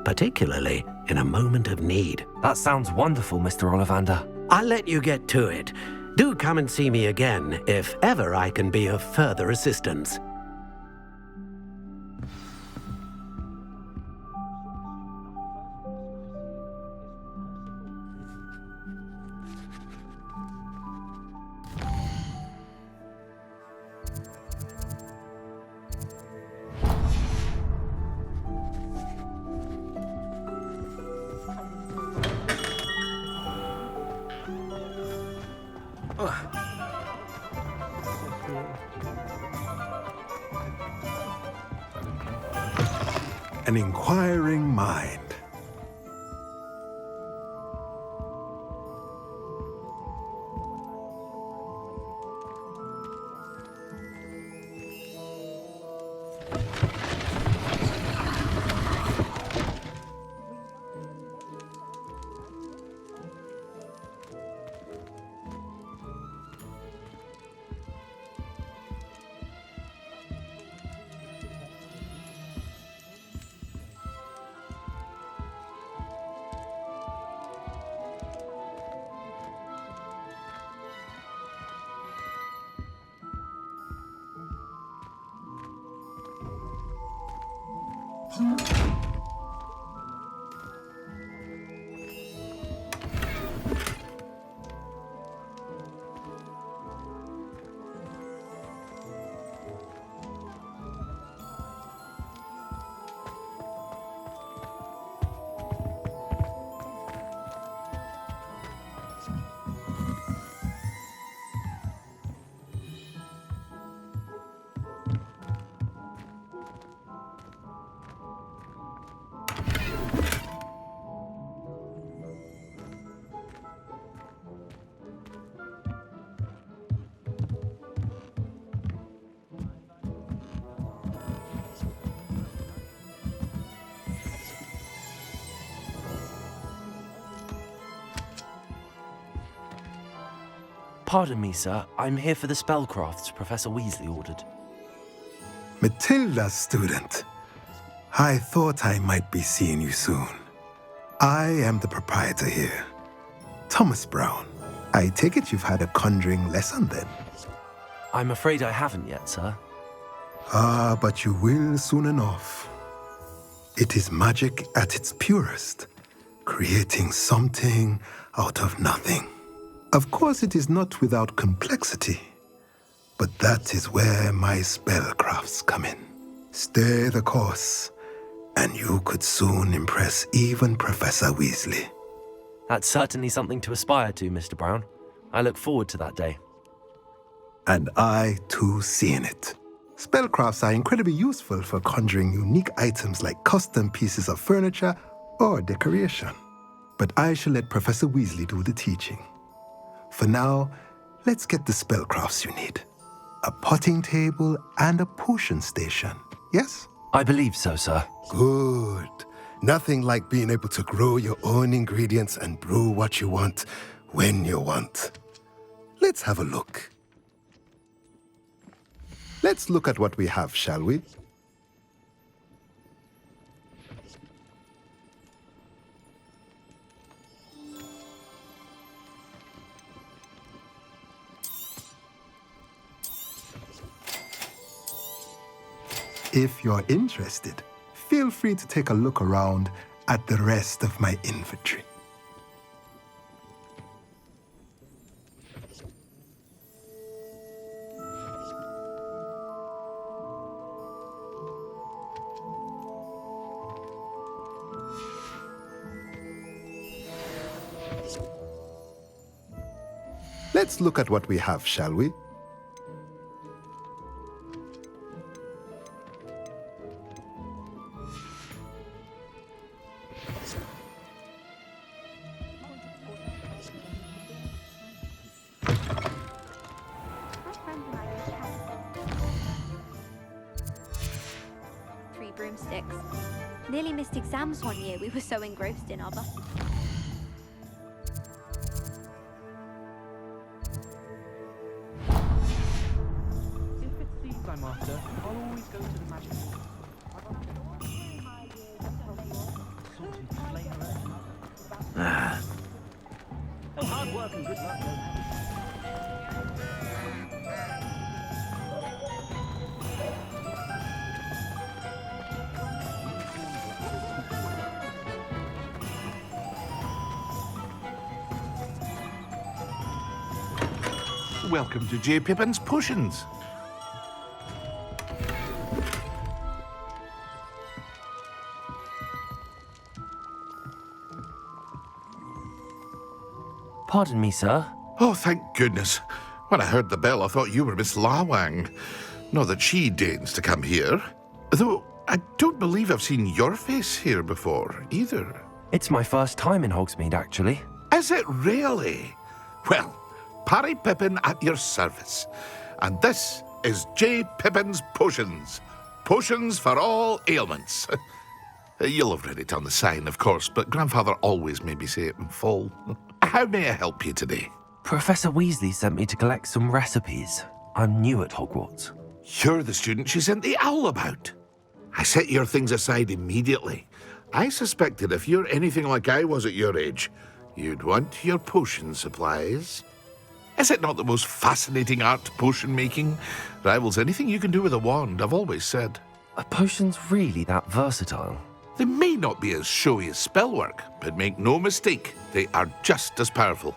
particularly in a moment of need. That sounds wonderful, Mr. Ollivander. I'll let you get to it. Do come and see me again if ever I can be of further assistance. An inquiring mind. Pardon me, sir. I'm here for the spellcrafts Professor Weasley ordered. Matilda, student. I thought I might be seeing you soon. I am the proprietor here, Thomas Brown. I take it you've had a conjuring lesson then? I'm afraid I haven't yet, sir. Ah, but you will soon enough. It is magic at its purest, creating something out of nothing. Of course, it is not without complexity, but that is where my spellcrafts come in. Stay the course, and you could soon impress even Professor Weasley. That's certainly something to aspire to, Mr. Brown. I look forward to that day. And I, too, seeing it. Spellcrafts are incredibly useful for conjuring unique items like custom pieces of furniture or decoration. But I shall let Professor Weasley do the teaching. For now, let's get the spellcrafts you need. A potting table and a potion station, yes? I believe so, sir. Good. Nothing like being able to grow your own ingredients and brew what you want when you want. Let's have a look. Let's look at what we have, shall we? If you're interested, feel free to take a look around at the rest of my inventory. Let's look at what we have, shall we? Broomsticks. Nearly missed exams one year, we were so engrossed in other. If it's these I'm after, I'll always go to the magic. Oh, hard work and good luck. Welcome to J. Pippin's Potions. Pardon me, sir. Oh, thank goodness. When I heard the bell, I thought you were Miss Lawang. Not that she deigns to come here. Though I don't believe I've seen your face here before, either. It's my first time in Hogsmeade, actually. Is it really? Well, Parry Pippin at your service. And this is J. Pippin's Potions. Potions for all ailments. You'll have read it on the sign, of course, but Grandfather always made me say it in full. How may I help you today? Professor Weasley sent me to collect some recipes. I'm new at Hogwarts. You're the student she sent the owl about. I set your things aside immediately. I suspected if you're anything like I was at your age, you'd want your potion supplies. Is it not the most fascinating art, potion making? Rivals anything you can do with a wand, I've always said. Are potions really that versatile? They may not be as showy as spellwork, but make no mistake, they are just as powerful.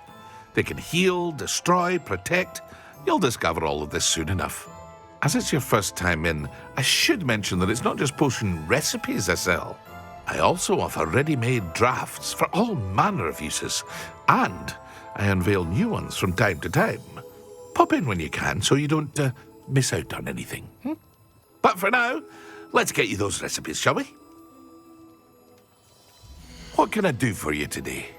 They can heal, destroy, protect. You'll discover all of this soon enough. As it's your first time in, I should mention that it's not just potion recipes I sell. I also offer ready-made drafts for all manner of uses, and I unveil new ones from time to time. Pop in when you can so you don't miss out on anything. But for now, let's get you those recipes, shall we? What can I do for you today?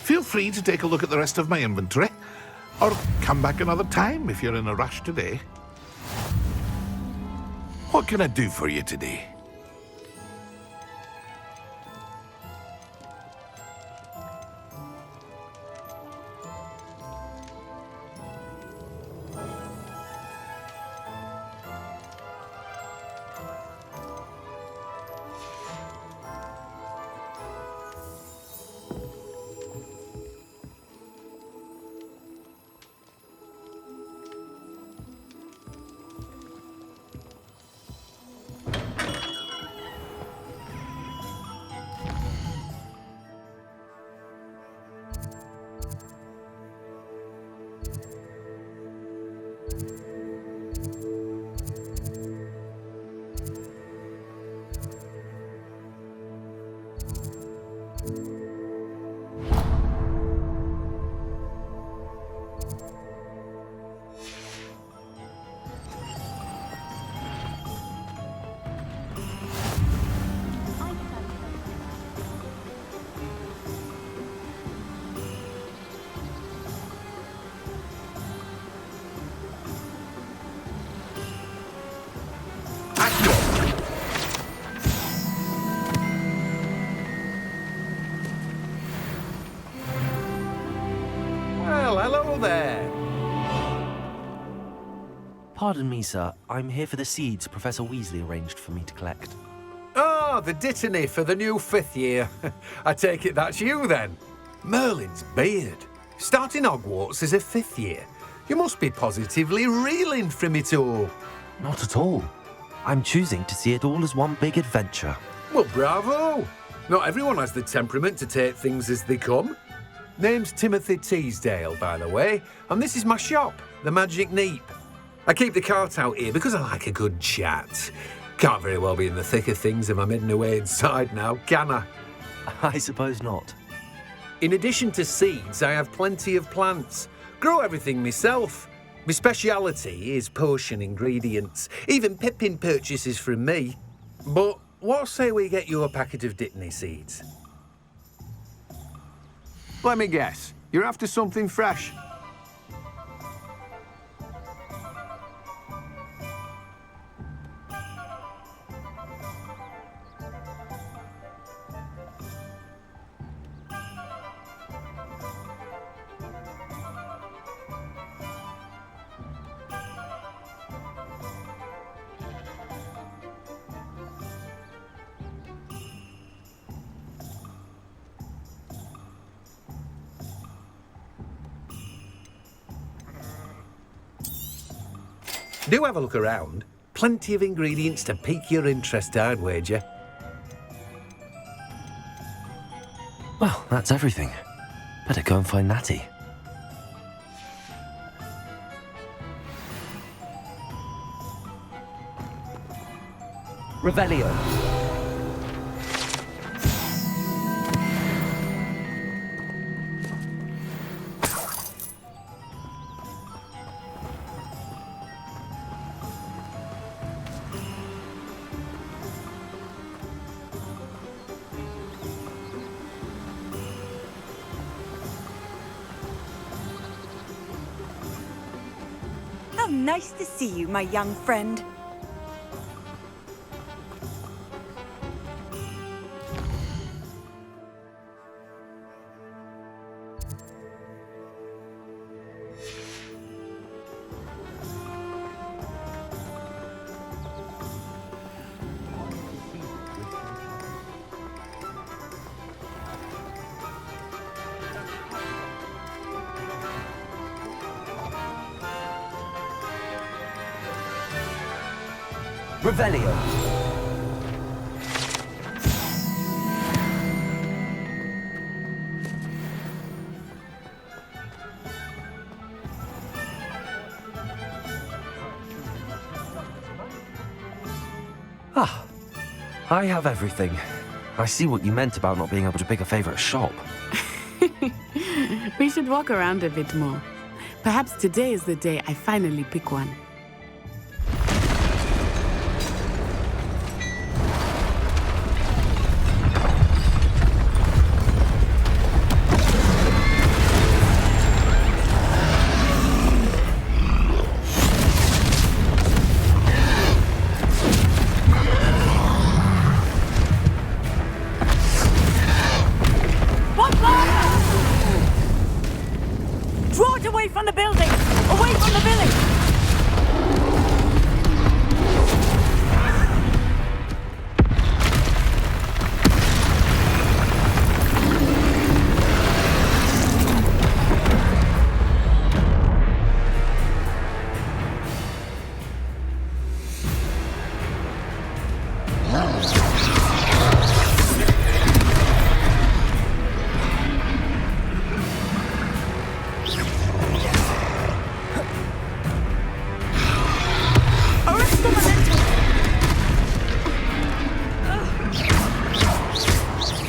Feel free to take a look at the rest of my inventory, or come back another time if you're in a rush today. What can I do for you today? Hello there. Pardon me, sir. I'm here for the seeds Professor Weasley arranged for me to collect. Oh, Ah, the dittany for the new 5th year. I take it that's you then. Merlin's beard. Starting Hogwarts as a 5th year. You must be positively reeling from it all. Not at all. I'm choosing to see it all as one big adventure. Well, bravo! Not everyone has the temperament to take things as they come. Name's Timothy Teasdale, by the way, and this is my shop, the Magic Neep. I keep the cart out here because I like a good chat. Can't very well be in the thick of things if I'm hidden away inside now, can I? I suppose not. In addition to seeds, I have plenty of plants. Grow everything myself. My speciality is potion ingredients. Even Pippin purchases from me. But what say we get you a packet of Dittany seeds? Let me guess. You're after something fresh. Do have a look around. Plenty of ingredients to pique your interest, I'd wager. Well, that's everything. Better go and find Natty. Revelio. How nice to see you, my young friend. Revelio. Ah, I have everything. I see what you meant about not being able to pick a favourite shop. We should walk around a bit more. Perhaps today is the day I finally pick one. Draw it away from the building! Away from the village!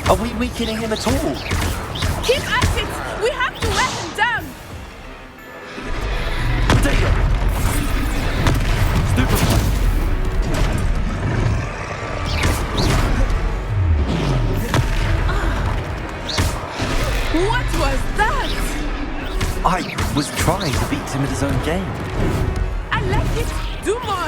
Are we weakening him at all? Keep at it! We have to let him down! What was that? I was trying to beat him at his own game. I like it! Do more!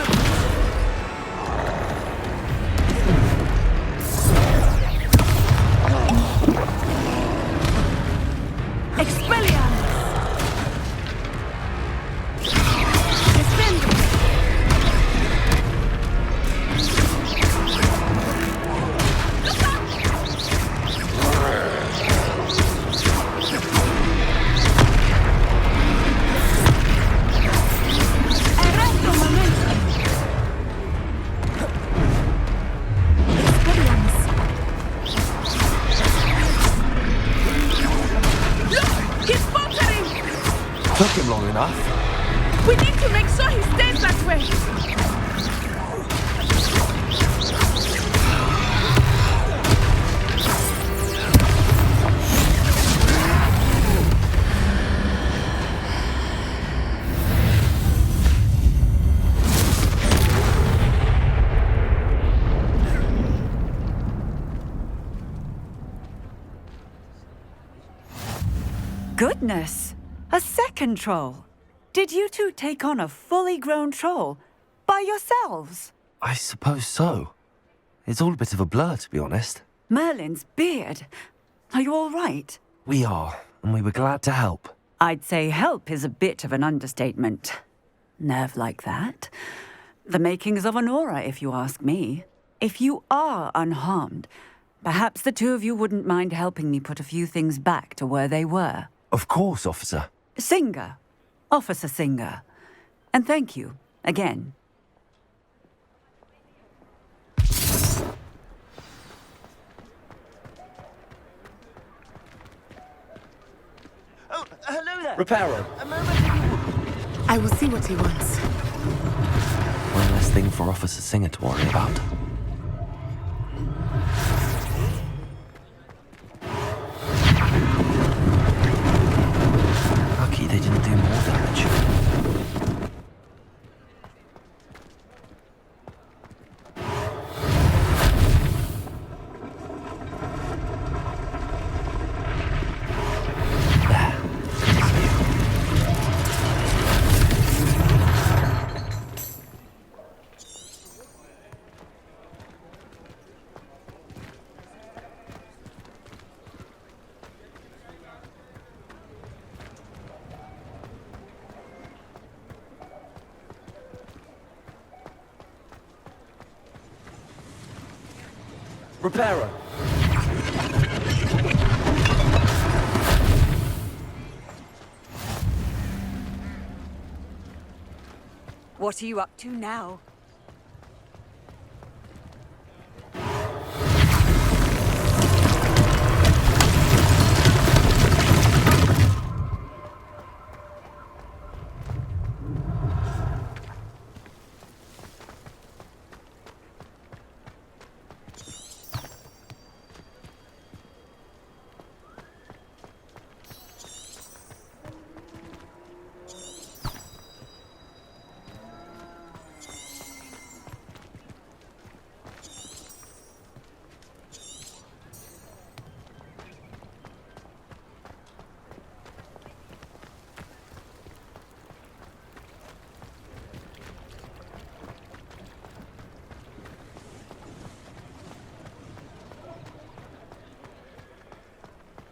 enough. We need to make sure he stays that way. Goodness! A second troll! Did you two take on a fully grown troll by yourselves? I suppose so. It's all a bit of a blur, to be honest. Merlin's beard. Are you all right? We are, and we were glad to help. I'd say help is a bit of an understatement. Nerve like that. The makings of an aura, if you ask me. If you are unharmed, perhaps the two of you wouldn't mind helping me put a few things back to where they were. Of course, officer. Singer. Officer Singer. And thank you, again. Oh, hello there. Reparo. A moment if you... I will see what he wants. One less thing for Officer Singer to worry about. Lucky they didn't do more damage. Reparo. What are you up to now?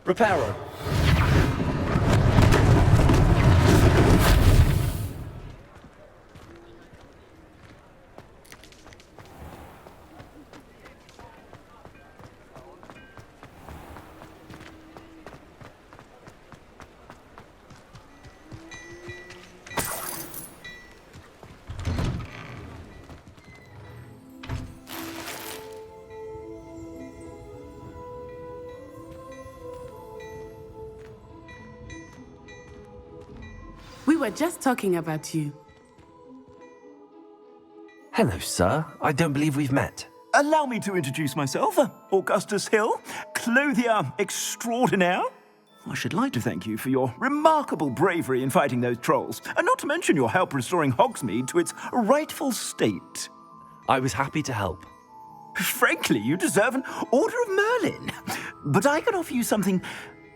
Reparo. We were just talking about you. Hello, sir. I don't believe we've met. Allow me to introduce myself, Augustus Hill, clothier extraordinaire. I should like to thank you for your remarkable bravery in fighting those trolls, and not to mention your help restoring Hogsmeade to its rightful state. I was happy to help. Frankly, you deserve an Order of Merlin. But I can offer you something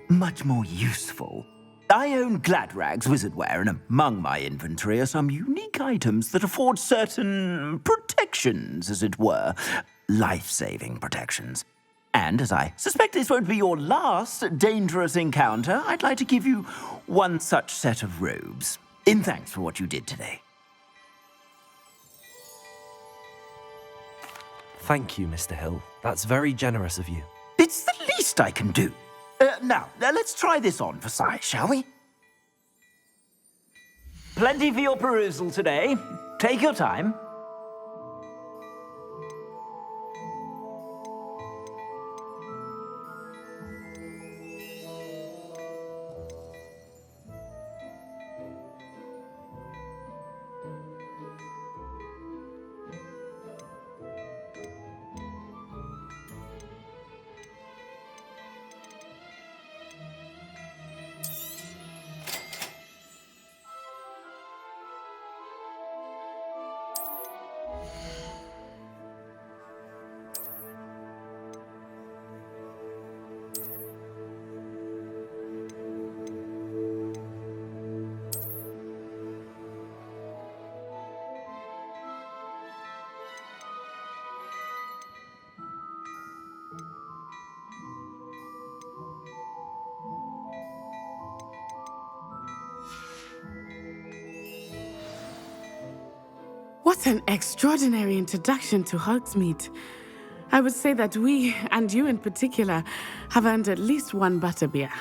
much more useful. I own Gladrag's wizardware, and among my inventory are some unique items that afford certain protections, as it were. Life-saving protections. And as I suspect this won't be your last dangerous encounter, I'd like to give you one such set of robes, in thanks for what you did today. Thank you, Mr. Hill. That's very generous of you. It's the least I can do. Now, let's try this on for size, shall we? Plenty for your perusal today. Take your time. What an extraordinary introduction to Hogsmeade. I would say that we, and you in particular, have earned at least one butterbeer.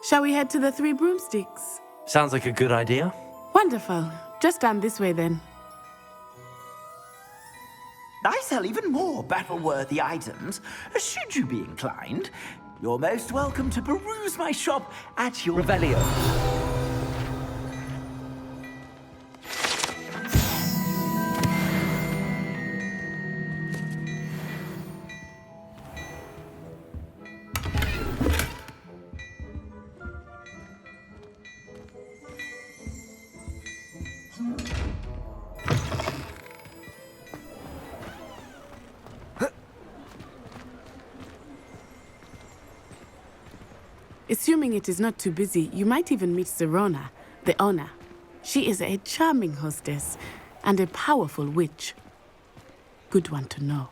Shall we head to the Three Broomsticks? Sounds like a good idea. Wonderful. Just down this way then. I sell even more battle-worthy items. Should you be inclined, you're most welcome to peruse my shop at your... Revelio. Assuming it is not too busy, you might even meet Sirona, the owner. She is a charming hostess and a powerful witch. Good one to know.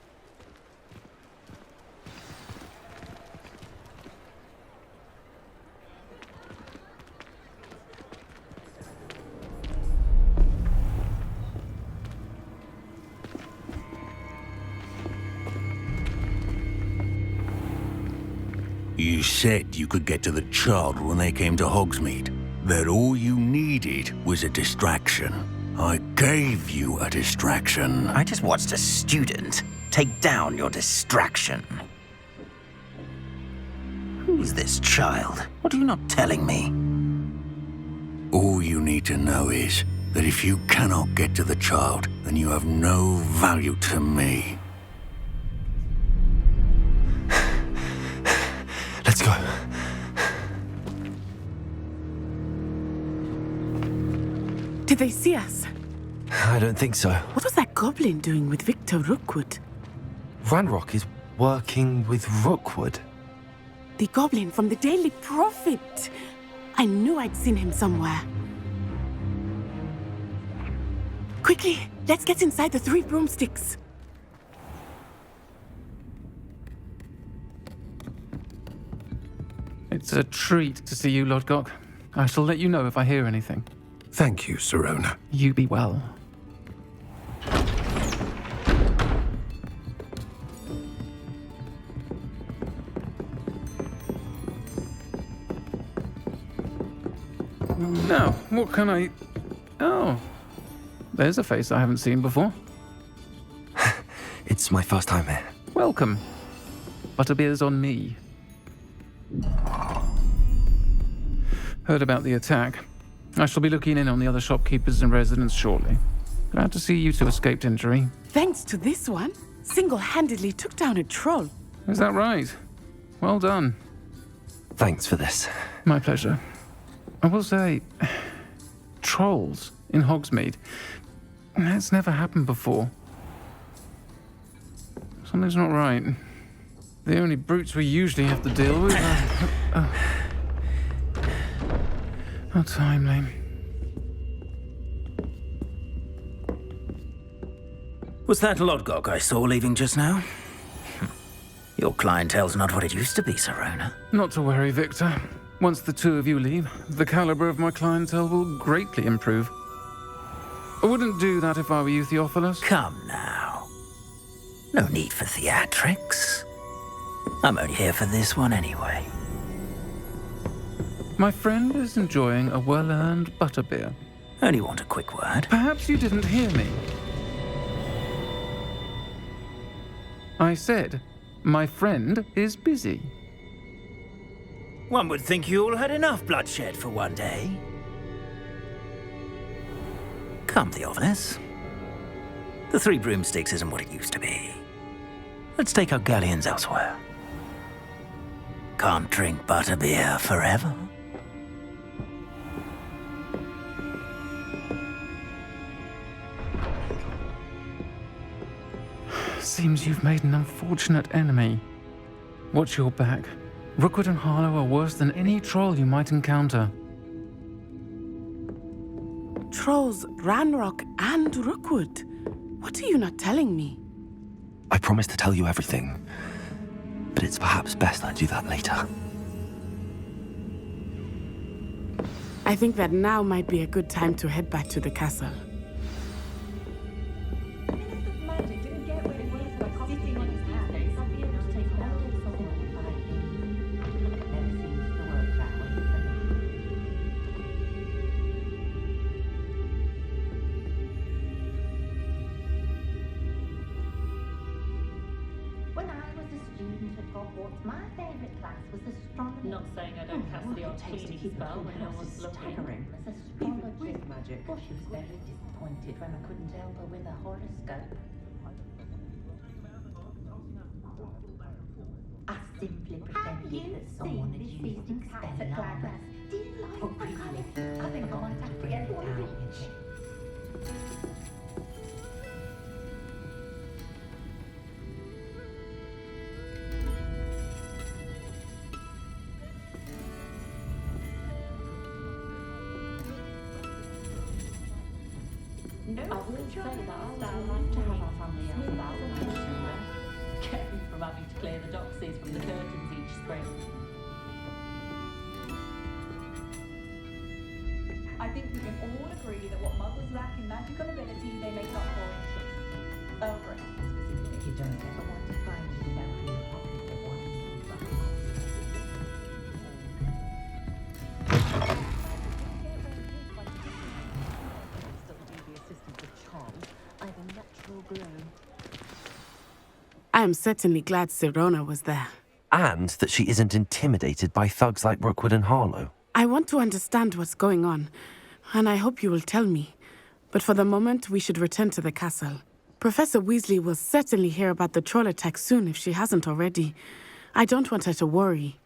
You said you could get to the child when they came to Hogsmeade. That all you needed was a distraction. I gave you a distraction. I just watched a student take down your distraction. Who's this child? What are you not telling me? All you need to know is that if you cannot get to the child, then you have no value to me. Let's go. Did they see us? I don't think so. What was that goblin doing with Victor Rookwood? Ranrock is working with Rookwood. The goblin from the Daily Prophet. I knew I'd seen him somewhere. Quickly, let's get inside the Three Broomsticks. It's a treat to see you, Lodgok. I shall let you know if I hear anything. Thank you, Sirona. You be well. Now, what can I... Oh, there's a face I haven't seen before. It's my first time here. Welcome. Butterbeer's on me. Heard about the attack. I shall be looking in on the other shopkeepers and residents shortly. Glad to see you two escaped injury. Thanks to this one, single-handedly took down a troll. Is that right? Well done. Thanks for this. My pleasure. I will say, trolls in Hogsmeade. That's never happened before. Something's not right. The only brutes we usually have to deal with are... How timely. Was that Lodgok I saw leaving just now? Your clientele's not what it used to be, Sirona. Not to worry, Victor. Once the two of you leave, the caliber of my clientele will greatly improve. I wouldn't do that if I were you, Theophilus. Come now. No need for theatrics. I'm only here for this one anyway. My friend is enjoying a well-earned butterbeer. Only want a quick word. Perhaps you didn't hear me. I said, my friend is busy. One would think you all had enough bloodshed for one day. Come, Theophilus. The Three Broomsticks isn't what it used to be. Let's take our galleons elsewhere. Can't drink butterbeer forever. Seems you've made an unfortunate enemy. Watch your back. Rookwood and Harlow are worse than any troll you might encounter. Trolls, Ranrock, and Rookwood. What are you not telling me? I promised to tell you everything, but it's perhaps best I do that later. I think that now might be a good time to head back to the castle. student at Hogwarts, my favourite class was astrology. Not saying I don't cast the odd cleaning spell when no one's looking. As astrology. Magic. Well, she was very disappointed when I couldn't help her with a horoscope. I simply pretended that someone had used Expelliarmus. Oh, really? I think I might have to get one of each. No, I would say that I like to have our family out about kept me from having to clear the doxies from the curtains each spring. I think we can all agree that what muggles lack in magical ability, they make up for in truth. Over it, specifically. If you don't ever want to find yourself in the pocket of one of these I am certainly glad Sirona was there. And that she isn't intimidated by thugs like Rookwood and Harlow. I want to understand what's going on, and I hope you will tell me. But for the moment, we should return to the castle. Professor Weasley will certainly hear about the troll attack soon if she hasn't already. I don't want her to worry.